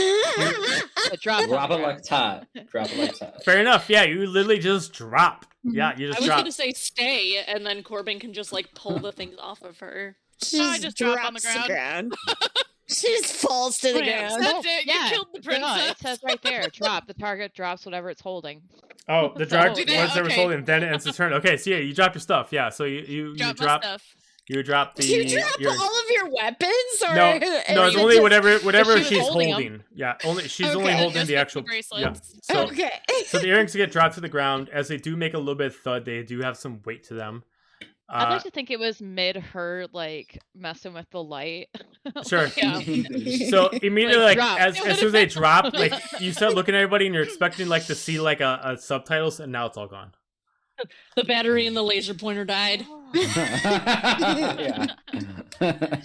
But drop. drop it like it's hot. Drop it like it's hot. fair enough. Yeah, you literally just drop. Yeah, you I just was drop. gonna say stay, and then Corbin can just like pull the things off of her. She I just drop on the drops ground. She just falls to the Brilliant. ground. That's it. You Yeah, killed the No, princess. it says right there. Drop. The target drops whatever it's holding. Oh, the drop. So- Once there was Okay. holding, then it ends the turn. Okay, so yeah, you drop your stuff. Yeah, so you Drop my drop stuff. you drop the. Do you drop earrings. all of your weapons, or No, no, it's you only just- whatever She was she's holding 'em. holding. Yeah, she's only Okay. holding Just the like actual. bracelets. Yeah. So Okay. so the earrings get dropped to the ground as they do make a little bit of thud. They do have some weight to them. I'd like to think it was mid her like messing with the light. Sure. Yeah. So immediately, like drop. as soon as they drop, like you start looking at everybody and you're expecting like to see like a subtitles, and now it's all gone. The battery and the laser pointer died. yeah. Can't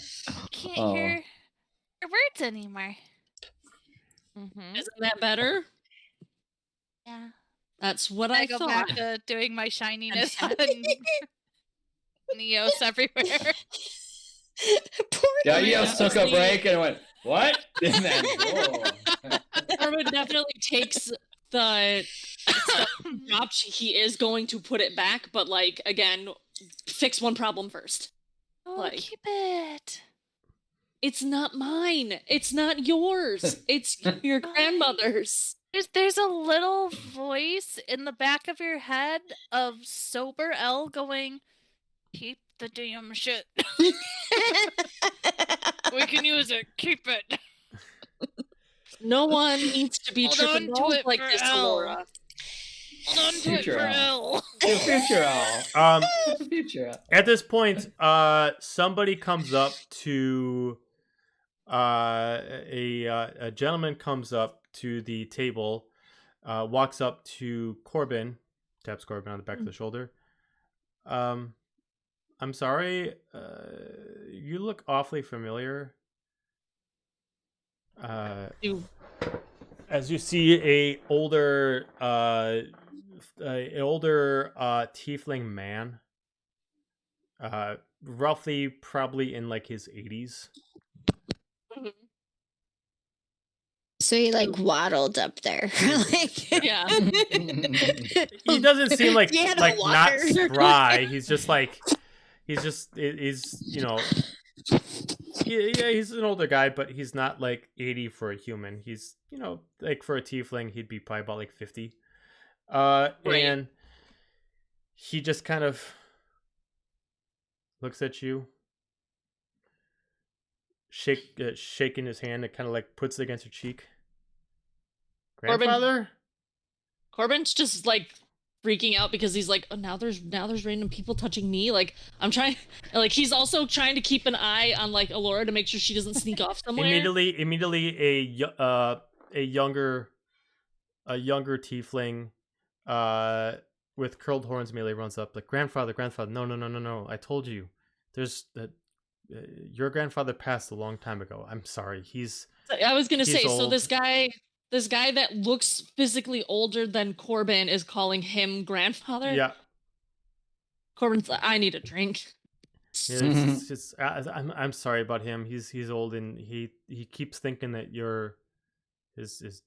Oh. hear your words anymore. Mhm. Isn't that better? Yeah. That's what I I go thought. back to doing my shininess and Neos everywhere. Poor Yeah, Neos. Eos took a break and went, what? And then, whoa. Corbin definitely takes the stuff he dropped. He is going to put it back, but like again, fix one problem first. Oh, Like- keep it. It's not mine. It's not yours. It's your grandmother's. There's a little voice in the back of your head of sober L going, keep the damn shit. We can use it. Keep it. No one needs to be Hold tripping on to balls it like for this, L. Laura. Hold on to it Future for L. L. Future all. Future all. At this point, somebody comes up to a gentleman comes up to the table, walks up to Corbin, taps Corbin on the back of the shoulder. I'm sorry, you look awfully familiar. As you see a older tiefling man, roughly probably in like his 80s. So he like waddled up there. Like, Yeah. He doesn't seem like You had a not walker. spry. He's you know, yeah, he's an older guy, but he's not like 80 for a human. He's, you know, like for a tiefling, he'd be probably about like 50. And he just kind of looks at you, shaking his hand, and kind of like puts it against your cheek. Corbin- Grandfather? Corbin's just like freaking out because he's like, oh, now there's random people touching me. Like I'm trying, like he's also trying to keep an eye on like Alora to make sure she doesn't sneak off somewhere. Immediately, a younger tiefling, with curled horns, melee runs up like, grandfather, no, I told you, there's your grandfather passed a long time ago. I'm sorry. I was gonna he's say, so old. this guy that looks physically older than Corbin is calling him grandfather. Yeah. Corbin's like, I need a drink. Yeah, it's just, I'm sorry about him. He's old and he keeps thinking that you're his.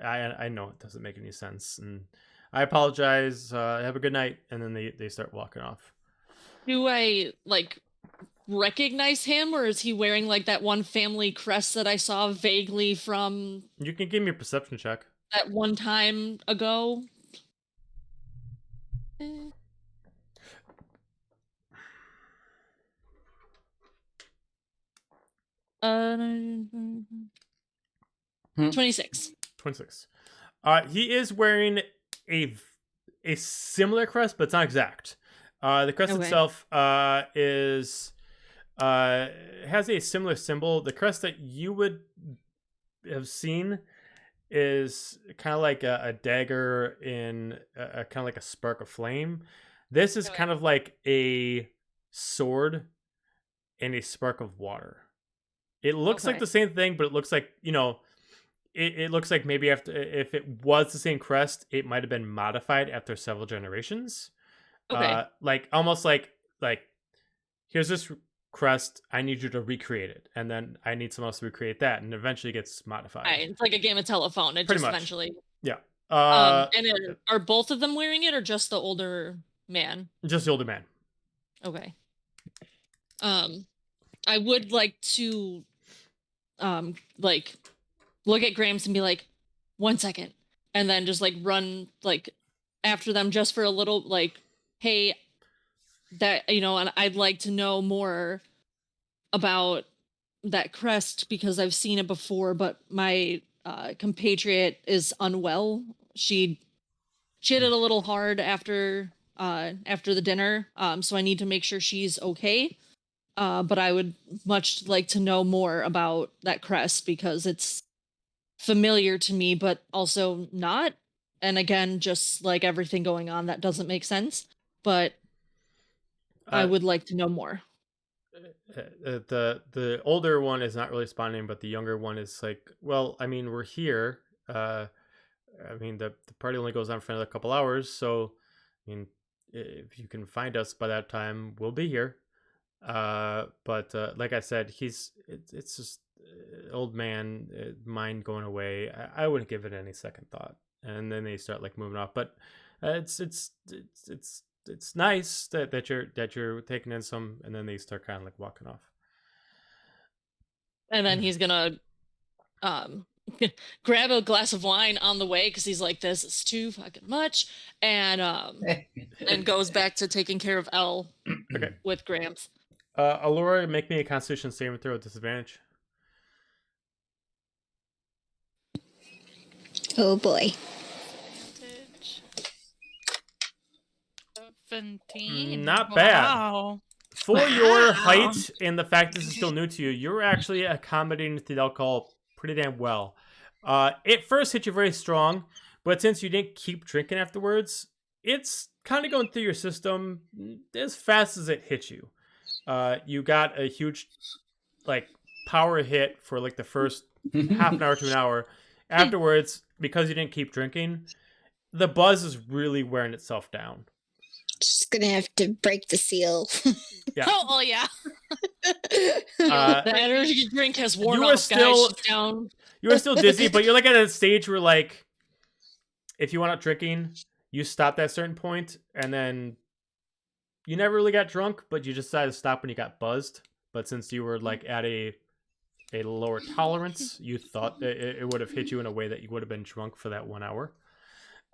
I know it doesn't make any sense, and I apologize. Have a good night. And then they start walking off. Do I like recognize him, or is he wearing like that one family crest that I saw vaguely from You can give me a perception check. that one time ago? Uh, 26. 26. He is wearing a similar crest, but it's not exact. The crest itself is has a similar symbol. The crest that you would have seen is kind of like a dagger in a kind of like a spark of flame. This is kind of like a sword and a spark of water. It looks like the same thing, but it looks like, it looks like maybe after, if it was the same crest, it might have been modified after several generations. Like almost like here's this crest, I need you to recreate it, and then I need someone else to recreate that, and eventually it gets modified. Right, it's like a game of telephone. It Pretty just much. eventually. Yeah. And are both of them wearing it, or just the older man? Just the older man. Okay. I would like to, like, look at Grams and be like, 1 second, and then just like run like after them just for a little, like, hey, that, and I'd like to know more about that crest because I've seen it before, but my compatriot is unwell. She hit it a little hard after the dinner, so I need to make sure she's okay. But I would much like to know more about that crest because it's familiar to me, but also not. And again, just like everything going on, that doesn't make sense. But I would like to know more. The older one is not really responding, but the younger one is like, well, I mean, we're here. I mean, the party only goes on for another couple hours, so I mean, if you can find us by that time, we'll be here. But like I said, it's just old man, mind going away. I wouldn't give it any second thought. And then they start like moving off. But it's nice that you're taking in some, and then they start kind of like walking off. And then he's gonna grab a glass of wine on the way because he's like, this is too fucking much, and goes back to taking care of Elle. Okay. With Grams. Allura, make me a Constitution saving throw at disadvantage. Oh boy. 17. Not bad. Wow. For your height and the fact this is still new to you, you're actually accommodating to the alcohol pretty damn well. It first hit you very strong, but since you didn't keep drinking afterwards, it's kind of going through your system as fast as it hit you. You got a huge, like, power hit for like the first half an hour to an hour. Afterwards, because you didn't keep drinking, the buzz is really wearing itself down. Just gonna have to break the seal. Yeah. Oh yeah. The energy drink has worn you are off, still guys. She's down. You are still dizzy, but you're like at a stage where, like, if you went out drinking, you stopped at a certain point, and then you never really got drunk, but you just decided to stop when you got buzzed. But since you were like at a lower tolerance, you thought that it would have hit you in a way that you would have been drunk for that 1 hour.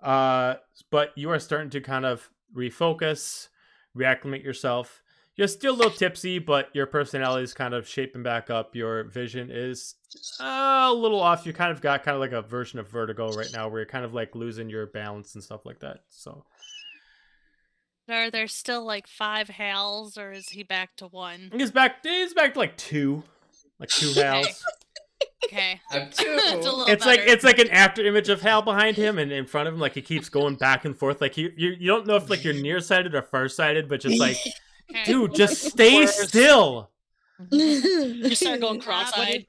But you are starting to kind of refocus, reacclimate yourself. You're still a little tipsy, but your personality is kind of shaping back up. Your vision is a little off. You kind of got kind of like a version of vertigo right now, where you're kind of like losing your balance and stuff like that. So, Are there still like 5 Hals, or is he back to 1? he's back to like 2 Hals. Okay. I'm two. That's a little It's better. like an after image of Hal behind him, and in front of him, like he keeps going back and forth. Like you don't know if like you're nearsighted or farsighted, but just like, Okay. dude, just stay still. You start going cross-eyed.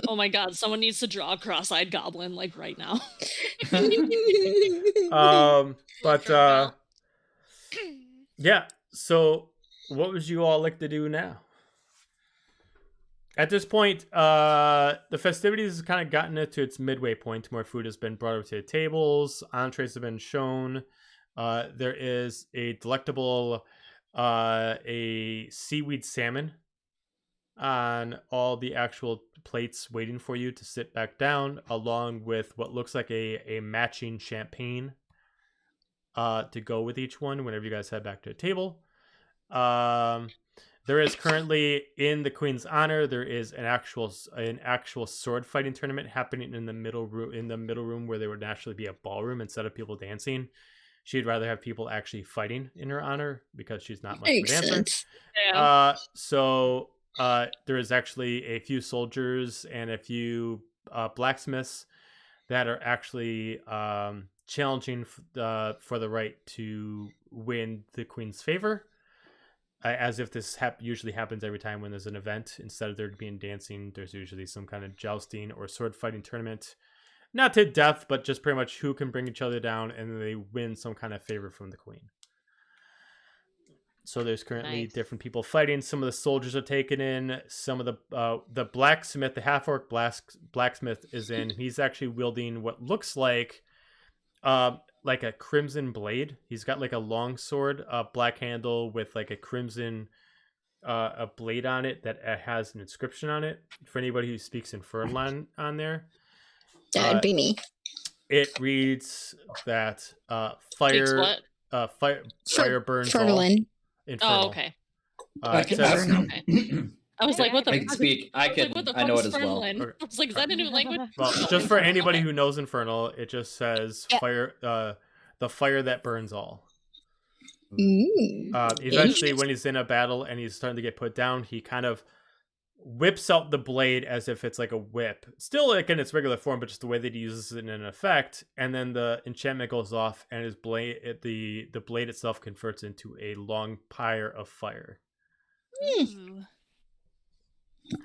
Oh my god, someone needs to draw a cross-eyed goblin like right now. But yeah. So, what would you all like to do now? At this point, the festivities has kind of gotten it to its midway point. More food has been brought over to the tables. Entrees have been shown. There is a delectable a seaweed salmon on all the actual plates waiting for you to sit back down, along with what looks like a matching champagne to go with each one whenever you guys head back to the table. There is currently, in the Queen's honor, there is an actual sword fighting tournament happening in the middle room where there would naturally be a ballroom instead of people dancing. She'd rather have people actually fighting in her honor because she's not much of a dancer. Yeah. So there is actually a few soldiers and a few blacksmiths that are actually challenging for the right to win the Queen's favor. As if this usually happens every time when there's an event. Instead of there being dancing, there's usually some kind of jousting or sword fighting tournament. Not to death, but just pretty much who can bring each other down, and then they win some kind of favor from the Queen. So there's currently different people fighting. Some of the soldiers are taken in. Some of the blacksmith, the half-orc blacksmith is in. He's actually wielding what looks like a crimson blade. He's got like a long sword, black handle with like a crimson a blade on it that has an inscription on it. For anybody who speaks Infernal on there, that would be me. It reads that fire burns all. Infernal. Infernal. Oh, okay. Okay. I was like, what the I can speak. I know it as well. Okay. I was like, is that a new language? Well, just for anybody who knows Infernal, it just says fire. The fire that burns all. Eventually, when he's in a battle and he's starting to get put down, he kind of whips out the blade as if it's like a whip, still like in its regular form, but just the way that he uses it in an effect. And then the enchantment goes off, and his blade, the blade itself, converts into a long pyre of fire. Ooh.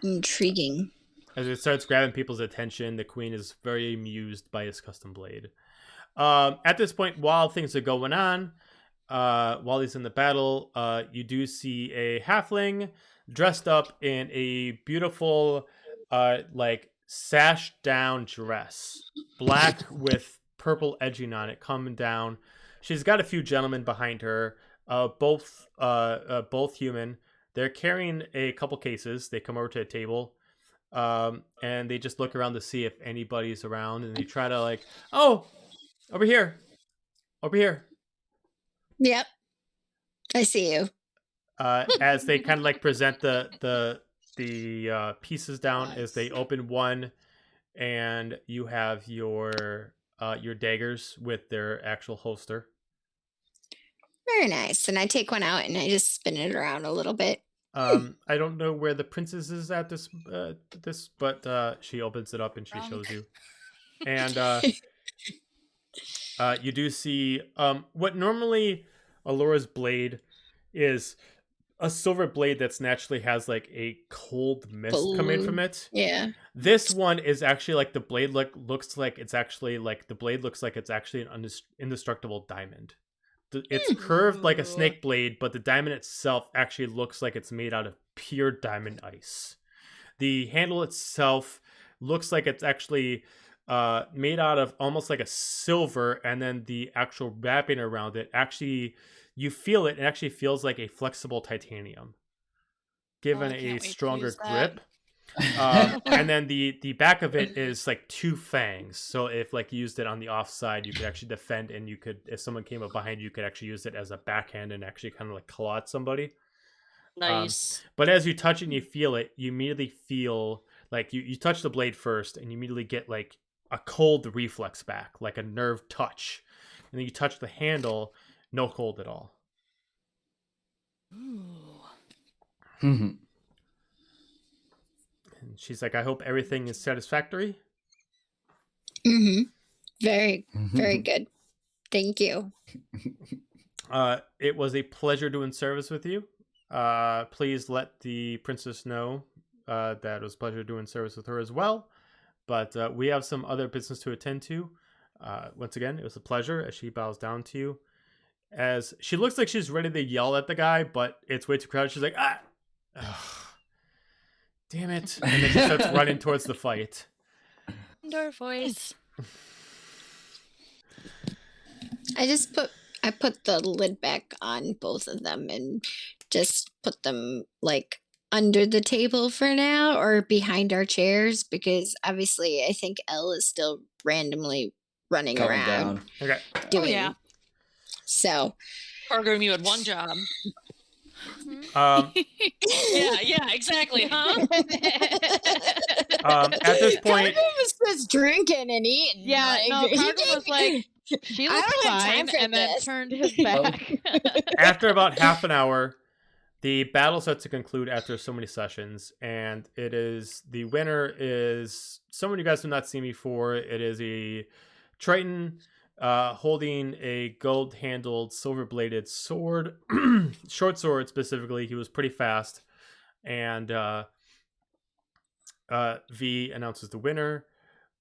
Intriguing. As it starts grabbing people's attention, the Queen is very amused by his custom blade. At this point, while things are going on, while he's in the battle, you do see a halfling dressed up in a beautiful, like sash down dress, black with purple edging on it, coming down. She's got a few gentlemen behind her, both human. They're carrying a couple cases. They come over to a table, and they just look around to see if anybody's around, and they try to like, oh, over here. Yep, I see you. As they kind of like present the pieces down, as they open one, and you have your daggers with their actual holster. Very nice. And I take one out and I just spin it around a little bit. I don't know where the princess is at this, but she opens it up and she shows you, and you do see what normally Alora's blade is a silver blade that's naturally has like a cold mist coming from it. Yeah. This one is actually like the blade looks like it's actually an indestructible diamond. It's curved like a snake blade, but the diamond itself actually looks like it's made out of pure diamond ice. The handle itself looks like it's actually made out of almost like a silver, and then the actual wrapping around it, actually, you feel it actually feels like a flexible titanium, given a stronger grip. And then the back of it is like two fangs, so if like you used it on the offside, you could actually defend, and you could, if someone came up behind you, could actually use it as a backhand and actually kind of like claw at somebody. Nice. But as you touch it and you feel it, you immediately feel like you touch the blade first, and you immediately get like a cold reflex back, like a nerve touch, and then you touch the handle, no cold at all. Mhm. And she's like, I hope everything is satisfactory. Mm-hmm. Very, very good. Thank you. It was a pleasure doing service with you. Please let the princess know that it was a pleasure doing service with her as well. But we have some other business to attend to. Once again, it was a pleasure as she bows down to you. As she looks like she's ready to yell at the guy, but it's way too crowded. She's like, ah! Ugh, damn it. And then she starts running towards the fight. Door voice. I put the lid back on both of them and just put them like under the table for now or behind our chairs because obviously I think Elle is still randomly running Coming around down. Okay. doing. yeah. So Cargrim, you had one job. Um, Yeah, exactly, huh? at this point, Cargrim was just drinking and eating. Yeah, like, no, he Cargrim was like, she I looks don't have time fine, for and then this. turned his back. after about half an hour, the battle starts to conclude after so many sessions, and it is the winner is someone you guys have not seen before. It is a Triton holding a gold-handled, silver-bladed sword, short sword specifically. He was pretty fast, and V announces the winner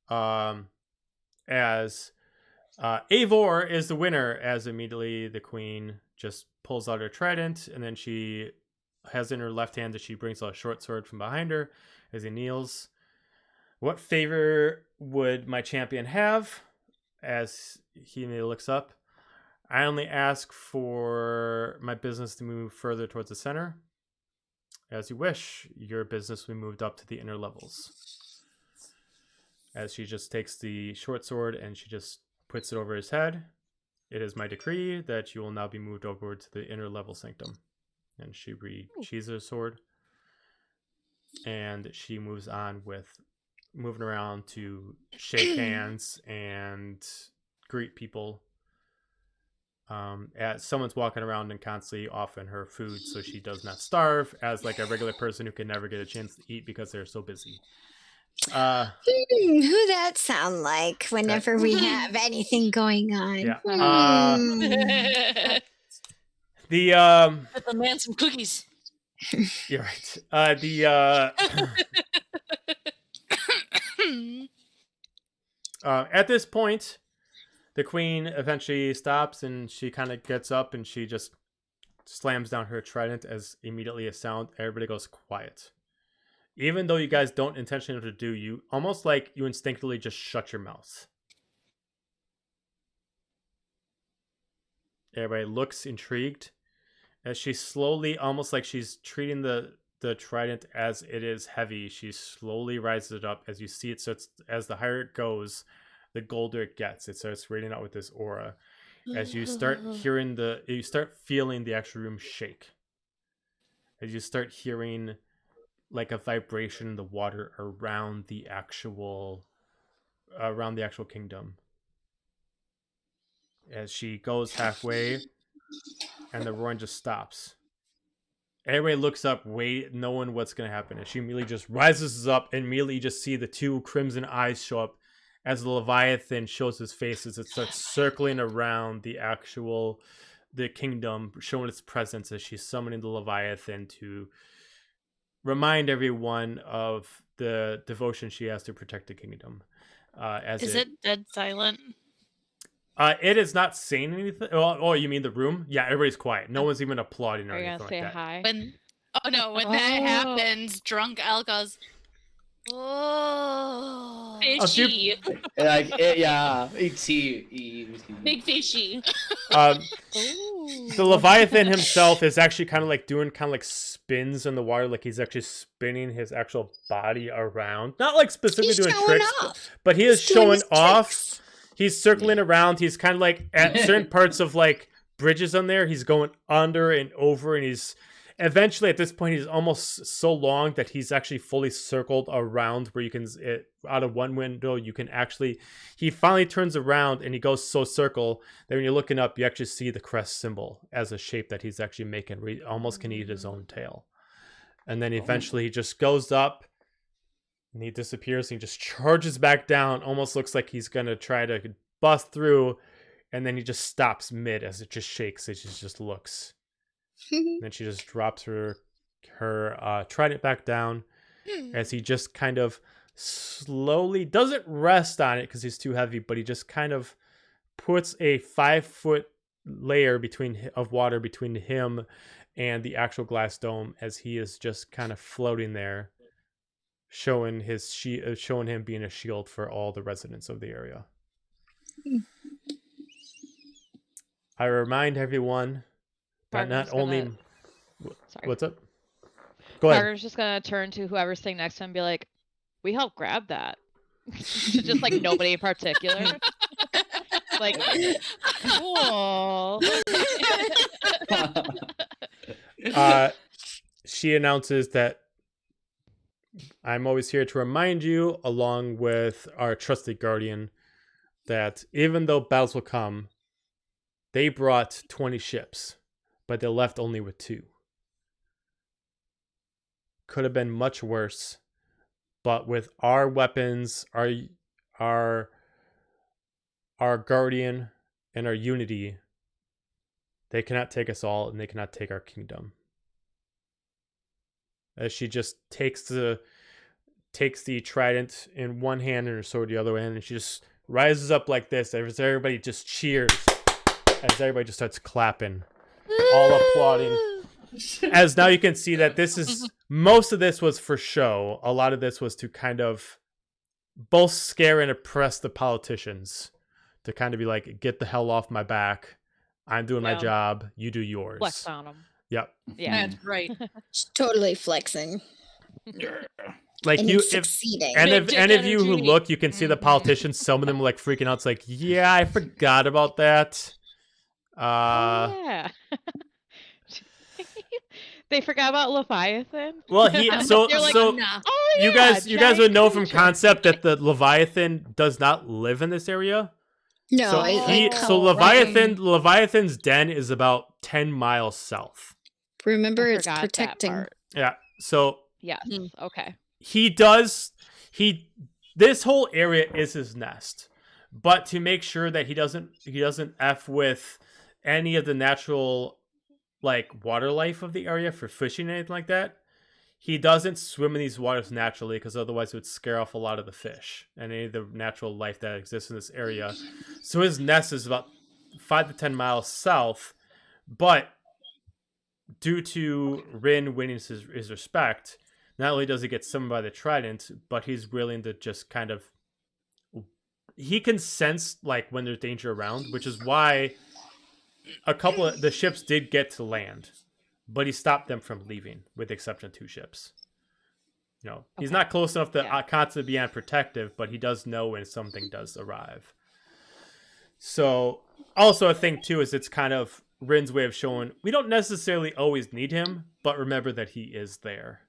as Eivor is the winner. As immediately the queen just pulls out her trident, and then she has in her left hand that she brings out a short sword from behind her as he kneels. What favor would my champion have? As he immediately looks up, I only ask for my business to move further towards the center. As you wish, your business will be moved up to the inner levels. As she just takes the short sword and she just puts it over his head. It is my decree that you will now be moved over to the inner level sanctum. And she sheathes her sword. And she moves on with moving around to shake hands and greet people. As someone's walking around and constantly offering her food so she does not starve, as like a regular person who can never get a chance to eat because they're so busy. Who that sound like whenever we have anything going on? Yeah. Get the man some cookies. You're right. At this point, the queen eventually stops and she kind of gets up and she just slams down her trident as immediately a sound. Everybody goes quiet. Even though you guys don't intentionally know what to do, you almost like you instinctively just shut your mouth. Everybody looks intrigued as she slowly, almost like she's treating the trident as it is heavy. She slowly rises it up as you see it. So it's, as the higher it goes, the golder it gets. It starts radiating out with this aura. As you start hearing you start feeling the actual room shake. As you start hearing like a vibration in the water around the actual kingdom. As she goes halfway and the roaring just stops. Everybody looks up, knowing what's going to happen. And she immediately just rises up and immediately just see the two crimson eyes show up as the Leviathan shows his face as it starts circling around the kingdom, showing its presence as she's summoning the Leviathan to remind everyone of the devotion she has to protect the kingdom. Is it dead silent? It is not saying anything. Oh, you mean the room? Yeah, everybody's quiet. No one's even applauding or Are you anything gonna say like that. hi? When that happens, drunk Al goes, "Oh, Fishy. Big fishy. The Leviathan himself is actually kind of like doing kind of like spins in the water, like he's actually spinning his actual body around. Not like specifically doing tricks, but he is showing off. He's circling around. He's kind of like at certain parts of like bridges on there. He's going under and over, and he's eventually at this point he's almost so long that he's actually fully circled around where you can out of one window you can actually. He finally turns around and he goes so circle that when you're looking up you actually see the crest symbol as a shape that he's actually making. Where he almost can eat his own tail, and then eventually he just goes up. And he disappears and he just charges back down. Almost looks like he's going to try to bust through. And then he just stops mid as it just shakes. It just looks. And then she just drops her trident back down. as he just kind of slowly doesn't rest on it because he's too heavy, but he just kind of puts a 5-foot layer of water between him and the actual glass dome as he is just kind of floating there, showing him being a shield for all the residents of the area. I remind everyone that not only Sorry. what's up? Go ahead. Carter's just gonna turn to whoever's sitting next to him and be like, "We helped grab that." Just like nobody in particular. Like, cool. She announces that I'm always here to remind you, along with our trusted guardian, that even though battles will come, they brought 20 ships, but they left only with 2. Could have been much worse, but with our weapons, our guardian, and our unity, they cannot take us all, and they cannot take our kingdom. As she just takes the trident in one hand and her sword the other hand, and she just rises up like this as everybody just cheers, as everybody just starts clapping, all applauding. As now you can see that most of this was for show. A lot of this was to kind of both scare and impress the politicians, to kind of be like, get the hell off my back. I'm doing my job. You do yours. Flex on them. Yep. Yeah, that's right. Totally flexing. Like and you, succeeding. if any of you who look, you can see the politicians. Some of them like freaking out. It's like, yeah, I forgot about that. Yeah. They forgot about Leviathan. Well, They're like, so nah. oh, you yeah, guys would know from creature. concept that the Leviathan does not live in this area. No, So Leviathan's den is about 10 miles south. Remember, I it's forgot that protecting. part. Yeah. So Yes. Okay. this whole area is his nest. But to make sure that he doesn't F with any of the natural like water life of the area for fishing or anything like that, he doesn't swim in these waters naturally, because otherwise it would scare off a lot of the fish and any of the natural life that exists in this area. So his nest is about 5 to 10 miles south, but due to Rin winning his respect, not only does he get summoned by the trident, but he's willing to just kind of, he can sense like when there's danger around, which is why a couple of the ships did get to land, but he stopped them from leaving, with the exception of 2 ships. You know, he's not close enough to constantly be unprotective, but he does know when something does arrive. So, also a thing too is it's kind of Rin's way of showing we don't necessarily always need him, but remember that he is there.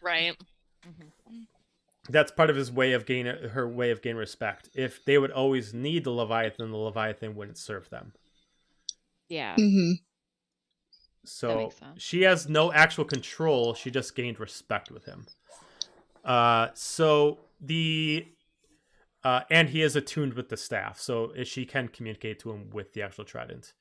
Right. Mm-hmm. That's part of her way of gaining respect. If they would always need the Leviathan wouldn't serve them. Yeah. Mm-hmm. So she has no actual control. She just gained respect with him. And he is attuned with the staff, so she can communicate to him with the actual trident.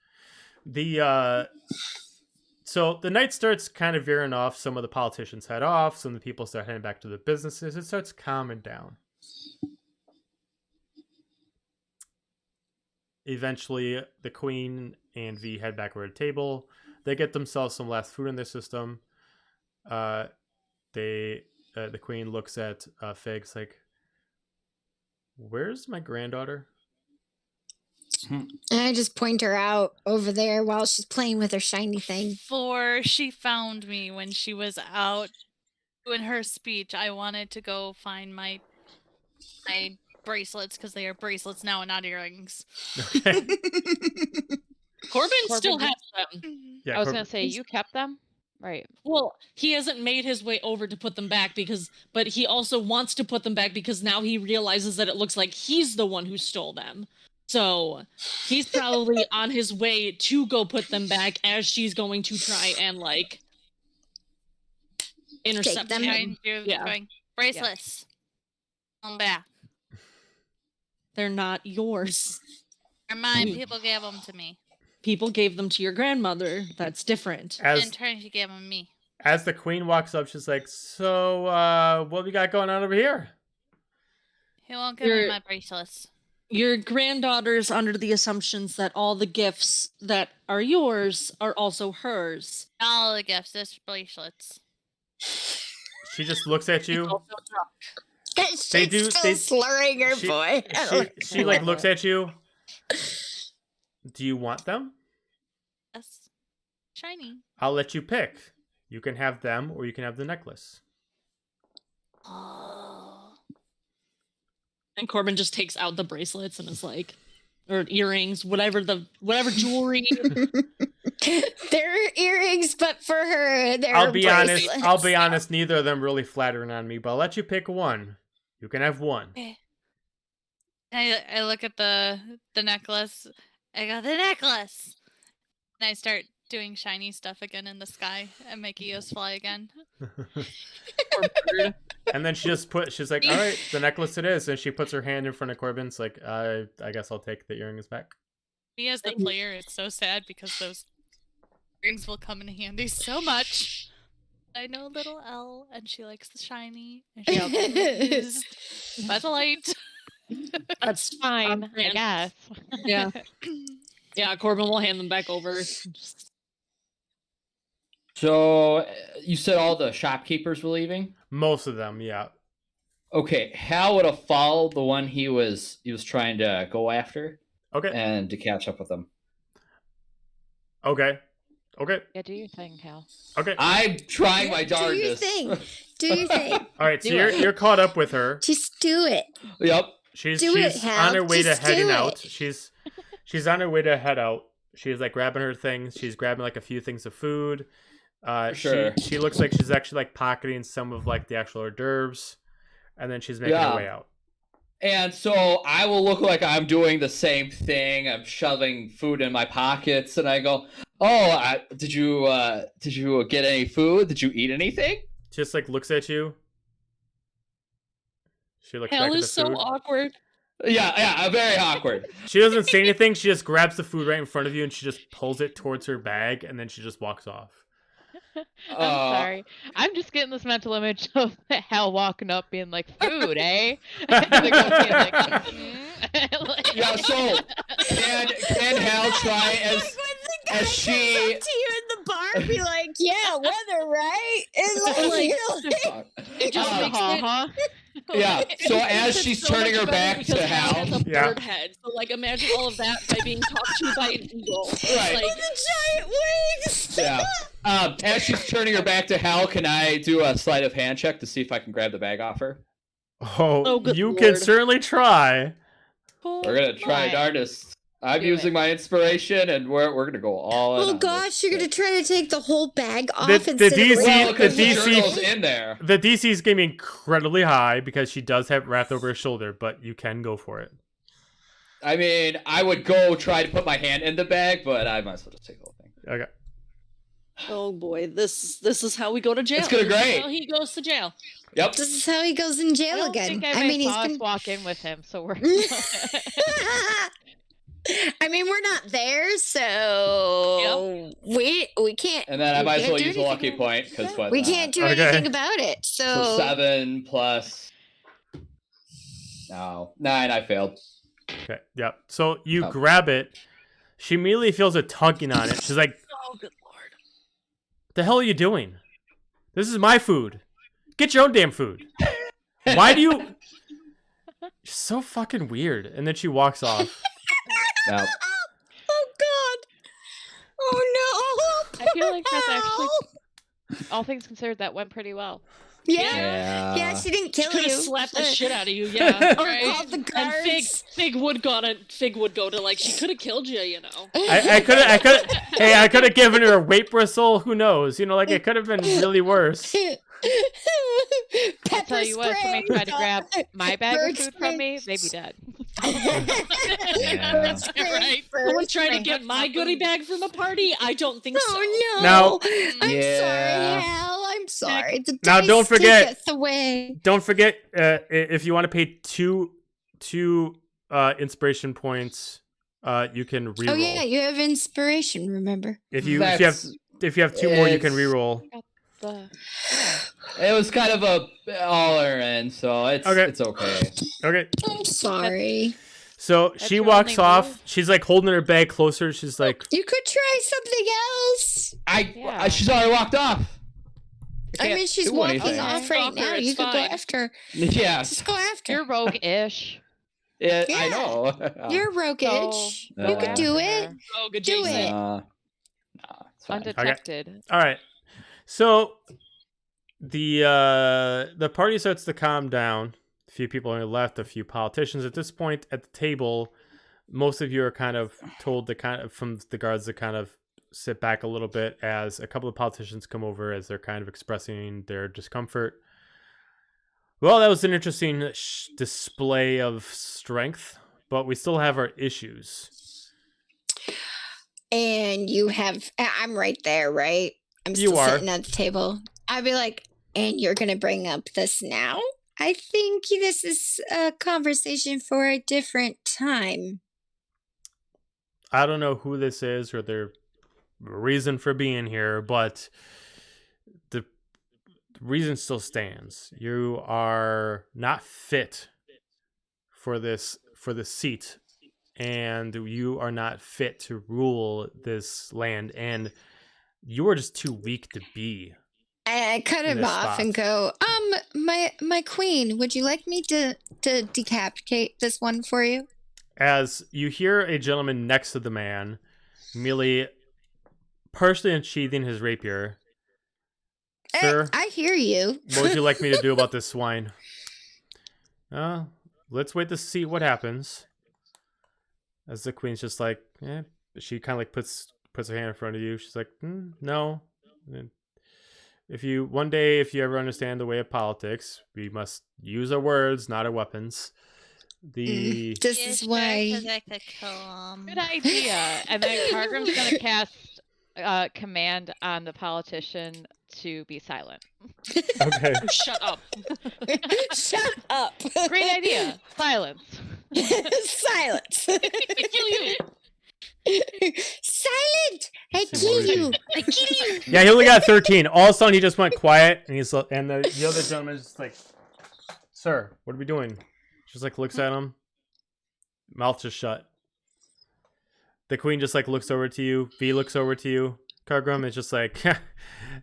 So the night starts kind of veering off. Some of the politicians head off. Some of the people start heading back to their businesses. It starts calming down. Eventually, the Queen and V head back over to the table. They get themselves some last food in their system. The Queen looks at Figs like, "Where's my granddaughter?" And I just point her out over there while she's playing with her shiny thing. Before she found me when she was out doing her speech, I wanted to go find my bracelets, because they are bracelets now and not earrings. Okay. Corbin still has them. Yeah, I was going to say, you kept them? Right. Well, he hasn't made his way over to put them back but he also wants to put them back because now he realizes that it looks like he's the one who stole them. So he's probably on his way to go put them back as she's going to try and like intercept them. him. Going, bracelets. Come back. They're not yours. They're mine. People gave them to me. People gave them to your grandmother. That's different. In turn, she gave them to me. As the queen walks up, she's like, "So, what we got going on over here?" He won't give me my bracelets. Your granddaughter's under the assumptions that all the gifts that are yours are also hers. All the gifts, just bracelets. She just looks at you. She's still slurring her voice. She like looks at you. Do you want them? Yes. Shiny. I'll let you pick. You can have them, or you can have the necklace. Oh. And Corbin just takes out the bracelets and is like, or earrings, whatever jewelry. They're earrings, but for her, they're I'll be bracelets. honest. Neither of them really flattering on me, but I'll let you pick one. You can have one. Okay. I look at the necklace. I go, the necklace! And I start doing shiny stuff again in the sky and make Eos fly again. And then she's like, all right, the necklace it is. And she puts her hand in front of Corbin's like, I guess I'll take the earrings back. Me as the player, it's so sad because those earrings will come in handy so much. I know little Elle, and she likes the shiny, and she also used by the light. That's fine, I guess. Yeah. Yeah, Corbin will hand them back over. So you said all the shopkeepers were leaving? Most of them, yeah. Okay, Hal would have followed the one he was trying to go after. Okay. And to catch up with him. Okay. Yeah, do your thing, Hal. Okay. I'm trying my darndest. Do your thing. All right, so you're caught up with her. Just do it. Yep. She's Hal. on her way Just to heading do out. it. She's on her way to head out. She's like grabbing her things. She's grabbing like a few things of food. Sure. She looks like she's actually like pocketing some of like the actual hors d'oeuvres, and then she's making her way out. And so I will look like I'm doing the same thing. I'm shoving food in my pockets, and I go, "Oh, did you get any food? Did you eat anything?" Just like looks at you. She looks Hal back at the is so food. awkward. Yeah, very awkward. She doesn't say anything. She just grabs the food right in front of you and she just pulls it towards her bag and then she just walks off. I'm sorry. I'm just getting this mental image of Hal walking up being like, food, eh? And they're going being like, like, Yeah, so can Hal try as she to you in the bar, be like, "Yeah, weather, right?" And It just makes it. Yeah, so as It's she's so turning much her better back because to Hal Hal. has a Yeah. bird head. So like imagine all of that by being talked to by an eagle. Right. Like, the giant wings. Yeah. As she's turning her back to Hal, can I do a sleight of hand check to see if I can grab the bag off her? Oh, good you Lord. can certainly try. We're gonna try my. darndest. I'm Do using it. my inspiration, and we're gonna go all in. Oh on gosh, this you're gonna shit. try to take the whole bag off The instead DC of Well, the because the DC journal's in there. The DC is going to be incredibly high because she does have wrath over her shoulder, but you can go for it. I mean, I would go try to put my hand in the bag, but I might as well just take the whole thing. Okay. oh boy, this is how we go to jail. It's gonna This is great. how he goes to jail. Yep. This is how he goes in I jail don't again. think I mean, he's saw us been. walk in with him, so we're. I mean, we're not there, so we can't. And then I we might as can't well do use a lucky anything point because what? We can't do Okay. anything about it. So 7 plus. No, 9. I failed. Okay. Yeah. So you Oh. grab it. She immediately feels a tugging on it. She's like, Oh good lord. "The hell are you doing? This is my food. Get your own damn food. Why do you?" She's so fucking weird. And then she walks off. No. Oh God! Oh no! I feel like that's actually, Hal! all things considered, that went pretty well. Yeah. Yeah, she didn't kill Could you. have slapped the shit out of you, yeah. Or Right. called the And guards. Fig would go to like she could have killed you, you know. I could have given her a weight bristle. Who knows? You know, like it could have been really worse. I'll Pepper tell you what, somebody spray. tried to grab my bag Bird of food spray. from me, they'd be dead. Yeah. Bird spray, Right. bird Someone trying to spray. get my goodie bag from a party? I don't think so. Oh no! Now- I'm Yeah. sorry, Hal. I'm sorry. The Now, dice don't forget- taketh away. Don't forget, if you want to pay two inspiration points, you can reroll. Oh yeah, you have inspiration. Remember? If you have 2 more, you can It's- reroll. the. It was kind of a all or in, so it's okay. Okay. I'm sorry. So That's she your walks only off. rule? She's like holding her bag closer. She's like, You could try something else. Yeah. She's already walked off. I mean, she's do walking anything. off Okay. right now. Stalker, You it's could go fine. after her. Yeah, Just go after You're her. rogue-ish. I Yeah. know. You're roguish. So, You could do after it. her. Rogue Do adjacent. it. Nah, it's fine. Undetected. all right. So the party starts to calm down. A few people are left. A few politicians at this point at the table. Most of you are kind of told to from the guards to kind of sit back a little bit as a couple of politicians come over as they're kind of expressing their discomfort. Well, that was an interesting display of strength, but we still have our issues. And you have. I'm right there, right? I'm You still are. sitting at the table. I'd be like, and you're gonna bring up this now? I think this is a conversation for a different time. I don't know who this is or their reason for being here, but the reason still stands. You are not fit for this seat, and you are not fit to rule this land, and you are just too weak to be. I cut In him this off spot. and go, my queen, would you like me to decapitate this one for you? As you hear a gentleman next to the man merely partially unsheathing his rapier. Sir, I hear you. what would you like me to do about this swine? Let's wait to see what happens. As the queen's just like, she kind of like puts her hand in front of you. She's like, no. If you ever understand the way of politics, we must use our words, not our weapons. This is why. Good idea. And then Cargrim's gonna cast command on the politician to be silent. Okay. Shut up. Shut up. Great idea. Silence. Silence. I kill you. Silent. I See kill what we you. do. I kill you. Yeah, he only got 13. All of a sudden, he just went quiet, and the other gentleman is just like, "Sir, what are we doing?" Just like looks at him, mouth just shut. The queen just like looks over to you. V looks over to you. Cargrim is just like,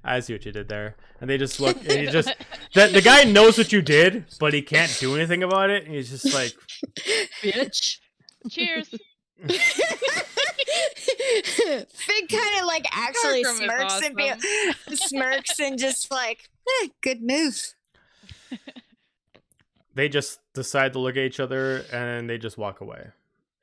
"I see what you did there," and they just look, and he just the guy knows what you did, but he can't do anything about it. And he's just like, Bitch. Cheers. Fig kind of like actually Cargrim is smirks and smirks and just like, good move. they just decide to look at each other and they just walk away.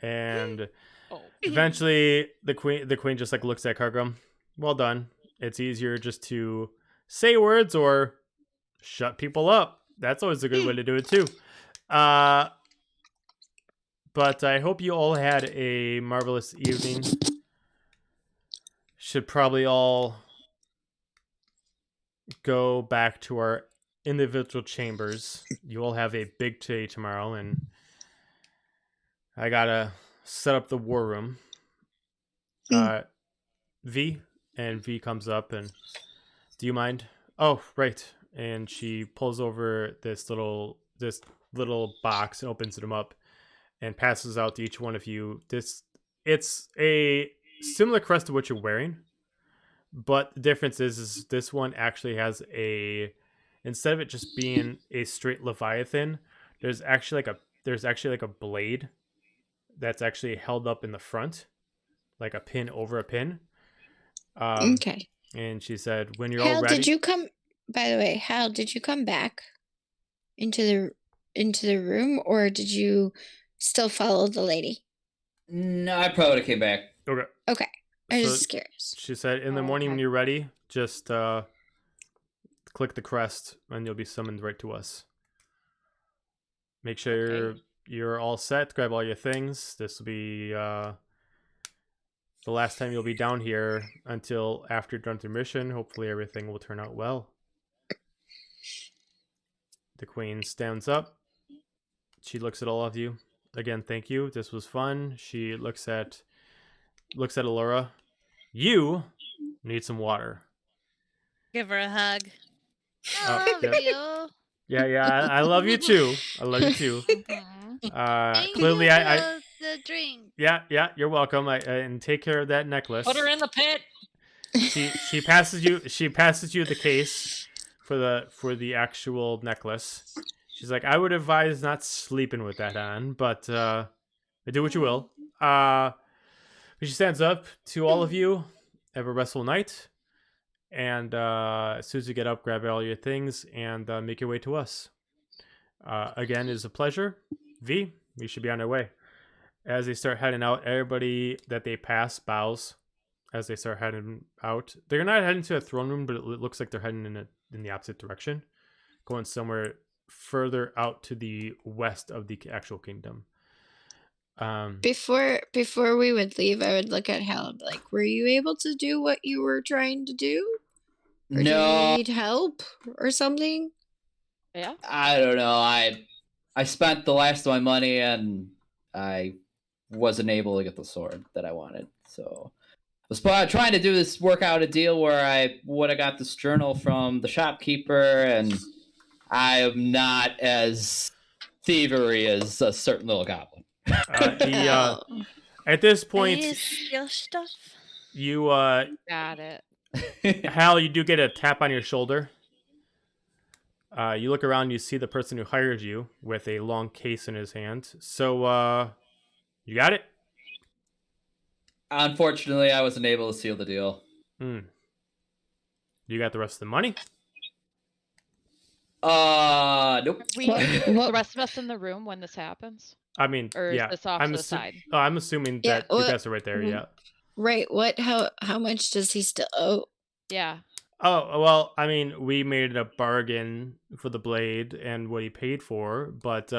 And Oh. eventually the queen just like looks at Cargrim. Well done. It's easier just to say words or shut people up. That's always a good way to do it too. But I hope you all had a marvelous evening. Should probably all go back to our individual chambers. You all have a big day tomorrow, and I gotta set up the war room. V comes up and, do you mind? Oh, right. And she pulls over this little box and opens them up and passes out to each one of you. It's a similar crest to what you're wearing, but the difference is this one actually has instead of it just being a straight Leviathan, there's actually like a blade that's actually held up in the front, like a pin over a pin. Okay. And she said, "When you're all ready." Did you come? By the way, Hal, did you come back into the room, or did you still follow the lady? No, I probably would've came back. Okay. Okay. I was So- just curious. She said, "In the morning when you're ready, just click the crest, and you'll be summoned right to us. Make sure you're all set. Grab all your things. This will be the last time you'll be down here until after you're done with your mission. Hopefully everything will turn out well." The queen stands up. She looks at all of you. Again, thank you. This was fun. She looks at Allura. You need some water. Give her a hug. Oh, I love yep. you. Yeah, I love you too. I love you too. Thank Clearly, you I for the drink. yeah, you're welcome. And take care of that necklace. Put her in the pit. She passes you the case for the actual necklace. She's like, I would advise not sleeping with that on, but do what you will. She stands up to all of you. Have a restful night, and as soon as you get up, grab all your things and make your way to us. Again, it is a pleasure. V, we should be on our way. As they start heading out, everybody that they pass bows as they start heading out. They're not heading to a throne room, but it looks like they're heading in the opposite direction, going somewhere further out to the west of the actual kingdom. Before we would leave, I would look at Hal and be like, were you able to do what you were trying to do? Or do No, you need help or something? Yeah. I don't know. I spent the last of my money and I wasn't able to get the sword that I wanted. So I was trying to do this, work out a deal where I would have got this journal from the shopkeeper, and I am not as thievery as a certain little goblin. At this point, Your stuff. you Got it. Hal, you do get a tap on your shoulder. You look around, you see the person who hired you with a long case in his hand. So, you got it? Unfortunately, I wasn't able to seal the deal. You got the rest of the money? Nope. We the rest of us in the room when this happens, I mean, or yeah. is this off to the side? I'm assuming Yeah, that you guys are right there, yeah. Right. How much does he still owe? Yeah. Oh, well, I mean, we made a bargain for the blade and what he paid for, but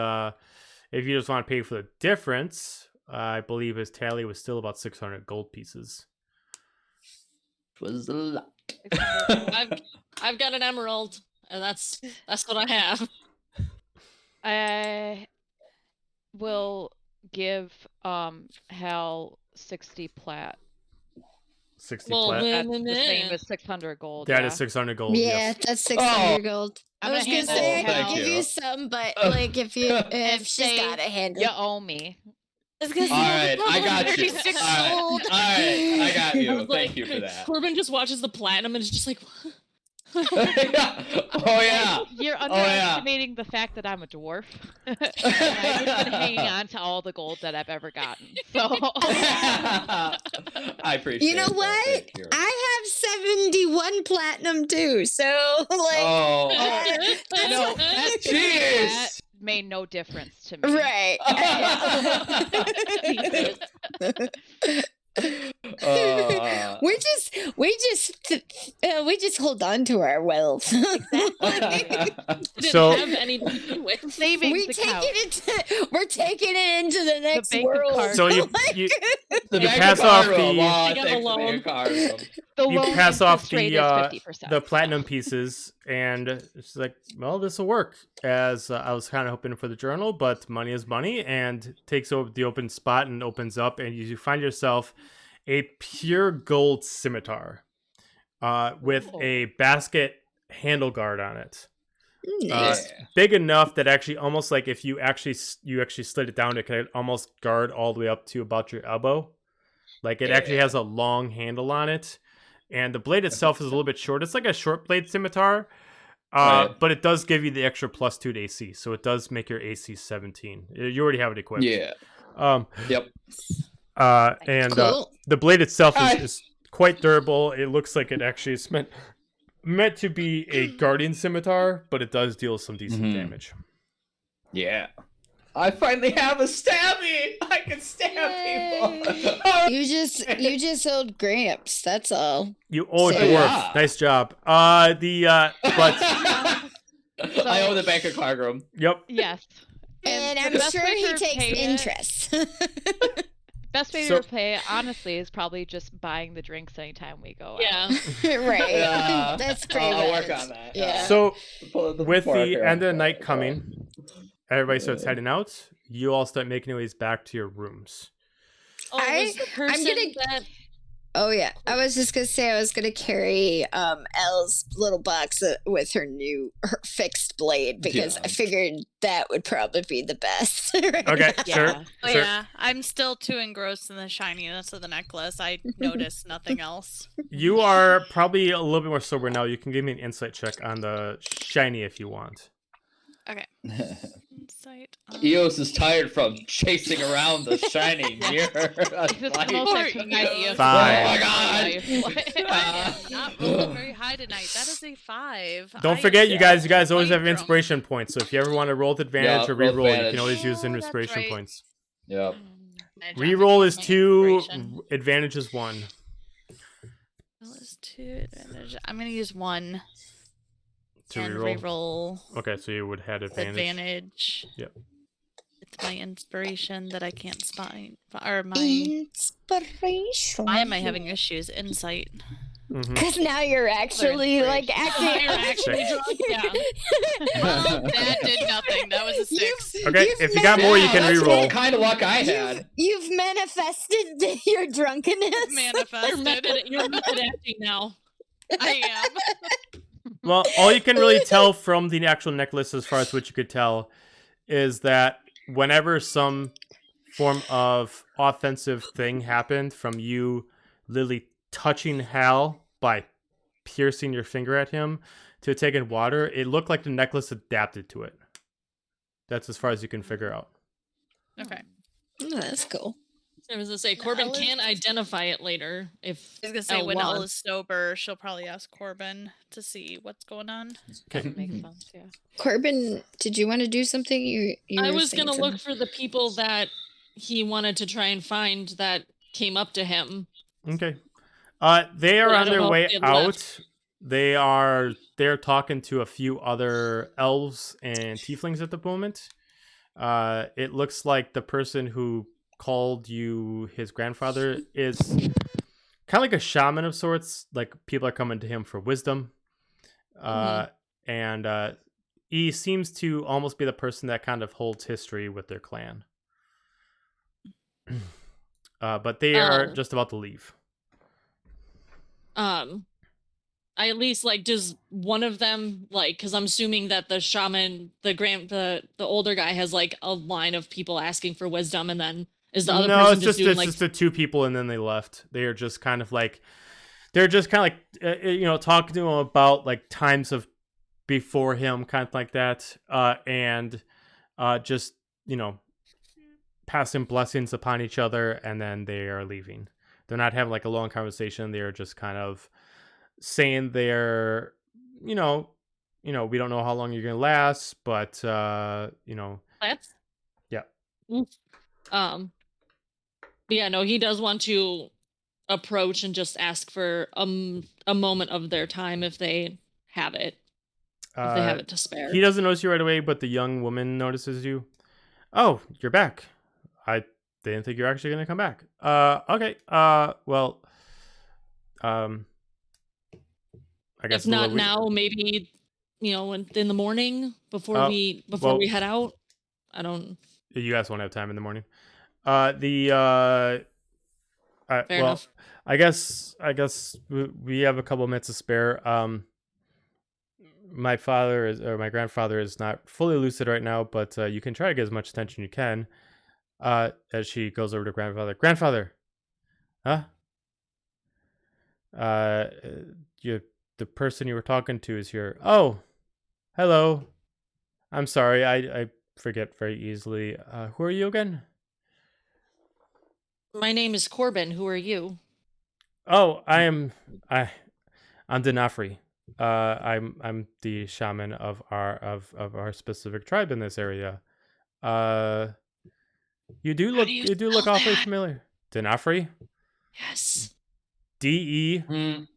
if you just want to pay for the difference, I believe his tally was still about 600 gold pieces. Was a lot. I've got an emerald, and that's what I have. I will give Hal 60 plat. 60 Well, plat. That's man. the same as 600 gold. That yeah. is 600 gold. Yeah, Yes. that's 600 gold. I'm I was gonna gonna hand say that I to could Hal. give you some, but like if And she's say, got a handle. You owe me. All right, I got you. 36 All right, gold. I got I you. was Thank like, you for that. Corbin just watches the platinum and is just like, Yeah. Oh yeah. You're Oh, yeah. underestimating the fact that I'm a dwarf. And I've just been hanging on to all the gold that I've ever gotten. So I appreciate. You know that. what? Thank you. I have 71 platinum too. So like Oh. no, that Jeez. made no difference to me. right. we just hold on to our wealth. didn't So- have any to begin with. Savings we're account. taking it into the next bank of world. cards. So you The You bank pass of off Cairo, the- well, I You got think a the loan. bank of Cairo. The you loan pass off interest rate the is 50%. the platinum pieces, and she's like, "Well, this will work." As I was kind of hoping for the journal, but money is money, and takes over the open spot and opens up, and you find yourself a pure gold scimitar, with a basket handle guard on it. Nice. Big enough that actually almost like if you actually slid it down, it could almost guard all the way up to about your elbow. Like it actually has a long handle on it, and the blade itself is a little bit short. It's like a short blade scimitar, Right. but it does give you the extra +2 to AC, so it does make your AC 17. You already have it equipped. Yeah. Yep. And Cool. the blade itself is quite durable. It looks like it actually is meant to be a guardian scimitar, but it does deal some decent damage. Yeah. I finally have a stabby. I can stab people. You just owed Gramps. That's all. You owe So- dwarf. Yeah. Nice job. But I owe the bank of Cargrim. yep. Yes. And the I'm best sure way he to takes repay it- interest. Best way So- to repay, honestly, is probably just buying the drinks anytime we go out. Yeah. right. Yeah. That's great. I'll work on that. Yeah. So Pull the with fork the out. end of the night coming, everybody starts heading out. You all start making your ways back to your rooms. Oh, was the person gonna- that Oh yeah, I was just gonna say I was gonna carry Elle's little box with her fixed blade because I figured that would probably be the best. Right Okay, now. sure. Oh, Sure. yeah, I'm still too engrossed in the shininess of the necklace. I noticed nothing else. You are probably a little bit more sober now. You can give me an insight check on the shiny if you want. Okay. Insight. Eos is tired from chasing around the shiny mirror. This is the most exciting idea. 5. Oh my I god! am not rolling very high tonight. That is a 5. Don't forget, you guys always have inspiration points. So if you ever want to roll with advantage or roll re-roll, you advantage. can always use Oh, that's inspiration right. points. Yep. Re-roll is 2, advantage is 1. Roll is 2 advantage. I'm gonna use 1 To and re-roll. re-roll Okay, so you would have advantage. advantage. Yep. It's my inspiration that I can't find, or my. Inspiration. Why am I having issues? Insight. Because now you're actually like acting. You're actually drunk. Yeah. Well, that did nothing. That was a 6. Okay, if you got more, you can that's re-roll. what kind of luck I had. You've manifested your drunkenness. Manifested. You're method acting now. I am. Well, all you can really tell from the actual necklace, as far as what you could tell, is that whenever some form of offensive thing happened from you literally touching Hal by piercing your finger at him to taking water, it looked like the necklace adapted to it. That's as far as you can figure out. Okay. Oh, that's cool. I was gonna say Corbin Alice- can identify it later if I was gonna say Elle when Elle wants. is sober, she'll probably ask Corbin to see what's going on. Makes sense, yeah. Corbin, did you want to do something? You I were was saying gonna look something. for the people that he wanted to try and find that came up to him. Okay. They are But I on don't their know if way they had out. left. They're talking to a few other elves and tieflings at the moment. It looks like the person who called you his grandfather is kind of like a shaman of sorts. Like people are coming to him for wisdom. And he seems to almost be the person that kind of holds history with their clan. But they are just about to leave. I at least does one of them because I'm assuming that the shaman, the older guy has a line of people asking for wisdom, and then is the other No, person it's just doing it's just the 2 people, and then they left. They are just kind of talking to him about times of before him, kind of like that, and just passing blessings upon each other, and then they are leaving. They're not having a long conversation. They are just kind of saying they're, we don't know how long you're gonna last, but That's yeah. But yeah, no, he does want to approach and just ask for a moment of their time if they have it. If they have it to spare. He doesn't notice you right away, but the young woman notices you. Oh, you're back. I didn't think you're actually gonna come back. Okay. Well, I guess if not now, maybe in the morning before we head out. I don't. You guys won't have time in the morning. Fair enough. I guess we have a couple minutes to spare. My grandfather is not fully lucid right now, but you can try to get as much attention you can. As she goes over to grandfather. Grandfather, huh? The person you were talking to is here. Oh, hello. I'm sorry, I forget very easily. Who are you again? My name is Corbin. Who are you? Oh, I'm Denafri. I'm the shaman of our specific tribe in this area. You do look awfully familiar. Denafri? Yes. DEPH.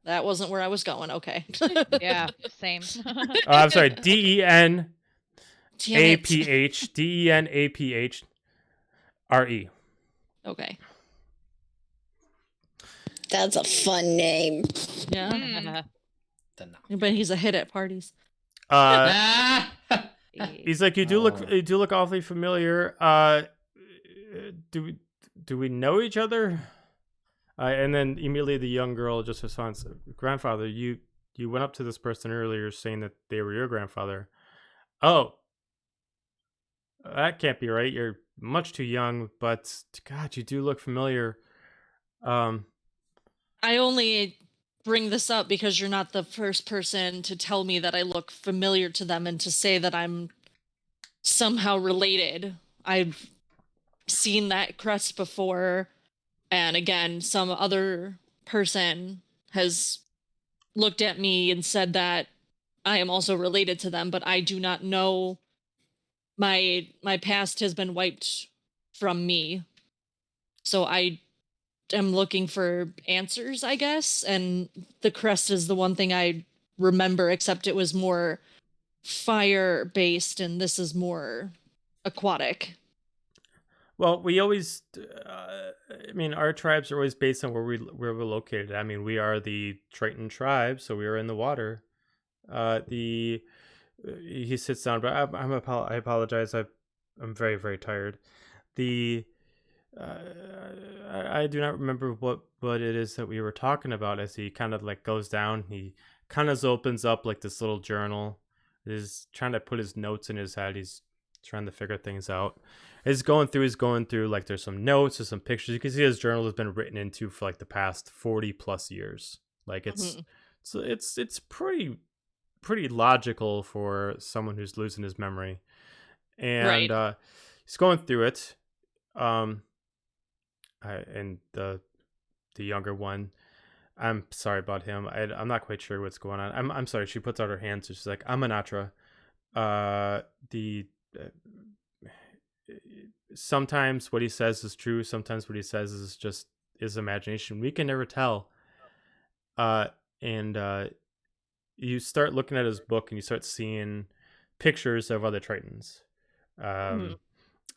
That wasn't where I was going. Okay. Yeah, same. I'm sorry. DENAPH. DENAPHRE. Okay. That's a fun name. Yeah. But he's a hit at parties. He's like, you do look awfully familiar. Do we know each other? And then immediately the young girl just responds, "Grandfather, you went up to this person earlier saying that they were your grandfather." "Oh, that can't be right. You're much too young, but God, you do look familiar." Um, I only bring this up because you're not the first person to tell me that I look familiar to them and to say that I'm somehow related. I've seen that crest before, and again, some other person has looked at me and said that I am also related to them, but I do not know. My past has been wiped from me. So I am looking for answers, I guess, and the crest is the one thing I remember, except it was more fire based and this is more aquatic. well, we always, I mean, our tribes are always based on where we're located. I mean, we are the Triton tribe, so we are in the water. The He sits down, but I apologize. I'm very very tired. The I do not remember what it is that we were talking about. As he kind of like goes down, he kind of opens up like this little journal. Is trying to put his notes in his head. He's trying to figure things out. He's going through like there's some notes, there's some pictures. You can see his journal has been written into for like the past 40 plus years. Like it's pretty logical for someone who's losing his memory. And Right. he's going through it. And the younger one, I'm sorry about him. I'm not quite sure what's going on. I'm sorry. She puts out her hands. She's like, "I'm Anatra." The Sometimes what he says is true. Sometimes what he says is just his imagination. We can never tell. And you start looking at his book and you start seeing pictures of other Tritons.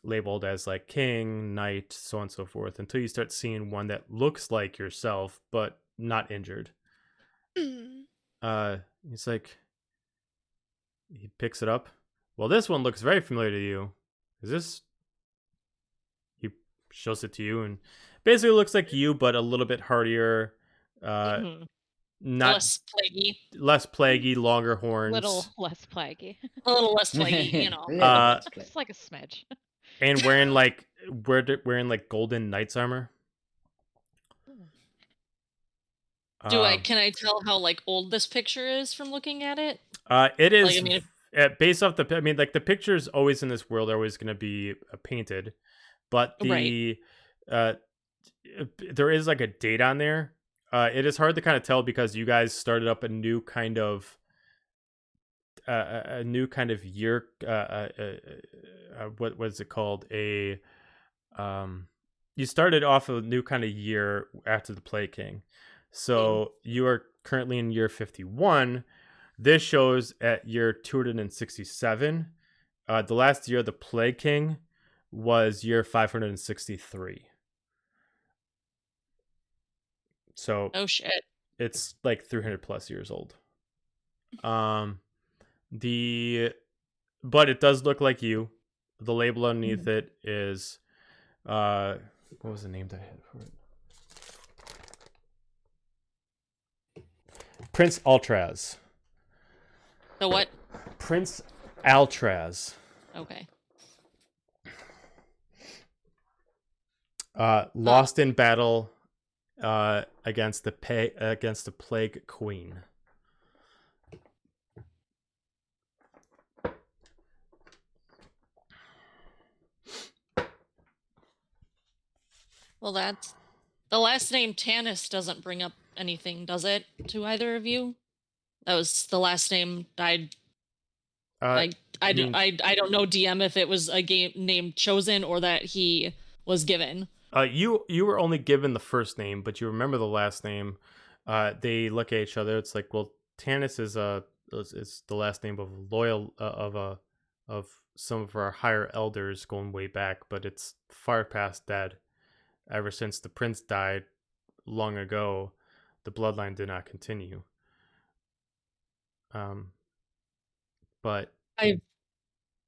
Labeled as like king, knight, so on and so forth, until you start seeing one that looks like yourself but not injured. He's like, he picks it up. "Well, this one looks very familiar to you. Is this?" He shows it to you, and basically looks like you, but a little bit hardier. Not less plaguey, longer horns. Little less plaguey. A little less plaguey, you know. Just like a smidge. And wearing like golden knight's armor. Can I tell how like old this picture is from looking at it? It is Like, I mean, based off the. I mean, like the pictures always in this world are always going to be painted, but the there is like a date on there. It is hard to kind of tell because you guys started up a new kind of year. What was it called? You started off a new kind of year after the Plague King. So you are currently in year 51. This shows at year 267. The last year of the Plague King was year 563. So oh shit. It's like 300 plus years old. But it does look like you. The label underneath it is what was the name that I had for it? Prince Altraz. The what? Prince Altraz. Okay. Lost in battle against the Plague Queen. Well, that's the last name Tanis doesn't bring up anything, does it, to either of you? That was the last name I don't know, DM, if it was a game name chosen or that he was given. You were only given the first name, but you remember the last name. They look at each other. It's like, well, Tanis is the last name of of some of our higher elders going way back, but it's far past dead. Ever since the prince died long ago, the bloodline did not continue. But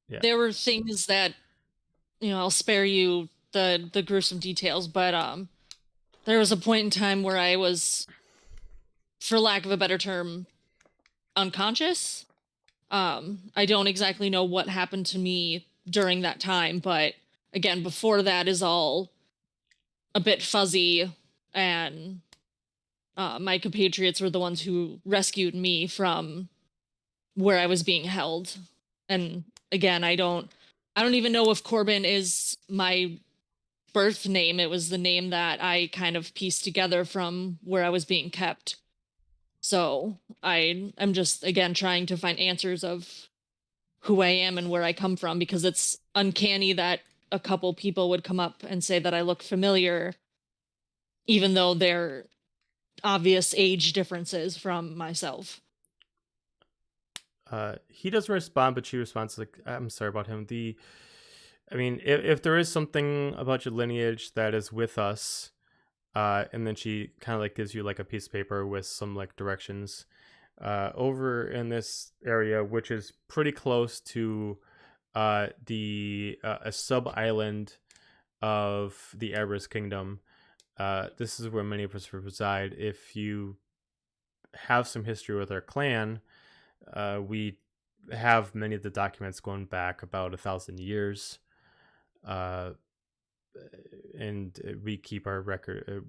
there were things that, I'll spare you the gruesome details, but there was a point in time where I was, for lack of a better term, unconscious. I don't exactly know what happened to me during that time, but again, before that is all a bit fuzzy, and my compatriots were the ones who rescued me from where I was being held. And again, I don't even know if Corbin is my birth name. It was the name that I kind of pieced together from where I was being kept. So I'm just, again, trying to find answers of who I am and where I come from, because it's uncanny that a couple people would come up and say that I look familiar, even though they're obvious age differences from myself. He doesn't respond, but she responds like, "I'm sorry about him." I mean, if there is something about your lineage that is with us, and then she kind of like gives you like a piece of paper with some like directions, over in this area, which is pretty close to a sub island of the Everest Kingdom. This is where many of us reside. If you have some history with our clan, we have many of the documents going back about 1,000 years, and we keep our record.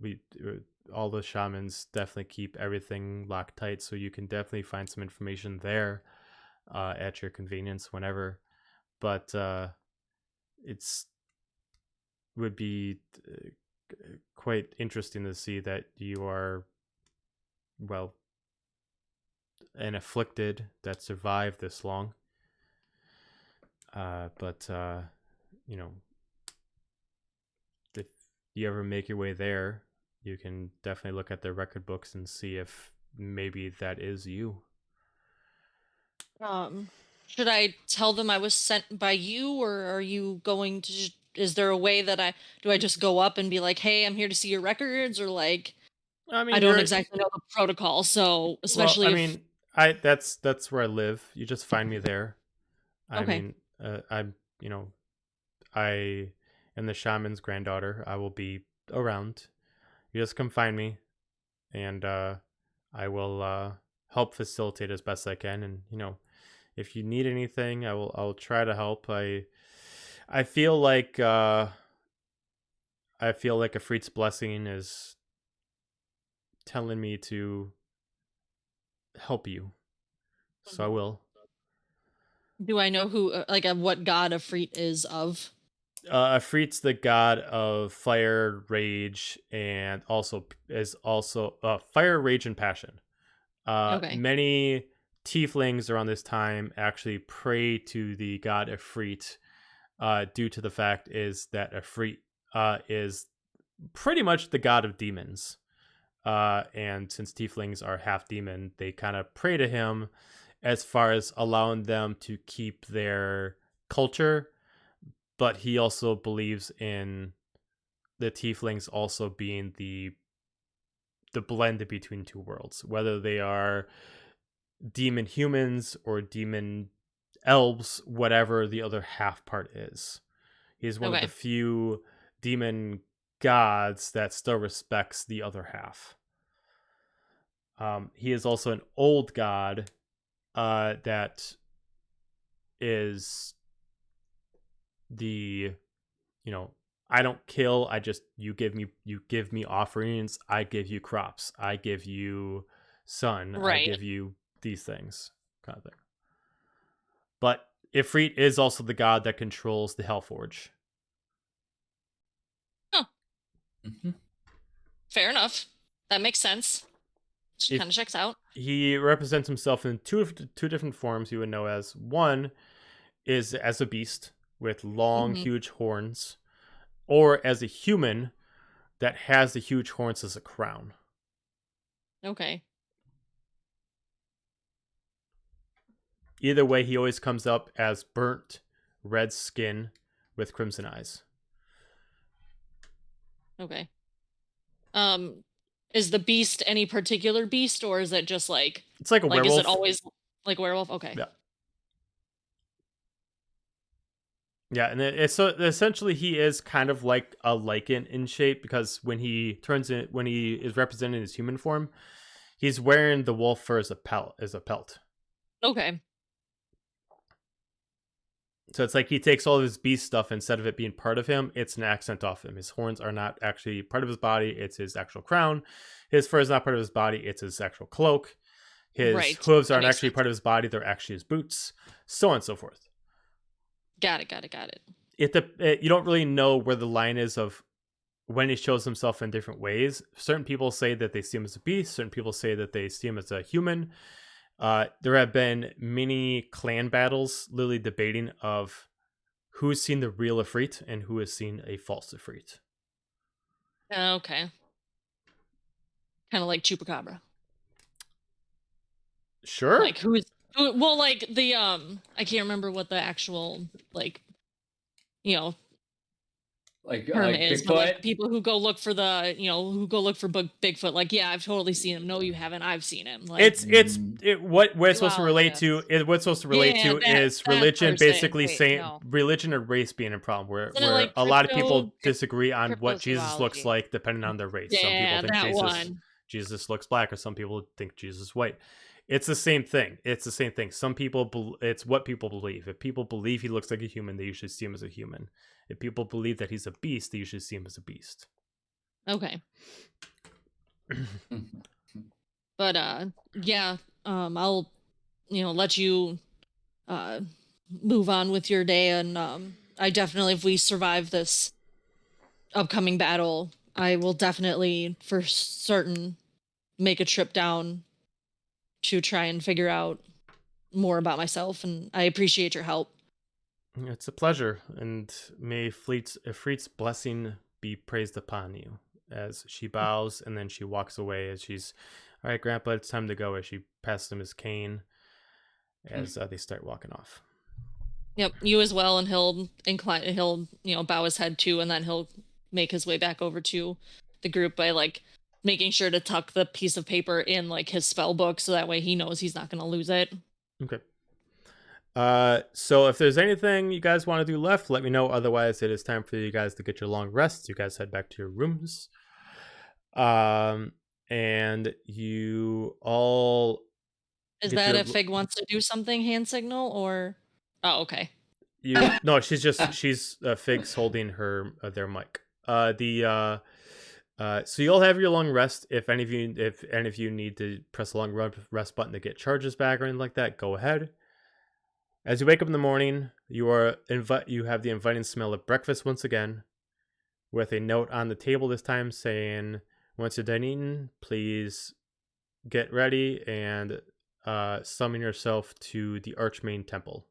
All the shamans definitely keep everything locked tight, so you can definitely find some information there at your convenience whenever. But it's would be quite interesting to see that you are, well, and afflicted that survived this long. But you know, if you ever make your way there, you can definitely look at their record books and see if maybe that is you. Should I tell them I was sent by you, or are you going to? Is there a way that I just go up and be like, "Hey, I'm here to see your records," or like? I mean, I don't exactly know the protocol, so especially well, I mean, that's where I live. You just find me there. I Okay. mean, I'm, I am the shaman's granddaughter. I will be around. You just come find me, and I will help facilitate as best I can. And if you need anything, I'll try to help. I feel like Afrit's blessing is telling me to help you, so I will. Do I know who, what god Afrit is of? Afrit's the god of fire, rage, and is also fire, rage, and passion. Okay. Many tieflings around this time actually pray to the god Afrit, due to the fact is that Afrit is pretty much the god of demons. And since tieflings are half demon, they kind of pray to him as far as allowing them to keep their culture. But he also believes in the tieflings also being the blend between two worlds, whether they are demon humans or demon elves, whatever the other half part is. He's one of the few demon gods that still respects the other half. He is also an old god that is the, I don't kill. You give me offerings. I give you crops. I give you sun. Right. I give you these things, kind of thing. But Ifrit is also the god that controls the Hellforge. Oh. Mm-hmm. Fair enough. That makes sense. Kind of checks out. He represents himself in two different forms you would know as. One is as a beast with long, huge horns, or as a human that has the huge horns as a crown. Okay. Either way, he always comes up as burnt red skin with crimson eyes. Okay. Is the beast any particular beast, or is it just like... It's like a werewolf. Is it always like werewolf? Okay. Yeah. Yeah, and it's so essentially he is kind of like a lichen in shape, because when he is represented in his human form, he's wearing the wolf fur as a pelt. Okay. So it's like he takes all of his beast stuff, instead of it being part of him, it's an accent off him. His horns are not actually part of his body, it's his actual crown. His fur is not part of his body, it's his actual cloak. His Right. hooves That aren't makes actually sense. part of his body, they're actually his boots, so on and so forth. Got it. You don't really know where the line is of when he shows himself in different ways. Certain people say that they see him as a beast. Certain people say that they see him as a human. There have been many clan battles, literally debating of who's seen the real Ifrit and who has seen a false Ifrit. Okay. Kind of like Chupacabra. Sure. Like well, like the I can't remember what the actual like, term is, but like Bigfoot. the people who go look for Bigfoot. Like, yeah, I've totally seen him. No, you haven't. I've seen him. Like, What it's supposed to relate to Yeah, is that religion, person. basically Wait, saying no. religion or race being a problem, Isn't it where like a lot of people crypto- disagree on what Jesus looks cryptozoology? like depending on their race. Some people Yeah, think that one. Jesus looks black, or some people think Jesus is white. It's the same thing. Some people it's what people believe. If people believe he looks like a human, they usually see him as a human. If people believe that he's a beast, they usually see him as a beast. Okay. But yeah, I'll let you move on with your day, and I definitely, if we survive this upcoming battle, I will definitely for certain make a trip down to try and figure out more about myself, and I appreciate your help. It's a pleasure, and may Ifrit's blessing be praised upon you. As she bows, and then she walks away, as she's, all right, Grandpa, it's time to go, as she passes him his cane, as they start walking off. Yep, you as well, and he'll bow his head too, and then he'll make his way back over to the group by like making sure to tuck the piece of paper in like his spell book, so that way he knows he's not going to lose it. Okay. So if there's anything you guys want to do left, let me know. Otherwise, it is time for you guys to get your long rest. You guys head back to your rooms. And you all... Is that if Fig wants to do something, hand signal, or... Oh, okay. No, she's Fig's holding their mic. So you all have your long rest. If any of you need to press the long rest button to get charges back or anything like that, go ahead. As you wake up in the morning, you have the inviting smell of breakfast once again, with a note on the table this time saying, once you're done eating, please get ready and summon yourself to the Archmain Temple.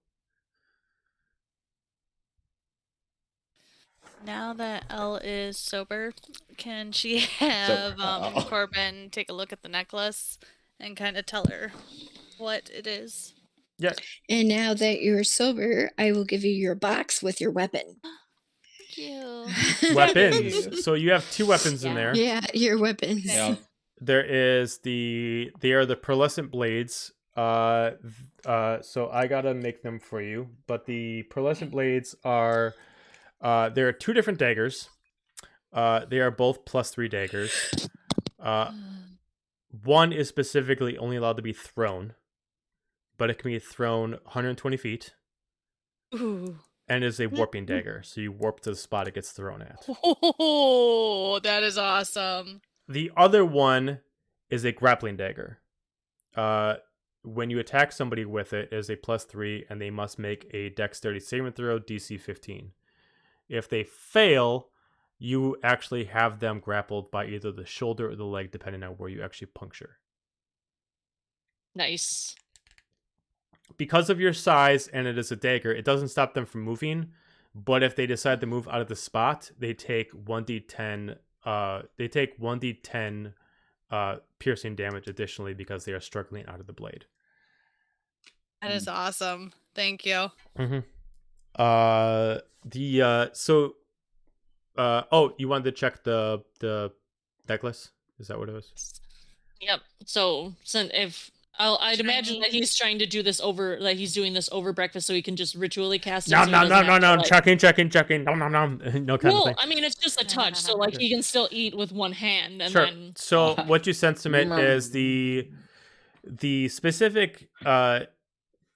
Now that Elle is sober, can she have Corbin take a look at the necklace and kind of tell her what it is? Yeah. And now that you're sober, I will give you your box with your weapon. Thank you. Weapons. So you have 2 weapons in there. Yeah, your weapons. Yeah. They are the pearlescent blades. So I gotta make them for you. But the pearlescent blades are there are 2 different daggers. They are both +3 daggers. One is specifically only allowed to be thrown, but it can be thrown 120 feet. Ooh. And is a warping dagger, so you warp to the spot it gets thrown at. Oh, that is awesome. The other one is a grappling dagger. When you attack somebody with it, it is a +3, and they must make a dexterity saving throw, DC 15. If they fail, you actually have them grappled by either the shoulder or the leg, depending on where you actually puncture. Nice. Because of your size and it is a dagger, it doesn't stop them from moving. But if they decide to move out of the spot, they take 1d10. They take 1d10 piercing damage additionally because they are struggling out of the blade. That is awesome. Thank you. Mm-hmm. You wanted to check the necklace? Is that what it was? Yep. So if I'd imagine that he's trying to do this over, like he's doing this over breakfast, so he can just ritually cast it. No, so no, he no, doesn't no, have to, no. like- Checking. No, no kind of Well, thing. I mean, it's just a touch, so like he can still eat with one hand, and Sure. then So what you sense from it is the specific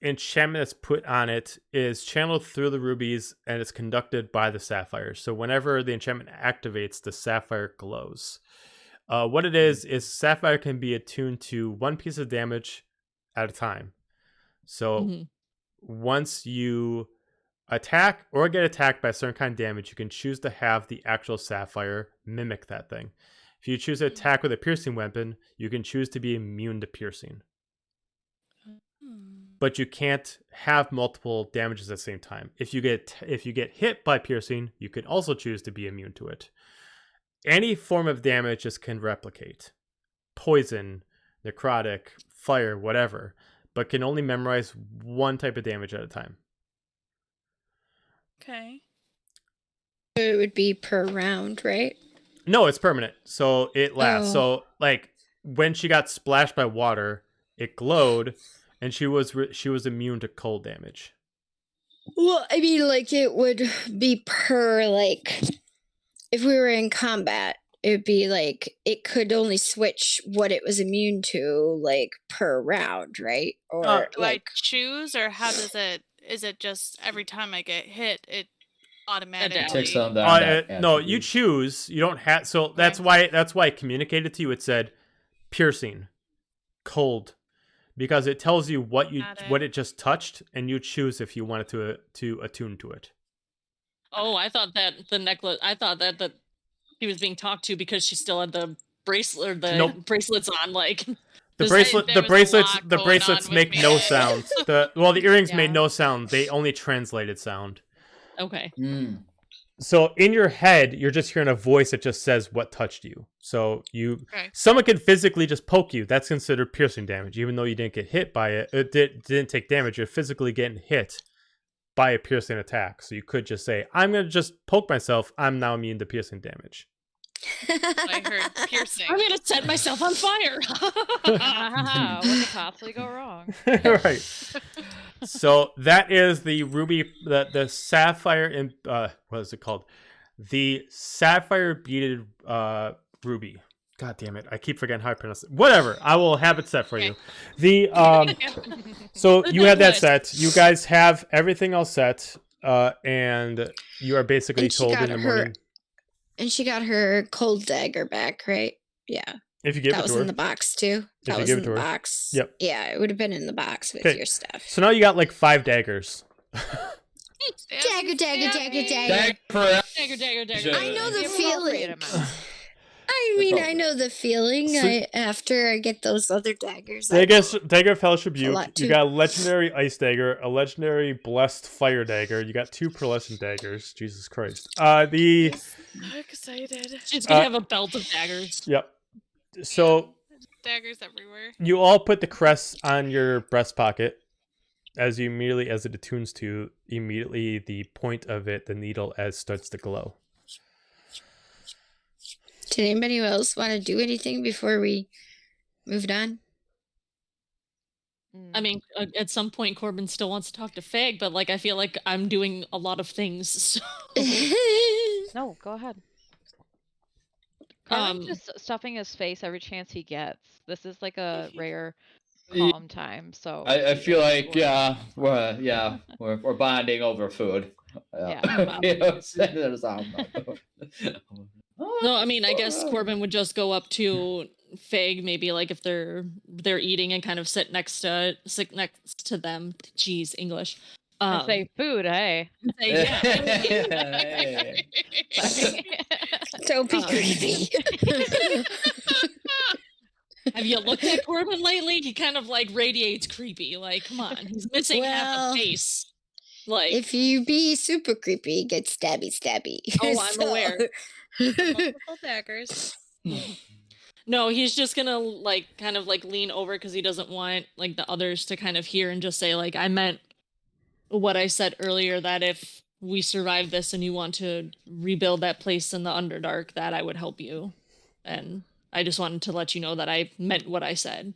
enchantment that's put on it is channeled through the rubies and it's conducted by the sapphires. So whenever the enchantment activates, the sapphire glows. What it is sapphire can be attuned to one piece of damage at a time. So once you attack or get attacked by a certain kind of damage, you can choose to have the actual sapphire mimic that thing. If you choose to attack with a piercing weapon, you can choose to be immune to piercing. But you can't have multiple damages at the same time. If you get hit by piercing, you can also choose to be immune to it. Any form of damage just can replicate. Poison, necrotic, fire, whatever, but can only memorize one type of damage at a time. Okay. It would be per round, right? No, it's permanent, so it lasts. Oh. So, like, when she got splashed by water, it glowed, and she was immune to cold damage. Well, I mean, like, it would be per, like, if we were in combat, it would be like it could only switch what it was immune to, like, per round, right? Or Do I choose, or how does it? Is it just every time I get hit, it automatically takes on that No, attribute. you choose. You don't have. So that's why I communicated to you. It said piercing, cold, because it tells you what it just touched, and you choose if you wanted to attune to it. Oh, I thought that the necklace. I thought that he was being talked to because she still had the bracelet or the bracelets on. Like the bracelets make no sound. The earrings made no sound. They only translated sound. Okay. So in your head, you're just hearing a voice that just says what touched you. So someone can physically just poke you. That's considered piercing damage, even though you didn't get hit by it. It didn't take damage. You're physically getting hit by a piercing attack. So you could just say, I'm going to just poke myself. I'm now immune to piercing damage. I heard piercing. I'm going to set myself on fire. What could possibly go wrong? Right. So that is the ruby, the sapphire, and what is it called? The sapphire beaded ruby. God damn it! I keep forgetting how I pronounce it. Whatever, I will have it set for you. The so you have that set. You guys have everything else set, and you are basically told in the morning. And she got her cold dagger back, right? Yeah. If you give it to her. That was in the box too. That was in the box. Yep. Yeah, it would have been in the box with your stuff. So now you got like 5 daggers. Dagger. Dagger. I know the feeling. I mean, I know the feeling. After I get those other daggers. Dagger Fellowship Rebuke. You got a legendary ice dagger, a legendary blessed fire dagger. You got 2 pearlescent daggers. Jesus Christ. I'm excited. She's gonna have a belt of daggers. Yep. So daggers everywhere. You all put the crest on your breast pocket. As it attunes to, immediately the point of it, the needle, starts to glow. Did anybody else want to do anything before we moved on? I mean, at some point, Corbin still wants to talk to Fag, but like I feel like I'm doing a lot of things. So. No, go ahead. Corbin's just stuffing his face every chance he gets. This is like a rare calm time. So I feel like we're bonding over food. No, I mean, I guess Corbin would just go up to Fig, maybe like if they're eating and kind of sit next to them. Jeez, English. And say food, hey. Hey. Don't be creepy. Have you looked at Corbin lately? He kind of like radiates creepy. Like, come on, he's missing half a face. Like, if you be super creepy, get stabby. Oh, I'm aware. Multiple daggers. No, he's just gonna like kind of like lean over because he doesn't want like the others to kind of hear and just say like, I meant what I said earlier, that if we survive this and you want to rebuild that place in the Underdark, that I would help you. And I just wanted to let you know that I meant what I said.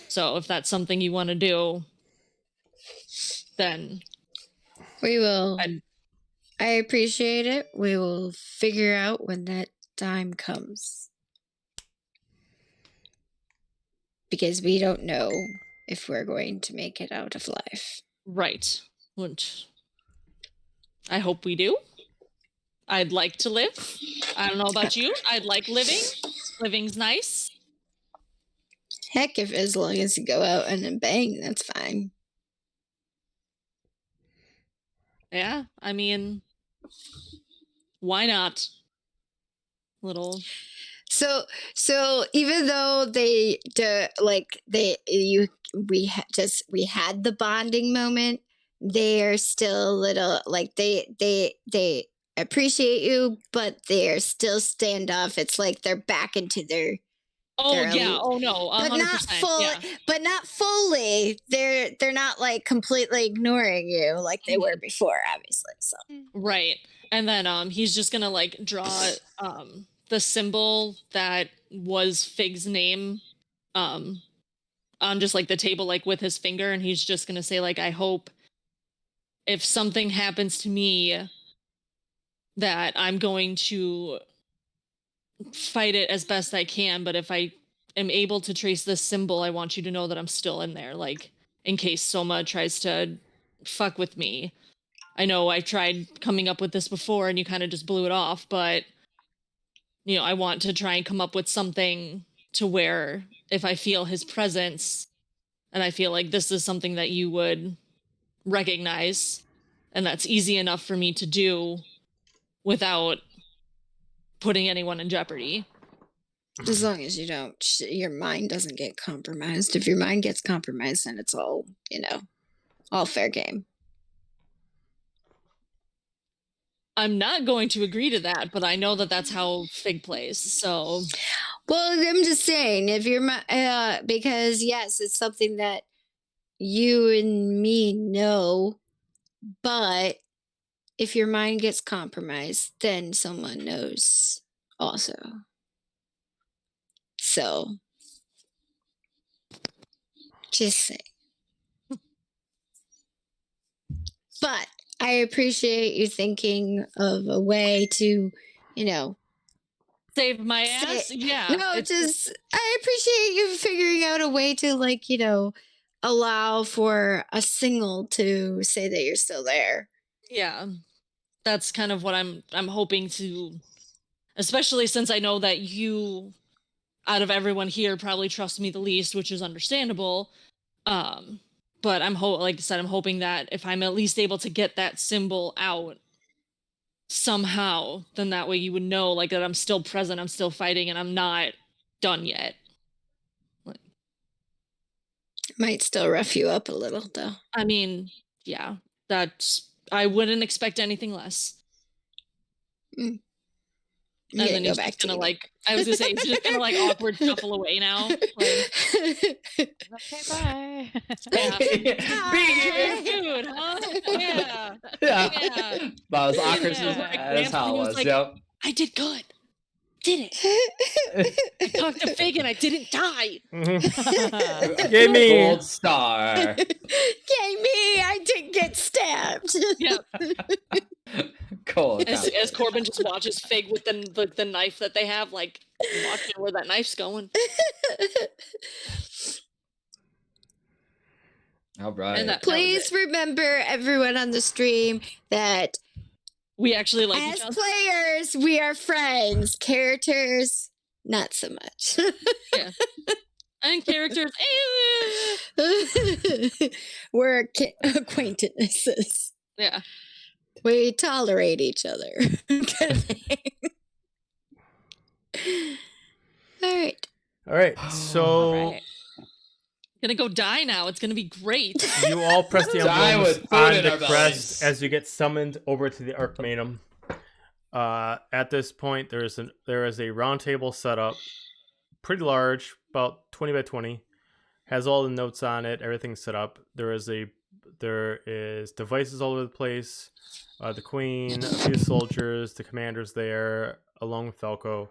So if that's something you want to do, then We will. I'd- I appreciate it. We will figure out when that time comes. Because we don't know if we're going to make it out of life. right. Which I hope we do. I'd like to live. I don't know about you. I'd like living. Living's nice. Heck, if as long as you go out and then bang, that's fine. Yeah, I mean, why not? Little. So even though we had the bonding moment, they are still a little like they appreciate you, but they're still standoff. It's like they're back into their Oh they're yeah. Oh no. 100%. but not fully. Yeah. But not fully. They're not like completely ignoring you like they were before, obviously. So Right. And then he's just gonna like draw the symbol that was Fig's name on just like the table like with his finger, and he's just gonna say like, I hope if something happens to me that I'm going to fight it as best I can, but if I am able to trace this symbol, I want you to know that I'm still in there, like in case Soma tries to fuck with me. I know I tried coming up with this before and you kind of just blew it off, but I want to try and come up with something to where if I feel his presence and I feel like this is something that you would recognize and that's easy enough for me to do without putting anyone in jeopardy. as long as you don't, your mind doesn't get compromised. If your mind gets compromised, then it's all all fair game. I'm not going to agree to that, but I know that that's how Fig plays. So, well, I'm just saying, if you're because yes, it's something that you and me know, but if your mind gets compromised, then someone knows also. So, just saying. But I appreciate you thinking of a way to, save my ass. Yeah. No, I appreciate you figuring out a way to allow for a signal to say that you're still there. Yeah. That's kind of what I'm hoping to, especially since I know that you out of everyone here probably trust me the least, which is understandable. But like I said, I'm hoping that if I'm at least able to get that symbol out somehow, then that way you would know like that I'm still present, I'm still fighting, and I'm not done yet. Might still rough you up a little, though. I mean, yeah, I wouldn't expect anything less. Mm. And then he's just gonna I was gonna say he's just gonna awkward shuffle away now. Okay, bye. Yeah. Food, huh? Yeah. Yeah. About as awkward as how it was. Yep. I did good. Did it. I talked to Fig and I didn't die. Give me gold star. Yay me! I didn't get stabbed. Yeah. Cool. As Corbin just watches Fig with the knife that they have, watching where that knife's going. All right. Please remember, everyone on the stream, that we actually like each other. As players, we are friends. Characters, not so much. Yeah. And characters, we're acquaintances. Yeah. We tolerate each other. All right. So All right. Gonna go die now. It's gonna be great. you all press the Die emblems with food on in the our crest bellies. as you get summoned over to the Arcanum. At this point, there is a round table set up, pretty large, about 20 by 20. Has all the notes on it. Everything's set up. There is devices all over the place. The queen, a few soldiers, the commander's there, along with Falco.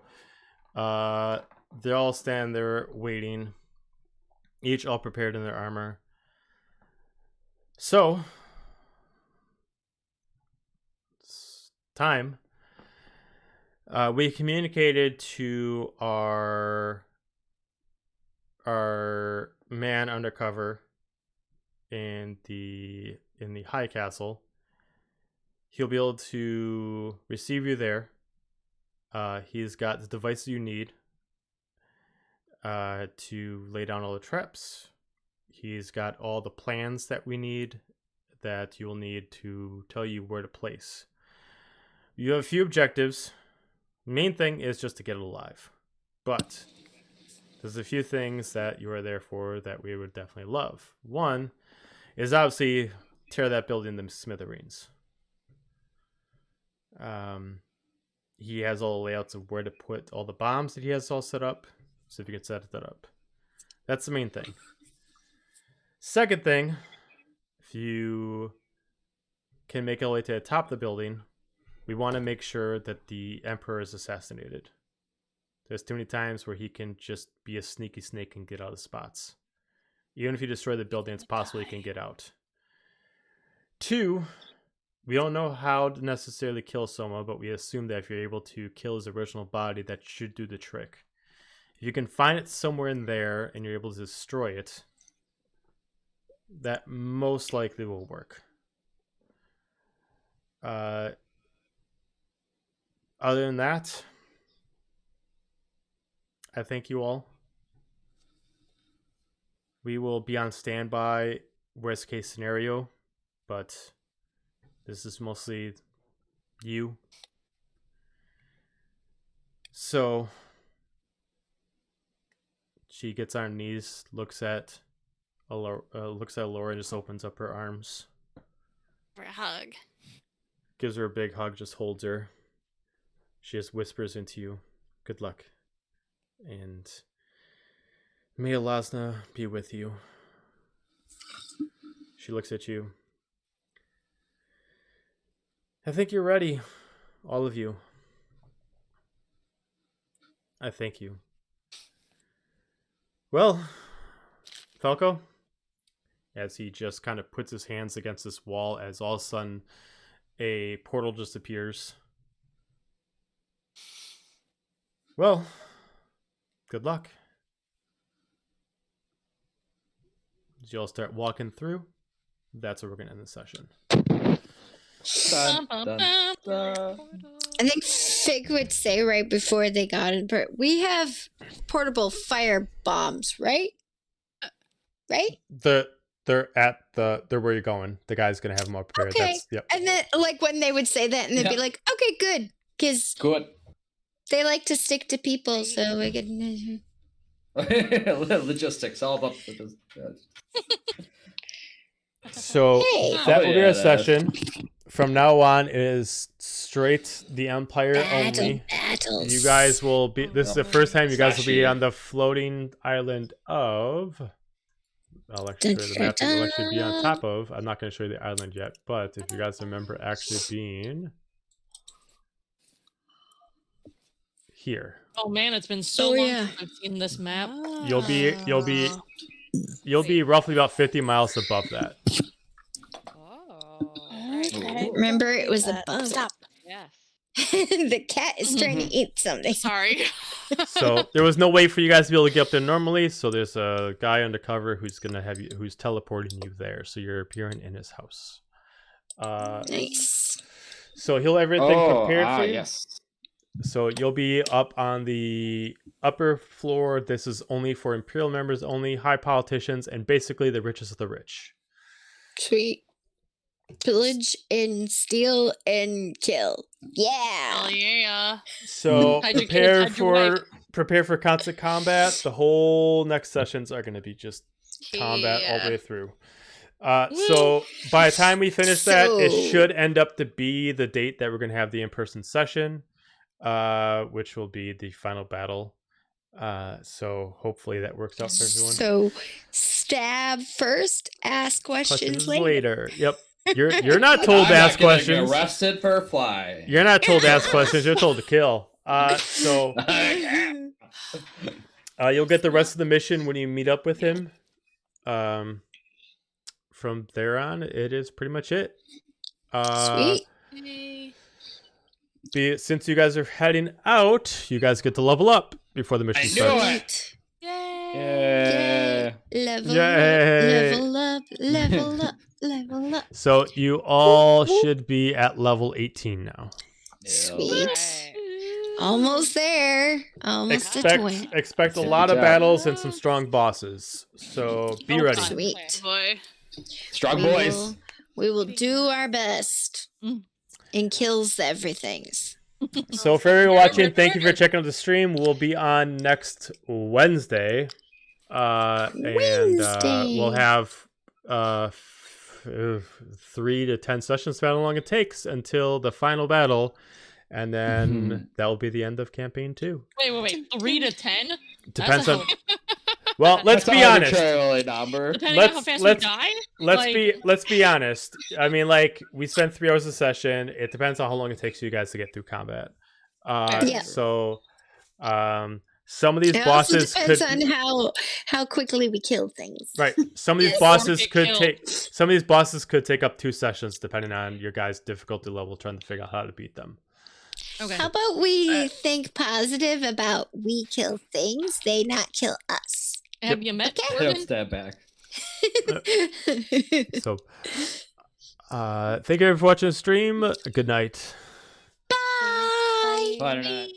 They all stand there waiting. each all prepared in their armor. So, it's time. We communicated to our man undercover in the High Castle. He'll be able to receive you there. He's got the devices you need to lay down all the traps. He's got all the plans that we need that you'll need to tell you where to place. You have a few objectives. Main thing is just to get it alive. But there's a few things that you are there for that we would definitely love. One is obviously tear that building to smithereens. He has all the layouts of where to put all the bombs that he has all set up. So if you can set that up. That's the main thing. Second thing, if you can make it all the way to the top of the building, we want to make sure that the Emperor is assassinated. There's too many times where he can just be a sneaky snake and get out of spots. Even if you destroy the building, it's possible he can get out. 2, we don't know how to necessarily kill Soma, but we assume that if you're able to kill his original body, that should do the trick. If you can find it somewhere in there and you're able to destroy it, that most likely will work. Other than that, I thank you all. We will be on standby, worst case scenario, but this is mostly you. So she gets on her knees, looks at Laura, and just opens up her arms. For a hug. Gives her a big hug, just holds her. She just whispers into you, "Good luck. And may Alasna be with you." She looks at you. "I think you're ready, all of you. I thank you. Well, Falco," as he just kind of puts his hands against this wall, as all of a sudden a portal just appears. "Well, good luck." As you all start walking through, that's where we're going to end the session. Dun, dun, dun. I think Fig would say right before they got in, we have portable fire bombs, right? Right? They're where you're going. The guy's gonna have them up here. Okay. Yep. And then, like, when they would say that, and they'd be Yep. like, "Okay, good," because Good. they like to stick to people, so we could. Logistics, all about the. So Hey. that Oh, will be yeah, our that session. From now on, it is straight the Empire only. Battles. You guys will be. This is the first time you guys will be Sashi. on the floating island of. I'll actually show you the map that you'll actually be on top of. I'm not going to show you the island yet, but if you guys remember actually being here, Oh man, it's been so Oh, long yeah. since I've seen this map. you'll be roughly about 50 miles above that. Oh. Okay. Remember, it was That- above. Stop. Yes. The cat is trying to eat something. Sorry. So there was no way for you guys to be able to get up there normally. So there's a guy undercover who's gonna have you, who's teleporting you there. So you're appearing in his house. Nice. So he'll have everything prepared for you. Yes. So you'll be up on the upper floor. This is only for Imperial members, only high politicians, and basically the richest of the rich. Sweet. Pillage and steal and kill. Yeah. Hell yeah. So Hide your kids, prepare hide your wife. for constant combat. The whole next sessions are going to be just combat all the Yeah. way through. So by the time we finish that, it So- should end up to be the date that we're going to have the in-person session, which will be the final battle. So hopefully that works out for everyone. So, stab first, ask questions later. Yep. You're not told I'm to not ask getting questions. Arrested for a fly. You're not told to ask questions. You're told to kill. So you'll get the rest of the mission when you meet up with him. from there on, it is pretty much it. Sweet. Since you guys are heading out, you guys get to level up before the mission I starts. knew it. Yay. Level Yay. up, level up, level up, level up. So you all should be at level 18 now. Sweet. Almost there. Almost to 20. Expect a Good lot of job. battles and some strong bosses. So be ready. Sweet. Boy. Strong We boys. will do our best and kills everythings. So for everyone watching, thank you for checking out the stream. We'll be on next Wednesday. And we'll have 3 to 10 sessions, about how long it takes until the final battle. And then that will be the end of campaign 2. Wait. 3 to 10? Depends That's on. Well, let's That's be an honest. arbitrary number. Depending on how fast we die? Let's be honest. I mean, like, we spent 3 hours a session. It depends on how long it takes you guys to get through combat. Yeah. So, some of these It bosses also could depends on how quickly we kill things. right. Some of these Yes. bosses Or get could killed. take up 2 sessions, depending on your guys' difficulty level, trying to figure out how to beat them. Okay. How about we think positive about we kill things, they not kill us? Have you met I don't Corbin? step back. So, thank you for watching the stream. Good night. Bye. Bye, night.